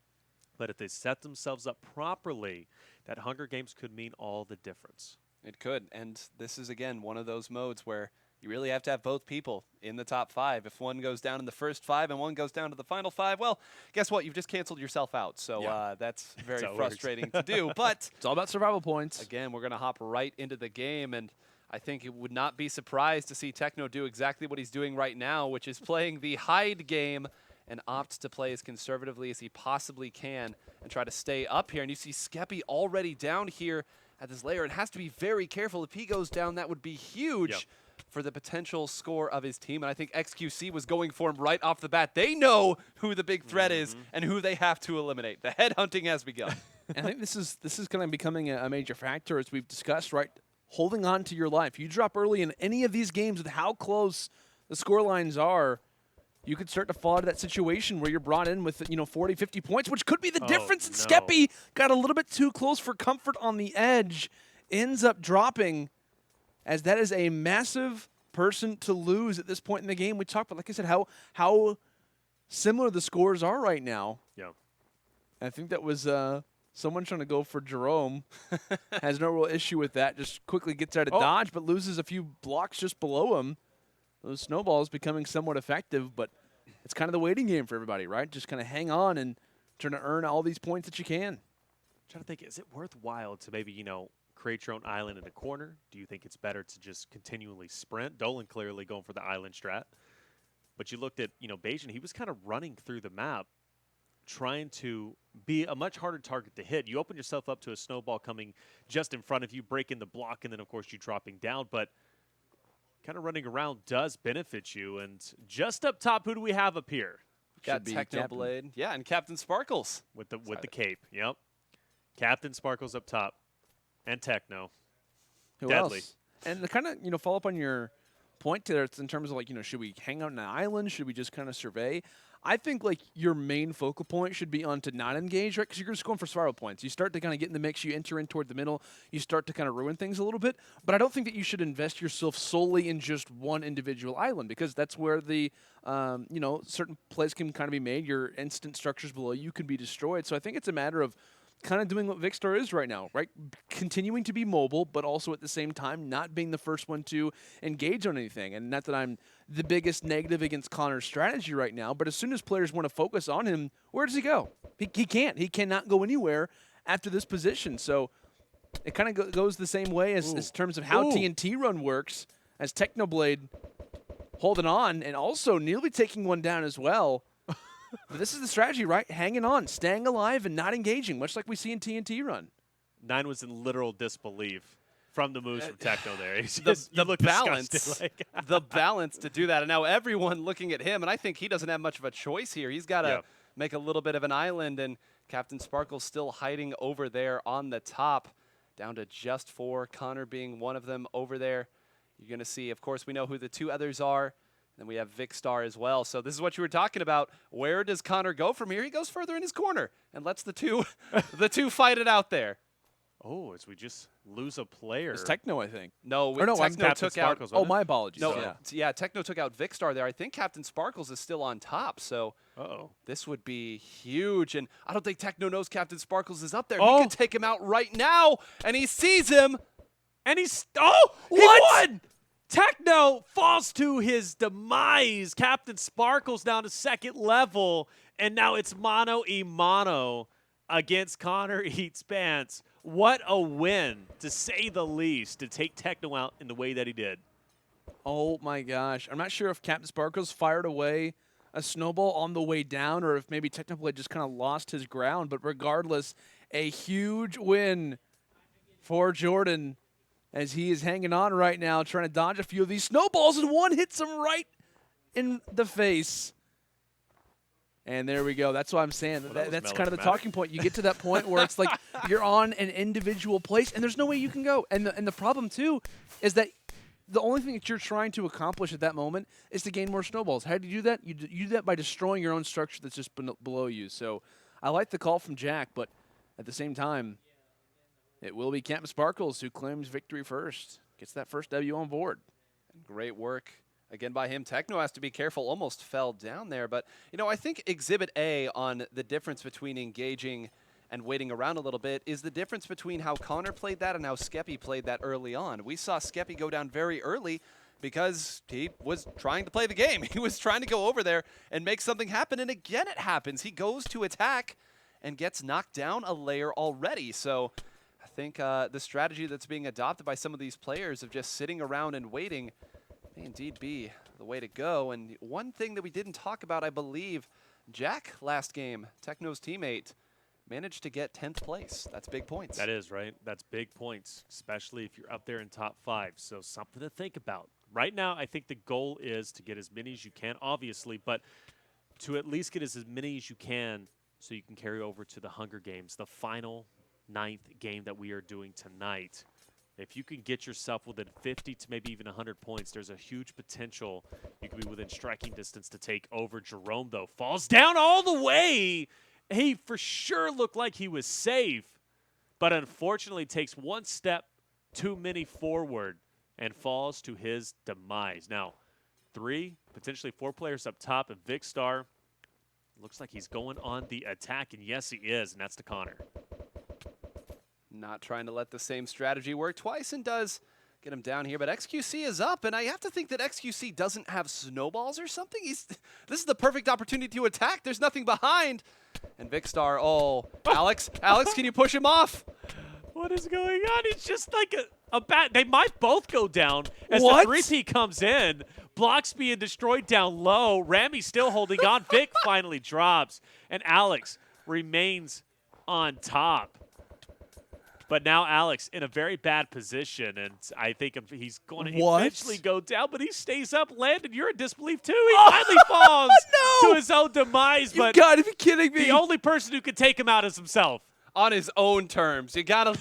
but if they set themselves up properly, that Hunger Games could mean all the difference. It could, and this is, again, one of those modes where you really have to have both people in the top 5. If one goes down in the first 5 and one goes down to the final 5, well, guess what? You've just canceled yourself out. So that's very frustrating to do. But it's all about survival points. Again, we're going to hop right into the game, and I think it would not be surprised to see Techno do exactly what he's doing right now, which is playing the hide game and opts to play as conservatively as he possibly can and try to stay up here. And you see Skeppy already down here at this layer and has to be very careful. If he goes down, that would be huge for the potential score of his team. And I think XQC was going for him right off the bat. They know who the big threat is and who they have to eliminate. The head hunting has begun. And I think this is kind of becoming a major factor, as we've discussed, right? Holding on to your life. You drop early in any of these games with how close the score lines are, you could start to fall into that situation where you're brought in with 40, 50 points, which could be the difference. And Skeppy got a little bit too close for comfort on the edge, ends up dropping, as that is a massive person to lose at this point in the game. We talked about, like I said, how similar the scores are right now. Yeah. I think that was someone trying to go for Jerome. Has no real issue with that. Just quickly gets out of dodge, but loses a few blocks just below him. Those snowballs becoming somewhat effective, but it's kind of the waiting game for everybody, right? Just kind of hang on and trying to earn all these points that you can. I'm trying to think, is it worthwhile to maybe, create your own island in a corner? Do you think it's better to just continually sprint? Dolan clearly going for the island strat. But you looked at, Bayesian, he was kind of running through the map, trying to be a much harder target to hit. You open yourself up to a snowball coming just in front of you, breaking the block, and then, of course, you dropping down. But kind of running around does benefit you. And just up top, who do we have up here? Got Technoblade. Yeah, and Captain Sparkles. With the cape. Yep. Captain Sparkles up top. And Techno. Who Deadly. else? And to kind of, follow up on your point there, it's in terms of should we hang out on an island? Should we just kind of survey? I think your main focal point should be on to not engage, right? Because you're just going for survival points. You start to kind of get in the mix, you enter in toward the middle, you start to kind of ruin things a little bit. But I don't think that you should invest yourself solely in just one individual island, because that's where the, certain plays can kind of be made. Your instant structures below you can be destroyed. So I think it's a matter of kind of doing what Vicstar is right now, right? Continuing to be mobile, but also at the same time not being the first one to engage on anything. And not that I'm the biggest negative against Connor's strategy right now, but as soon as players want to focus on him, where does he go? He can't. He cannot go anywhere after this position. So it kind of goes the same way as in terms of how TNT Run works, as Technoblade holding on and also nearly taking one down as well. But this is the strategy, right? Hanging on, staying alive, and not engaging, much like we see in TNT Run. 9 was in literal disbelief from the moves from Techno there. The balance, the balance to do that. And now everyone looking at him, and I think he doesn't have much of a choice here. He's got to make a little bit of an island, and Captain Sparkle's still hiding over there on the top, down to just 4, Connor being one of them over there. You're going to see, of course, we know who the 2 others are. Then we have Vicstar as well. So this is what you were talking about. Where does Connor go from here? He goes further in his corner and lets the two fight it out there. Oh, as we just lose a player. It's Techno, I think. No, Techno took out. Oh, my apologies. No, yeah, Techno took out Vicstar there. I think Captain Sparkles is still on top. So this would be huge. And I don't think Techno knows Captain Sparkles is up there. He can take him out right now, and he sees him. And he's he won! Techno falls to his demise. Captain Sparkles down to 2nd level, and now it's mano-a-mano against Connor Eats Pants. What a win, to say the least, to take Techno out in the way that he did. Oh, my gosh. I'm not sure if Captain Sparkles fired away a snowball on the way down or if maybe Technoblade just kind of lost his ground, but regardless, a huge win for Jordan. as he is hanging on right now, trying to dodge a few of these snowballs, and one hits him right in the face. And there we go. That's what I'm saying. Well, That's kind of the talking point. You get to that point where it's like you're on an individual place, and there's no way you can go. And the problem, too, is that the only thing that you're trying to accomplish at that moment is to gain more snowballs. How do you do that? You do that by destroying your own structure that's just below you. So I like the call from Jack, but at the same time, it will be Captain Sparkles who claims victory first. Gets that first W on board. Great work again by him. Techno has to be careful, almost fell down there. But, you know, I think Exhibit A on the difference between engaging and waiting around a little bit is the difference between how Connor played that and how Skeppy played that early on. We saw Skeppy go down very early because he was trying to play the game. He was trying to go over there and make something happen, and again it happens. He goes to attack and gets knocked down a layer already. So I think the strategy that's being adopted by some of these players of just sitting around and waiting may indeed be the way to go. And one thing that we didn't talk about, I believe, Jack last game, Techno's teammate, managed to get 10th place. That's big points. That is, right? That's big points, especially if you're up there in top 5. So something to think about. Right now, I think the goal is to get as many as you can, obviously, but to at least get as many as you can so you can carry over to the Hunger Games, the final 9th game that we are doing tonight. If you can get yourself within 50 to maybe even 100 points, there's a huge potential you could be within striking distance to take over. Jerome, though, falls down all the way. He for sure looked like he was safe, but unfortunately takes one step too many forward and falls to his demise. Now, 3, potentially 4 players up top, and Vicstar looks like he's going on the attack, and yes, he is, and that's to Connor. Not trying to let the same strategy work twice, and does get him down here, but XQC is up, and I have to think that XQC doesn't have snowballs or something. This is the perfect opportunity to attack. There's nothing behind. And Vicstar, Alex, can you push him off? What is going on? It's just like a bat. They might both go down as What? the 3P comes in. Blocks being destroyed down low. Rami still holding on. Vic finally drops, and Alex remains on top. But now Alex in a very bad position, and I think he's going to eventually go down, but he stays up. Landon, you're in disbelief too. He finally falls to his own demise. You gotta be kidding me. The only person who could take him out is himself. On his own terms. You gotta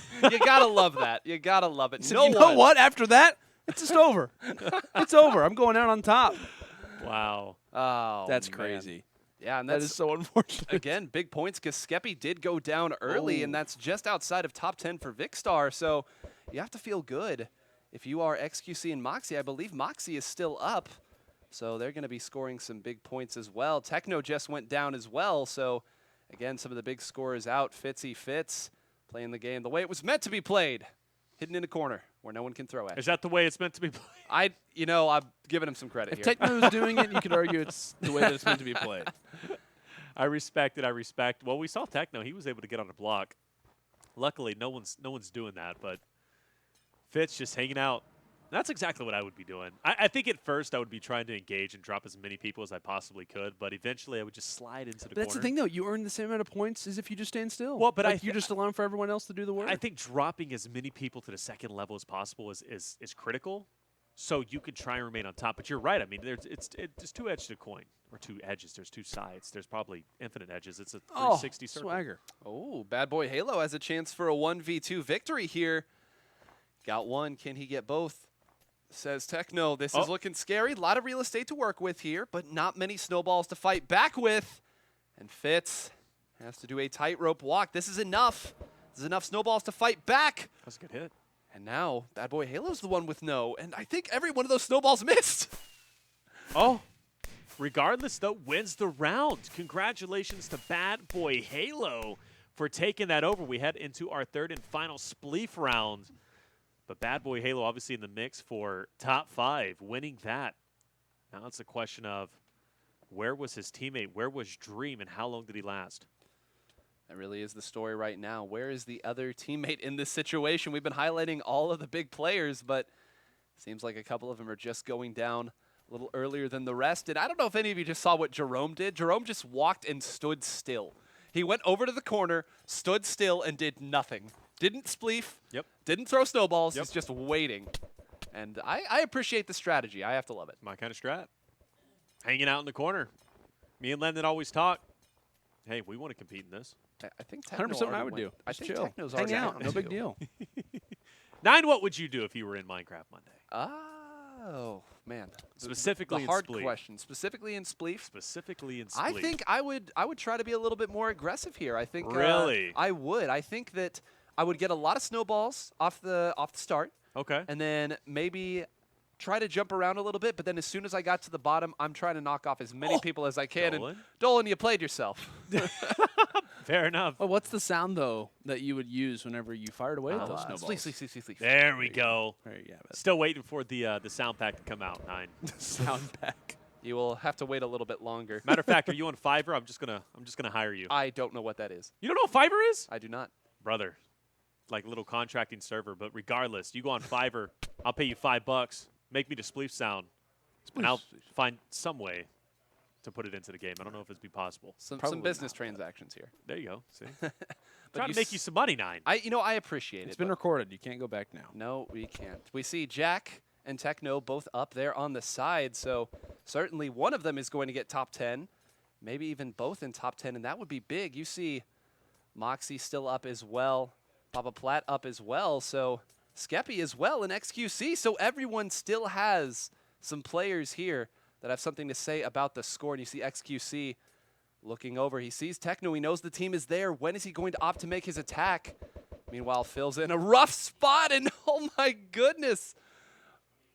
love that. You gotta love it. So you know what? After that, it's just over. It's over. I'm going out on top. Wow. Oh, That's man. crazy. Yeah, and That that's is so unfortunate. again big points because Skeppy did go down early, and that's just outside of top 10 for Vicstar. So you have to feel good if you are XQC and Moxie. I believe Moxie is still up, so they're going to be scoring some big points as well. Techno just went down as well, so again, some of the big scorers out. Fitz playing the game the way it was meant to be played, hidden in a corner where no one can throw at. Is that the way it's meant to be played? I'm giving him some credit If here. Techno's doing it, you could argue it's the way that it's meant to be played. I respect it. I respect. Well, we saw Techno. He was able to get on a block. Luckily, no one's doing that. But Fitz just hanging out. That's exactly what I would be doing. I think at first I would be trying to engage and drop as many people as I possibly could. But eventually I would just slide into the corner. That's the thing, though. You earn the same amount of points as if you just stand still. Well, but you're just allowing for everyone else to do the work. I think dropping as many people to the second level as possible is critical. So you could try and remain on top. But you're right. I mean, it's two edges to a coin. Or 2 edges. There's 2 sides. There's probably infinite edges. It's a 360 circle. Swagger. Oh, Bad Boy Halo has a chance for a 1v2 victory here. Got one. Can he get both? Says Techno. This is looking scary. A lot of real estate to work with here, but not many snowballs to fight back with. And Fitz has to do a tightrope walk. This is enough. This is enough snowballs to fight back. That's a good hit. And now Bad Boy Halo's the one with no. And I think every one of those snowballs missed. Oh. Regardless, though, wins the round. Congratulations to Bad Boy Halo for taking that over. We head into our 3rd and final Spleef round. But Bad Boy Halo obviously in the mix for top 5, winning that. Now it's a question of where was his teammate, where was Dream, and how long did he last? That really is the story right now. Where is the other teammate in this situation? We've been highlighting all of the big players, but seems like a couple of them are just going down a little earlier than the rest. And I don't know if any of you just saw what Jerome did. Jerome just walked and stood still. He went over to the corner, stood still, and did nothing. Didn't spleef. Yep. Didn't throw snowballs. Yep. He's just waiting. And I appreciate the strategy. I have to love it. My kind of strat. Hanging out in the corner. Me and Landon always talk. Hey, we want to compete in this. I think Techno 100% what I would do. I Just think chill. Techno's Hang already out. down No big too. deal. 9, what would you do if you were in Minecraft Monday? Oh, man. Specifically the in hard Spleef. question. Specifically in Spleef. Specifically in Spleef. I think I would try to be a little bit more aggressive here. I think Really? I would. I think that I would get a lot of snowballs off the start. Okay. And then maybe try to jump around a little bit, but then as soon as I got to the bottom, I'm trying to knock off as many people as I can. Dolan? And Dolan, you played yourself. Fair enough. Oh, what's the sound, though, that you would use whenever you fired away with those snowballs? Spleef. There we go. There you have it. Still waiting for the sound pack to come out. 9. Sound pack. You will have to wait a little bit longer. Matter of fact, are you on Fiverr? I'm just gonna hire you. I don't know what that is. You don't know what Fiverr is? I do not. Brother, like a little contracting server, but regardless, you go on Fiverr, I'll pay you $5. Make me the Spleef sound, and I'll find some way to put it into the game. I don't know if it'd be possible. Some Probably business not. transactions here. There you go. See? But Trying to make you some money, 9. I appreciate it. It's been recorded. You can't go back now. No, we can't. We see Jack and Techno both up there on the side, so certainly one of them is going to get top 10, maybe even both in top 10, and that would be big. You see Moxie still up as well, Papa Platt up as well, so Skeppy as well in XQC, so everyone still has some players here that have something to say about the score, and you see XQC looking over. He sees Techno. He knows the team is there. When is he going to opt to make his attack? Meanwhile, Phil's in a rough spot, and oh my goodness,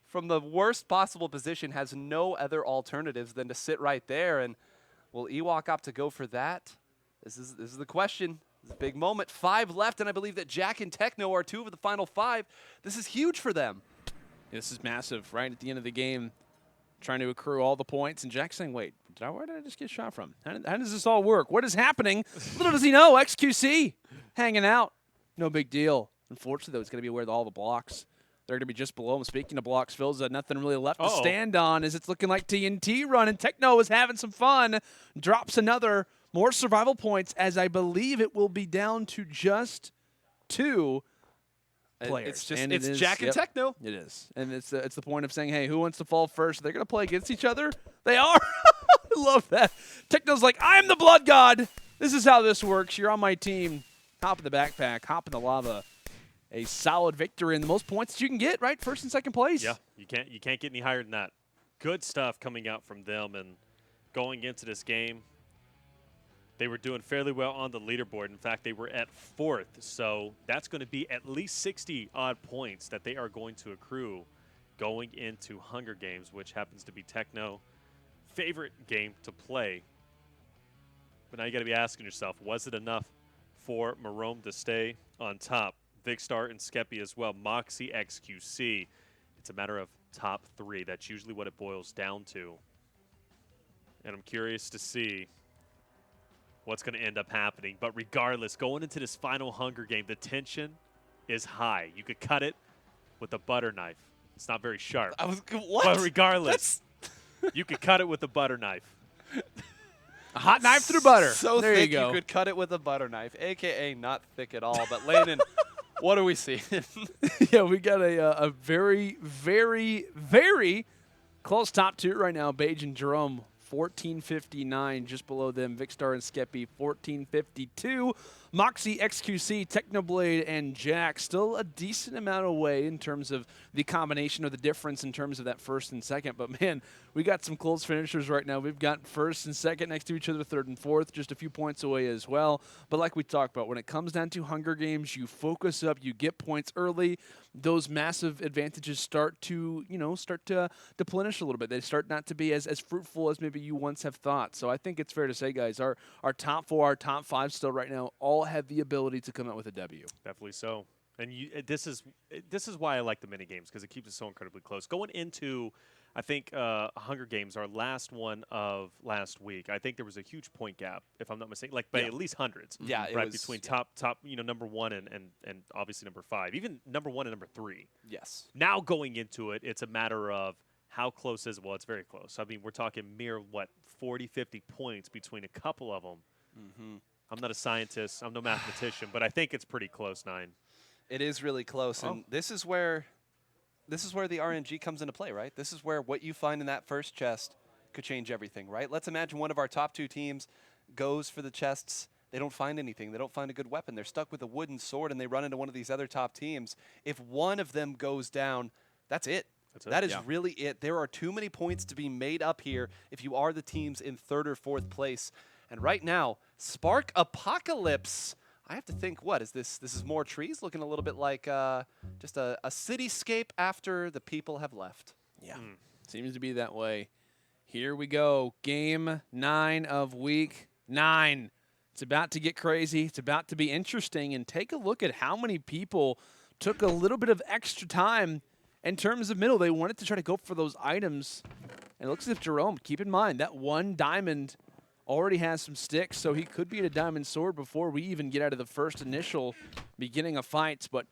from the worst possible position, has no other alternatives than to sit right there. And will Ewok opt to go for that? This is the question. This is a big moment. 5 left, and I believe that Jack and Techno are 2 of the final 5. This is huge for them. This is massive, right at the end of the game, trying to accrue all the points. And Jack's saying, wait, where did I just get shot from? How does this all work? What is happening? Little does he know, XQC hanging out. No big deal. Unfortunately, though, it's going to be where all the blocks. They're going to be just below him. Speaking of blocks, Phil's nothing really left to stand on as it's looking like TNT Run. And Techno is having some fun. Drops another, more survival points, as I believe it will be down to just 2 players. It's just And it's it is, Jack and Techno. It is. And it's the point of saying, hey, who wants to fall first? They're going to play against each other. They are. I love that. Techno's like, I'm the blood god. This is how this works. You're on my team. Hop in the backpack. Hop in the lava. A solid victory and the most points that you can get, right? First and second place. Yeah, you can't get any higher than that. Good stuff coming out from them, and going into this game, they were doing fairly well on the leaderboard. In fact, they were at 4th, so that's going to be at least 60-odd points that they are going to accrue going into Hunger Games, which happens to be Techno favorite game to play. But now you got to be asking yourself, was it enough for Marome to stay on top? Vicstar and Skeppy as well. Moxie, XQC. It's a matter of top 3. That's usually what it boils down to. And I'm curious to see what's going to end up happening. But regardless, going into this final Hunger Game, the tension is high. You could cut it with a butter knife. It's not very sharp. What? But regardless, you could cut it with a butter knife. A hot knife through butter. So there thick you go. you could cut it with a butter knife, a.k.a. not thick at all. But Landon, what do we see? Yeah, we got a very, very, very close top 2 right now. Beige and Jerome, 1459, just below them. Vicstar and Skeppy, 1452. Moxie, XQC, Technoblade, and Jack still a decent amount away in terms of the combination or the difference in terms of that first and second. But, man, we got some close finishers right now. We've got first and second next to each other, third and fourth, just a few points away as well. But like we talked about, when it comes down to Hunger Games, you focus up, you get points early. Those massive advantages start to diminish a little bit. They start not to be as fruitful as maybe you once have thought. So I think it's fair to say, guys, our top 4, our top 5 still right now all have the ability to come out with a W. Definitely so. And this is why I like the mini games, because it keeps it so incredibly close. Going into, I think, Hunger Games, our last one of last week, I think there was a huge point gap, if I'm not mistaken, like by at least hundreds. Yeah, it right was, between top, number 1 and obviously number 5, even number 1 and number 3. Yes. Now going into it, it's a matter of how close is it? Well, it's very close. I mean, we're talking mere 40, 50 points between a couple of them. Mm-hmm. I'm not a scientist. I'm no mathematician, but I think it's pretty close, 9. It is really close, and this is where the RNG comes into play, right? This is where what you find in that first chest could change everything, right? Let's imagine one of our top 2 teams goes for the chests. They don't find anything. They don't find a good weapon. They're stuck with a wooden sword, and they run into one of these other top teams. If one of them goes down, that's it. That is really it. There are too many points to be made up here if you are the teams in 3rd or 4th place. And right now, Spark Apocalypse. I have to think, what is this? This is more trees, looking a little bit like just a cityscape after the people have left. Yeah, seems to be that way. Here we go. Game 9 of week 9. It's about to get crazy. It's about to be interesting. And take a look at how many people took a little bit of extra time in terms of middle. They wanted to try to go for those items. And it looks as if Jerome, keep in mind, that 1 diamond already has some sticks, so he could be at a diamond sword before we even get out of the first initial beginning of fights. But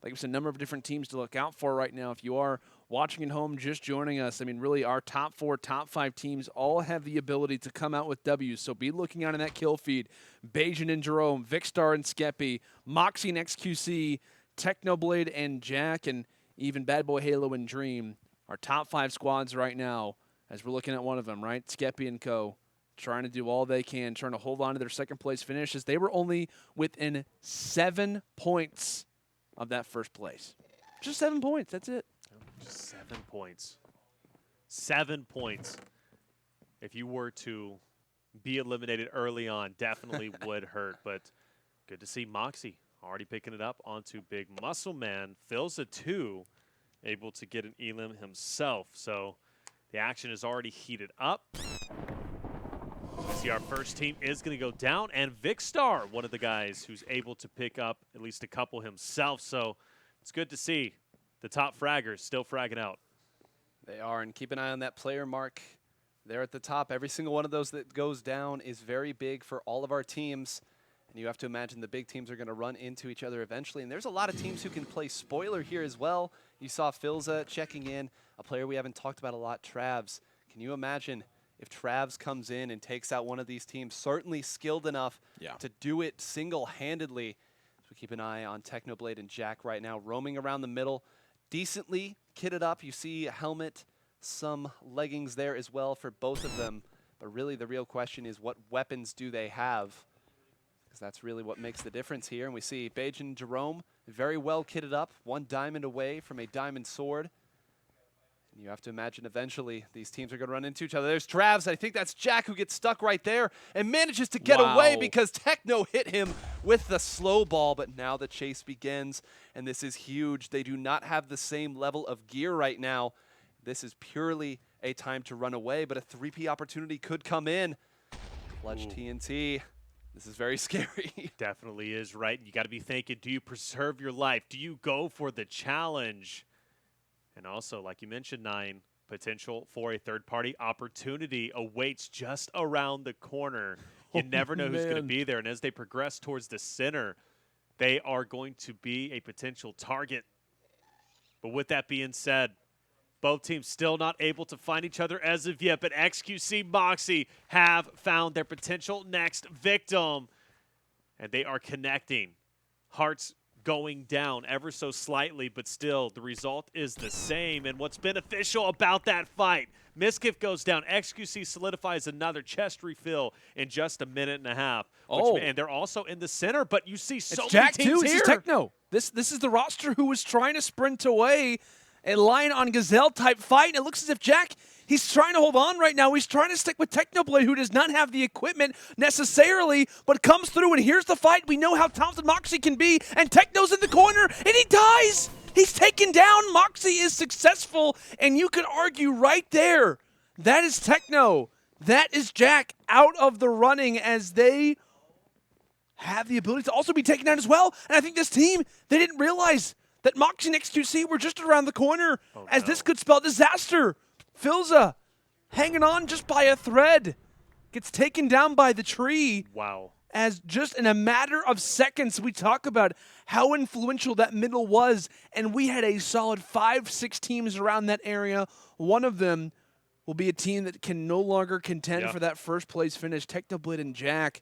like I said, a number of different teams to look out for right now. If you are watching at home, just joining us, I mean, really our top 4, top 5 teams all have the ability to come out with W's. So be looking out in that kill feed. Bajan and Jerome, Vicstar and Skeppy, Moxie and XQC, Technoblade and Jack, and even Bad Boy Halo and Dream. Our top 5 squads right now, as we're looking at one of them, right? Skeppy and co. Trying to do all they can, trying to hold on to their 2nd place finish, as they were only within 7 points of that 1st place. Just 7 points, that's it. Just 7 points. 7 points. If you were to be eliminated early on, definitely would hurt. But good to see Moxie already picking it up onto Big Muscle Man. Philza 2 able to get an elim himself. So the action is already heated up. We see our first team is going to go down, and Vicstar, one of the guys who's able to pick up at least a couple himself. So it's good to see the top fraggers still fragging out. They are, and keep an eye on that player mark there at the top. Every single one of those that goes down is very big for all of our teams. And you have to imagine the big teams are going to run into each other eventually. And there's a lot of teams who can play spoiler here as well. You saw Philza checking in, a player we haven't talked about a lot, Travs. Can you imagine if Travs comes in and takes out one of these teams, certainly skilled enough to do it single-handedly? So keep an eye on Technoblade and Jack right now, roaming around the middle, decently kitted up. You see a helmet, some leggings there as well for both of them. But really the real question is, what weapons do they have? Because that's really what makes the difference here. And we see Bajan and Jerome very well kitted up, 1 diamond away from a diamond sword. And you have to imagine eventually these teams are going to run into each other. There's Travs. I think that's Jack who gets stuck right there and manages to get away because Techno hit him with the slow ball. But now the chase begins, and this is huge. They do not have the same level of gear right now. This is purely a time to run away, but a 3P opportunity could come in. Clutch TNT. This is very scary. Definitely is, right? You got to be thinking, do you preserve your life? Do you go for the challenge? And also, like you mentioned, 9, potential for a third-party opportunity awaits just around the corner. You never know who's going to be there. And as they progress towards the center, they are going to be a potential target. But with that being said, both teams still not able to find each other as of yet, but XQC Moxie have found their potential next victim. And they are connecting. Hearts going down ever so slightly, but still the result is the same. And what's beneficial about that fight, Miskiff goes down, XQC solidifies another chest refill in just a minute and a half. And they're also in the center, but you see so many Jack teams too. here. This is Techno. This is the roster who was trying to sprint away a lion on gazelle type fight, and it looks as if Jack, he's trying to hold on right now. He's trying to stick with Technoblade, who does not have the equipment necessarily, but comes through, and here's the fight. We know how talented Moxie can be, and Techno's in the corner, and he dies! He's taken down. Moxie is successful, and you could argue right there, that is Techno. That is Jack out of the running, as they have the ability to also be taken down as well. And I think this team, they didn't realize that Moxie and XQC were just around the corner, as this could spell disaster. Philza hanging on just by a thread, gets taken down by the tree. Wow. As just in a matter of seconds, we talk about how influential that middle was, and we had a solid 5-6 teams around that area. One of them will be a team that can no longer contend for that first place finish. Technoblade and Jack,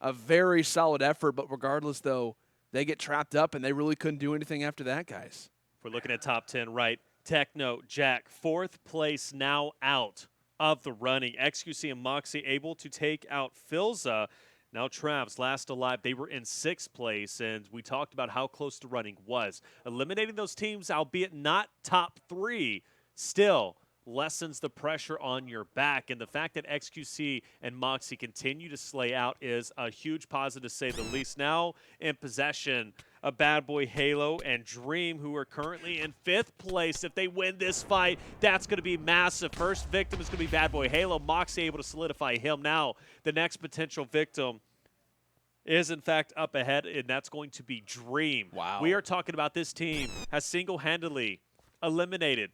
a very solid effort, but regardless though, they get trapped up, and they really couldn't do anything after that, guys. We're looking at top 10, right? Techno, Jack, 4th place now out of the running. XQC and Moxie able to take out Filza. Now Travs, last alive, they were in 6th place, and we talked about how close the running was. Eliminating those teams, albeit not top 3, still lessens the pressure on your back. And the fact that XQC and Moxie continue to slay out is a huge positive, to say the least. Now in possession of Bad Boy Halo and Dream, who are currently in 5th place. If they win this fight, that's going to be massive. First victim is going to be Bad Boy Halo. Moxie able to solidify him. Now the next potential victim is in fact up ahead, and that's going to be Dream. Wow. We are talking about this team has single-handedly eliminated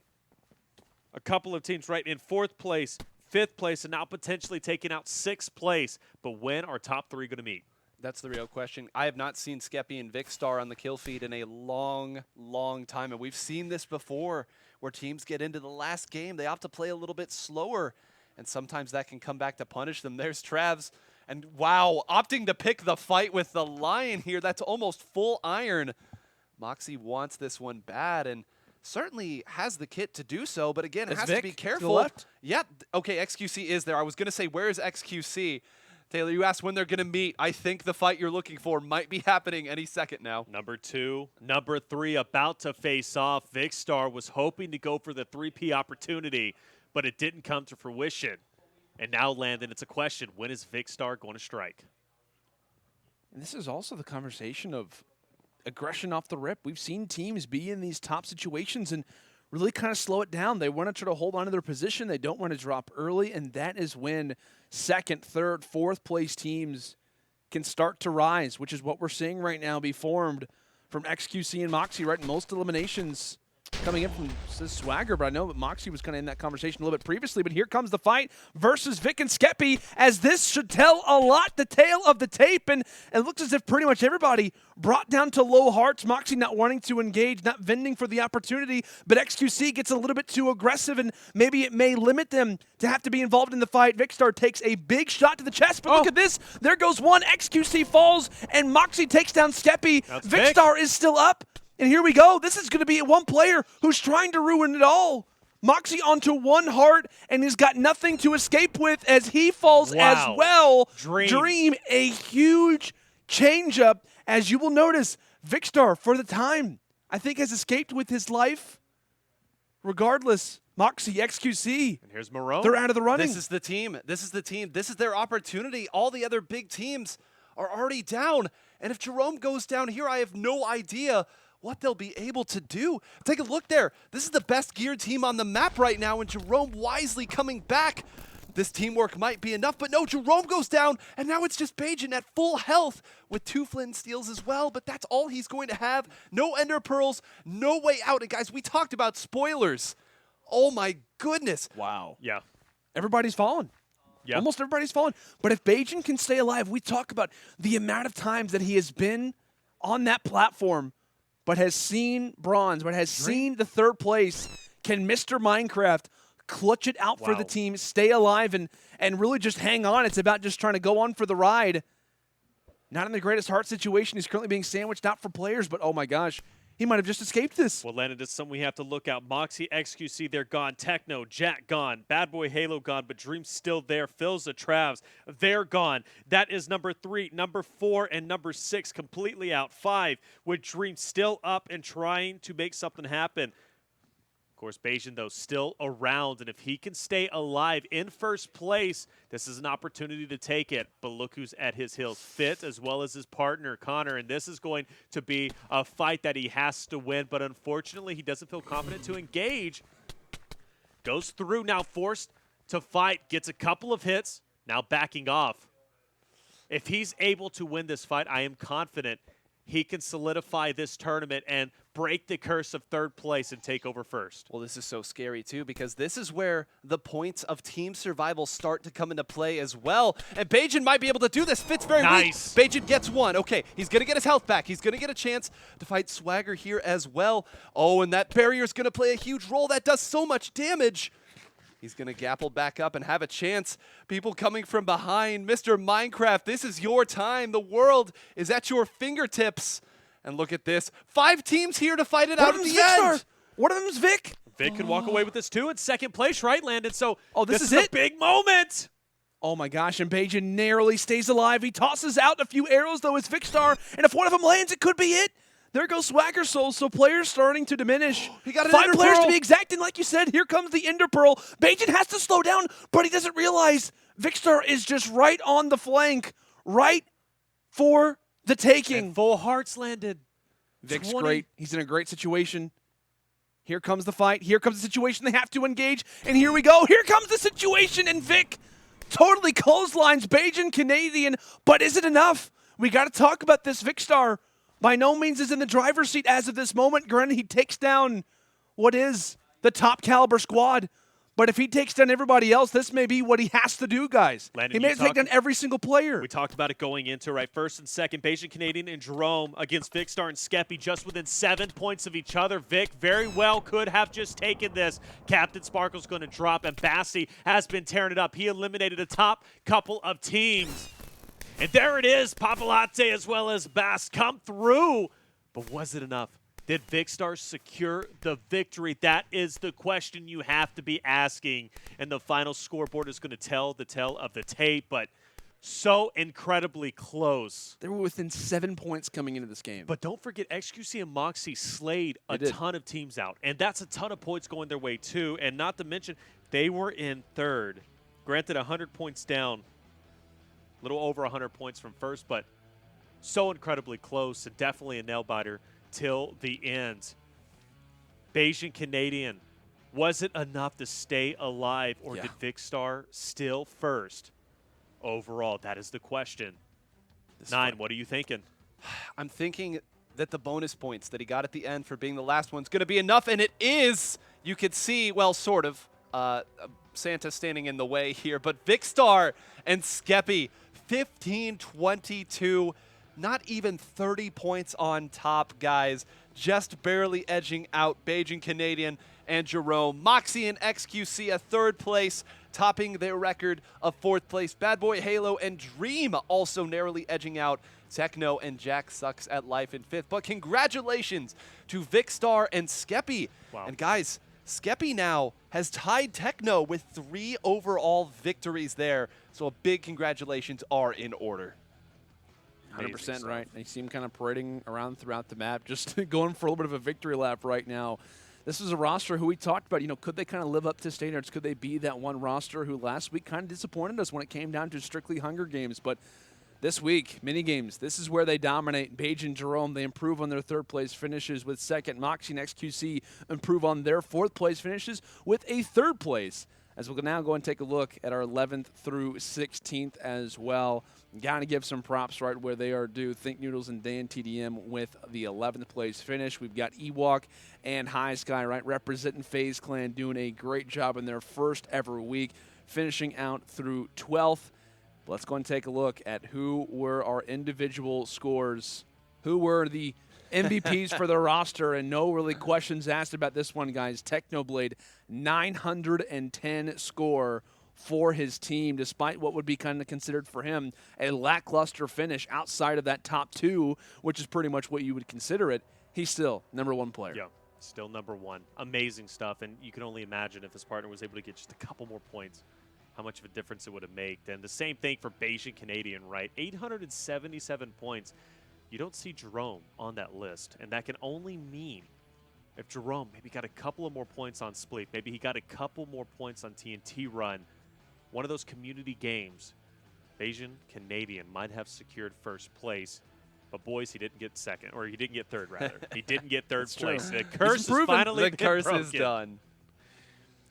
a couple of teams right in 4th place, 5th place, and now potentially taking out 6th place. But when are top 3 going to meet? That's the real question. I have not seen Skeppy and Vicstar on the kill feed in a long, long time, and we've seen this before where teams get into the last game. They opt to play a little bit slower, and sometimes that can come back to punish them. There's Travs, and wow, opting to pick the fight with the Lion here. That's almost full iron. Moxie wants this one bad, and certainly has the kit to do so, but again, it has to be careful. Left. Yep. Okay, XQC is there. I was going to say, where is XQC? Taylor, you asked when they're going to meet. I think the fight you're looking for might be happening any second now. Number 2, number 3 about to face off. Vicstar was hoping to go for the 3P opportunity, but it didn't come to fruition. And now, Landon, it's a question. When is Vicstar going to strike? And this is also the conversation of aggression off the rip. We've seen teams be in these top situations and really kind of slow it down. They want to try to hold on to their position. They don't want to drop early, and that is when 2nd, 3rd, 4th place teams can start to rise, which is what we're seeing right now be formed from XQC and Moxie, right? Most eliminations coming in from says Swagger, but I know that Moxie was kind of in that conversation a little bit previously. But here comes the fight versus Vic and Skeppy, as this should tell a lot, the tale of the tape. And it looks as if pretty much everybody brought down to low hearts. Moxie not wanting to engage, not vending for the opportunity, but XQC gets a little bit too aggressive, and maybe it may limit them to have to be involved in the fight. Vicstar takes a big shot to the chest, but look at this. There goes one. XQC falls, and Moxie takes down Skeppy. Vicstar is still up. And here we go. This is going to be one player who's trying to ruin it all. Moxie onto one heart, and he's got nothing to escape with as he falls as well. Dream, a huge change-up. As you will notice, Vicstar, for the time, I think has escaped with his life. Regardless, Moxie, XQC. And here's Marone. They're out of the running. This is the team. This is the team. This is their opportunity. All the other big teams are already down. And if Jerome goes down here, I have no idea what they'll be able to do. Take a look there. This is the best geared team on the map right now, and Jerome wisely coming back. This teamwork might be enough, but no, Jerome goes down, and now it's just Bajan at full health with 2 Flint steals as well, but that's all he's going to have. No Ender Pearls, no way out. And guys, we talked about spoilers. Oh my goodness. Wow. Yeah. Everybody's fallen. Yeah. Almost everybody's fallen. But if Bajan can stay alive, we talk about the amount of times that he has been on that platform, but has seen bronze, but has seen the 3rd place. Can Mr. Minecraft clutch it out for the team, stay alive, and really just hang on? It's about just trying to go on for the ride. Not in the greatest heart situation. He's currently being sandwiched out for players, but oh my gosh, he might have just escaped this. Well, Landon, it's something we have to look out. Moxie, XQC, they're gone. Techno, Jack gone. Bad Boy Halo gone, but Dream's still there. Filza, Travs, they're gone. That is number 3, number 4, and number 6 completely out. 5 with Dream still up and trying to make something happen. Of course, Bajan, though, still around, and if he can stay alive in 1st place, this is an opportunity to take it. But look who's at his heels, Fit, as well as his partner, Connor, and this is going to be a fight that he has to win, but unfortunately, he doesn't feel confident to engage. Goes through, now forced to fight, gets a couple of hits, now backing off. If he's able to win this fight, I am confident he can solidify this tournament and break the curse of 3rd place and take over 1st. Well, this is so scary, too, because this is where the points of team survival start to come into play as well. And Bajan might be able to do this. Fit's very weak. Bajan gets one. Okay, he's going to get his health back. He's going to get a chance to fight Swagger here as well. Oh, and that barrier's going to play a huge role. That does so much damage. He's going to gapple back up and have a chance. People coming from behind. Mr. Minecraft, this is your time. The world is at your fingertips. And look at this. 5 teams here to fight it out at the end. One of them is Vic. Vic could walk away with this too in second place, right, Landon? So this is a it? big moment. Oh my gosh, and Bajan narrowly stays alive. He tosses out a few arrows, though, as Vicstar, and if one of them lands, it could be it. There goes Swagger Soul, so players starting to diminish. He got an 5 Ender players Pearl. to be exact, and like you said, here comes the Ender Pearl. Bajan has to slow down, but he doesn't realize Vicstar is just right on the flank, right for the taking. And full hearts landed. Vic's 20. great. He's in a great situation. Here comes the fight. Here comes the situation. They have to engage, and here we go. Here comes the situation, and Vic totally clotheslines Bajan Canadian, but is it enough? We got to talk about this. Vicstar by no means is in the driver's seat as of this moment. Granted, he takes down what is the top caliber squad, but if he takes down everybody else, this may be what he has to do, guys. Landon, he may you have to take down every single player. We talked about it going into, right? First and second, Bajan Canadian and Jerome against Vicstar and Skeppy just within 7 points of each other. Vic very well could have just taken this. Captain Sparkle's going to drop, and Bassi has been tearing it up. He eliminated a top couple of teams. And there it is, Papalate as well as Bass come through. But was it enough? Did Vicstar secure the victory? That is the question you have to be asking. And the final scoreboard is going to tell the tale of the tape, but so incredibly close. They were within 7 points coming into this game. But don't forget, XQC and Moxie slayed a ton of teams out. And that's a ton of points going their way, too. And not to mention, they were in third. Granted, 100 points down. A little over 100 points from first, but so incredibly close. And definitely a nail-biter till the end. Bajan Canadian, was it enough to stay alive, or did Vicstar still first? Overall, that is the question. Nine, what are you thinking? I'm thinking that the bonus points that he got at the end for being the last one's going to be enough, and it is. You could see, well, sort of, Santa standing in the way here, but Vicstar and Skeppy, 15-22. Not even 30 points on top, guys. Just barely edging out Bajan Canadian and Jerome. Moxie and XQC a third place, topping their record of fourth place. Bad Boy Halo and Dream also narrowly edging out Techno and Jack Sucks at Life in fifth. But congratulations to Vicstar and Skeppy. Wow. And guys, Skeppy now has tied Techno with 3 overall victories there. So a big congratulations are in order. 100% right. They seem kind of parading around throughout the map, just going for a little bit of a victory lap right now. This is a roster who we talked about, could they kind of live up to standards? Could they be that one roster who last week kind of disappointed us when it came down to strictly Hunger Games? But this week, mini games, this is where they dominate. Bajan and Jerome, they improve on their third place finishes with second. Moxie and XQC improve on their fourth place finishes with a third place. As we'll now go and take a look at our 11th through 16th as well. Got to give some props right where they are due. Think Noodles and Dan TDM with the 11th place finish. We've got Ewok and High Sky, right, representing FaZe Clan, doing a great job in their first ever week, finishing out through 12th. But let's go and take a look at who were our individual scores, who were the MVPs for the roster, and no really questions asked about this one, guys. Technoblade, 910 score for his team, despite what would be kind of considered for him a lackluster finish outside of that top 2, which is pretty much what you would consider it. He's still #1 player. Yeah, still #1. Amazing stuff, and you can only imagine if his partner was able to get just a couple more points, how much of a difference it would have made. And the same thing for Bajan Canadian, right? 877 points. You don't see Jerome on that list, and that can only mean if Jerome maybe got a couple of more points on Spleef, maybe he got a couple more points on TNT Run, one of those community games, Bajan Canadian might have secured first place. But boys, he didn't get second, or he didn't get third, rather. He didn't get third place. The curse is finally the curse broken. is done.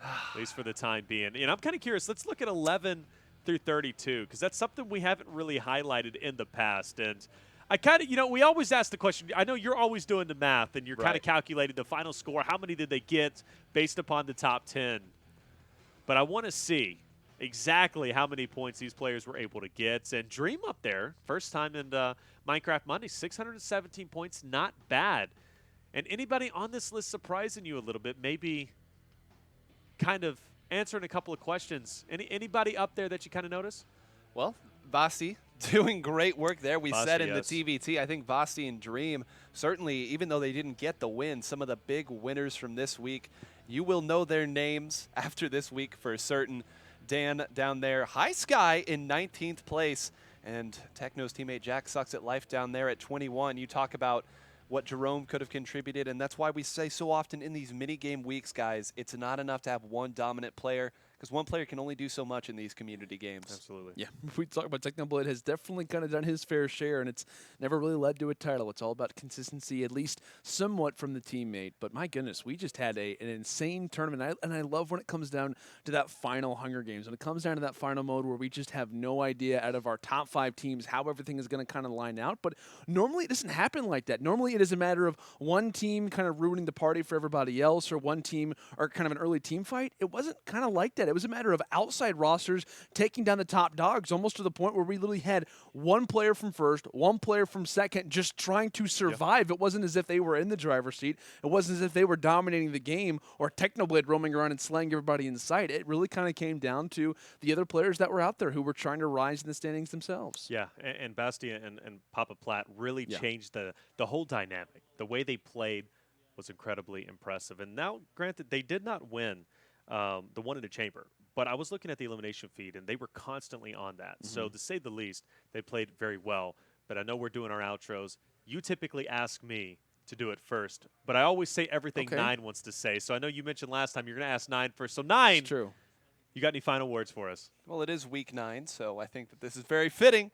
At least for the time being. And I'm kind of curious. Let's look at 11 through 32, because that's something we haven't really highlighted in the past. And I kind of, we always ask the question. I know you're always doing the math, and you're kind of calculating the final score. How many did they get based upon the top 10? But I want to see exactly how many points these players were able to get. And Dream up there, first time in Minecraft Monday, 617 points, not bad. And anybody on this list surprising you a little bit, maybe kind of answering a couple of questions. Anybody up there that you kind of notice? Well, Bassi doing great work there. We said Basti, in yes. the TVT, I think Basti and Dream, certainly, even though they didn't get the win, some of the big winners from this week, you will know their names after this week for certain. Dan down there, High Sky in 19th place, and Techno's teammate Jack Sucks at Life down there at 21. You talk about what Jerome could have contributed, and that's why we say so often in these mini-game weeks, guys, it's not enough to have one dominant player, because one player can only do so much in these community games. Absolutely. Yeah, we talk about Technoblade has definitely kind of done his fair share, and it's never really led to a title. It's all about consistency, at least somewhat from the teammate. But my goodness, we just had an insane tournament, and I love when it comes down to that final Hunger Games, when it comes down to that final mode where we just have no idea out of our top 5 teams how everything is going to kind of line out. But normally it doesn't happen like that. Normally it is a matter of one team kind of ruining the party for everybody else, or one team or kind of an early team fight. It wasn't kind of like that. It was a matter of outside rosters taking down the top dogs, almost to the point where we literally had one player from first, one player from second, just trying to survive. It wasn't as if they were in the driver's seat. It wasn't as if they were dominating the game or Technoblade roaming around and slaying everybody in sight. It really kind of came down to the other players that were out there who were trying to rise in the standings themselves. Yeah, and Basti and Papa Platt really changed the whole dynamic. The way they played was incredibly impressive. And now, granted, they did not win the one in the chamber, but I was looking at the elimination feed, and they were constantly on that. So to say the least, they played very well. But I know we're doing our outros. You typically ask me to do it first, but I always say everything Nine wants to say. So I know you mentioned last time you're going to ask Nine first. So Nine, It's true. You got any final words for us? Well, it is week 9, so I think that this is very fitting.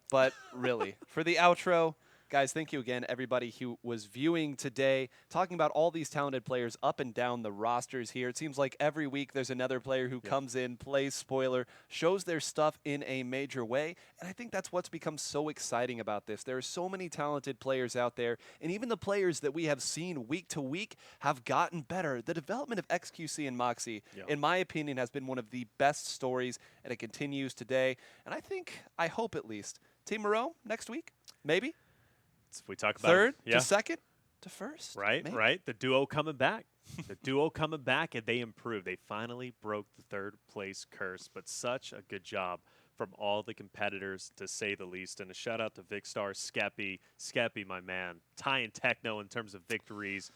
But really, for the outro, guys, thank you again, everybody who was viewing today, talking about all these talented players up and down the rosters here. It seems like every week there's another player who comes in, plays spoiler, shows their stuff in a major way, and I think that's what's become so exciting about this. There are so many talented players out there, and even the players that we have seen week to week have gotten better. The development of XQC and Moxie, in my opinion, has been one of the best stories, and it continues today, and I hope at least, Team Moreau next week, maybe? If we talk about third to second to first. Right, maybe. right. The duo coming back. The duo coming back, and they improved. They finally broke the third place curse, but such a good job from all the competitors, to say the least. And a shout out to Vicstar, Skeppy, my man. Ty and Techno in terms of victories.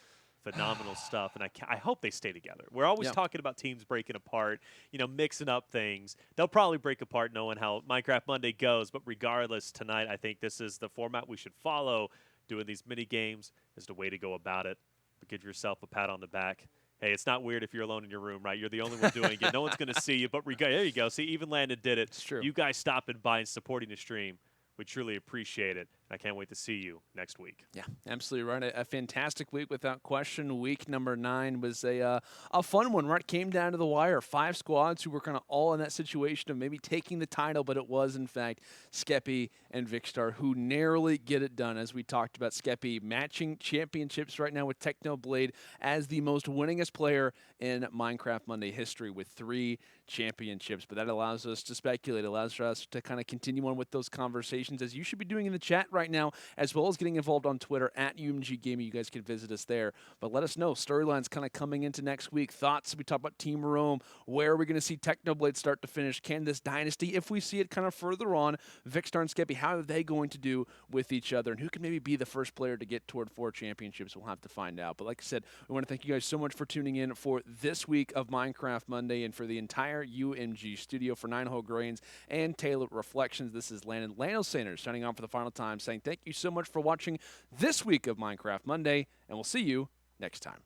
Phenomenal stuff, and I hope they stay together. We're always talking about teams breaking apart, mixing up things. They'll probably break apart knowing how Minecraft Monday goes, but regardless, tonight I think this is the format we should follow. Doing these mini games is the way to go about it. But give yourself a pat on the back. Hey, it's not weird if you're alone in your room, right? You're the only one doing it. No one's going to see you, but there you go. See, even Landon did it. It's true. You guys stopping by and supporting the stream. We truly appreciate it. I can't wait to see you next week. Yeah, absolutely right. A fantastic week without question. Week number 9 was a fun one, where it came down to the wire. 5 squads who were kind of all in that situation of maybe taking the title, but it was, in fact, Skeppy and Vicstar who narrowly get it done. As we talked about, Skeppy matching championships right now with Technoblade as the most winningest player in Minecraft Monday history with 3 championships. But that allows us to speculate, allows us to kind of continue on with those conversations, as you should be doing in the chat right now, as well as getting involved on Twitter at UMG Gaming. You guys can visit us there. But let us know storylines kind of coming into next week. Thoughts. We talk about Team Rome. Where are we going to see Technoblade start to finish? Can this dynasty, if we see it kind of further on, Vicstar and Skeppy, how are they going to do with each other? And who can maybe be the first player to get toward 4 championships? We'll have to find out. But like I said, we want to thank you guys so much for tuning in for this week of Minecraft Monday, and for the entire UMG studio. For 9 Whole Grains and Taylor Reflections, this is Lando Sanders signing on for the final time, saying thank you so much for watching this week of Minecraft Monday, and we'll see you next time.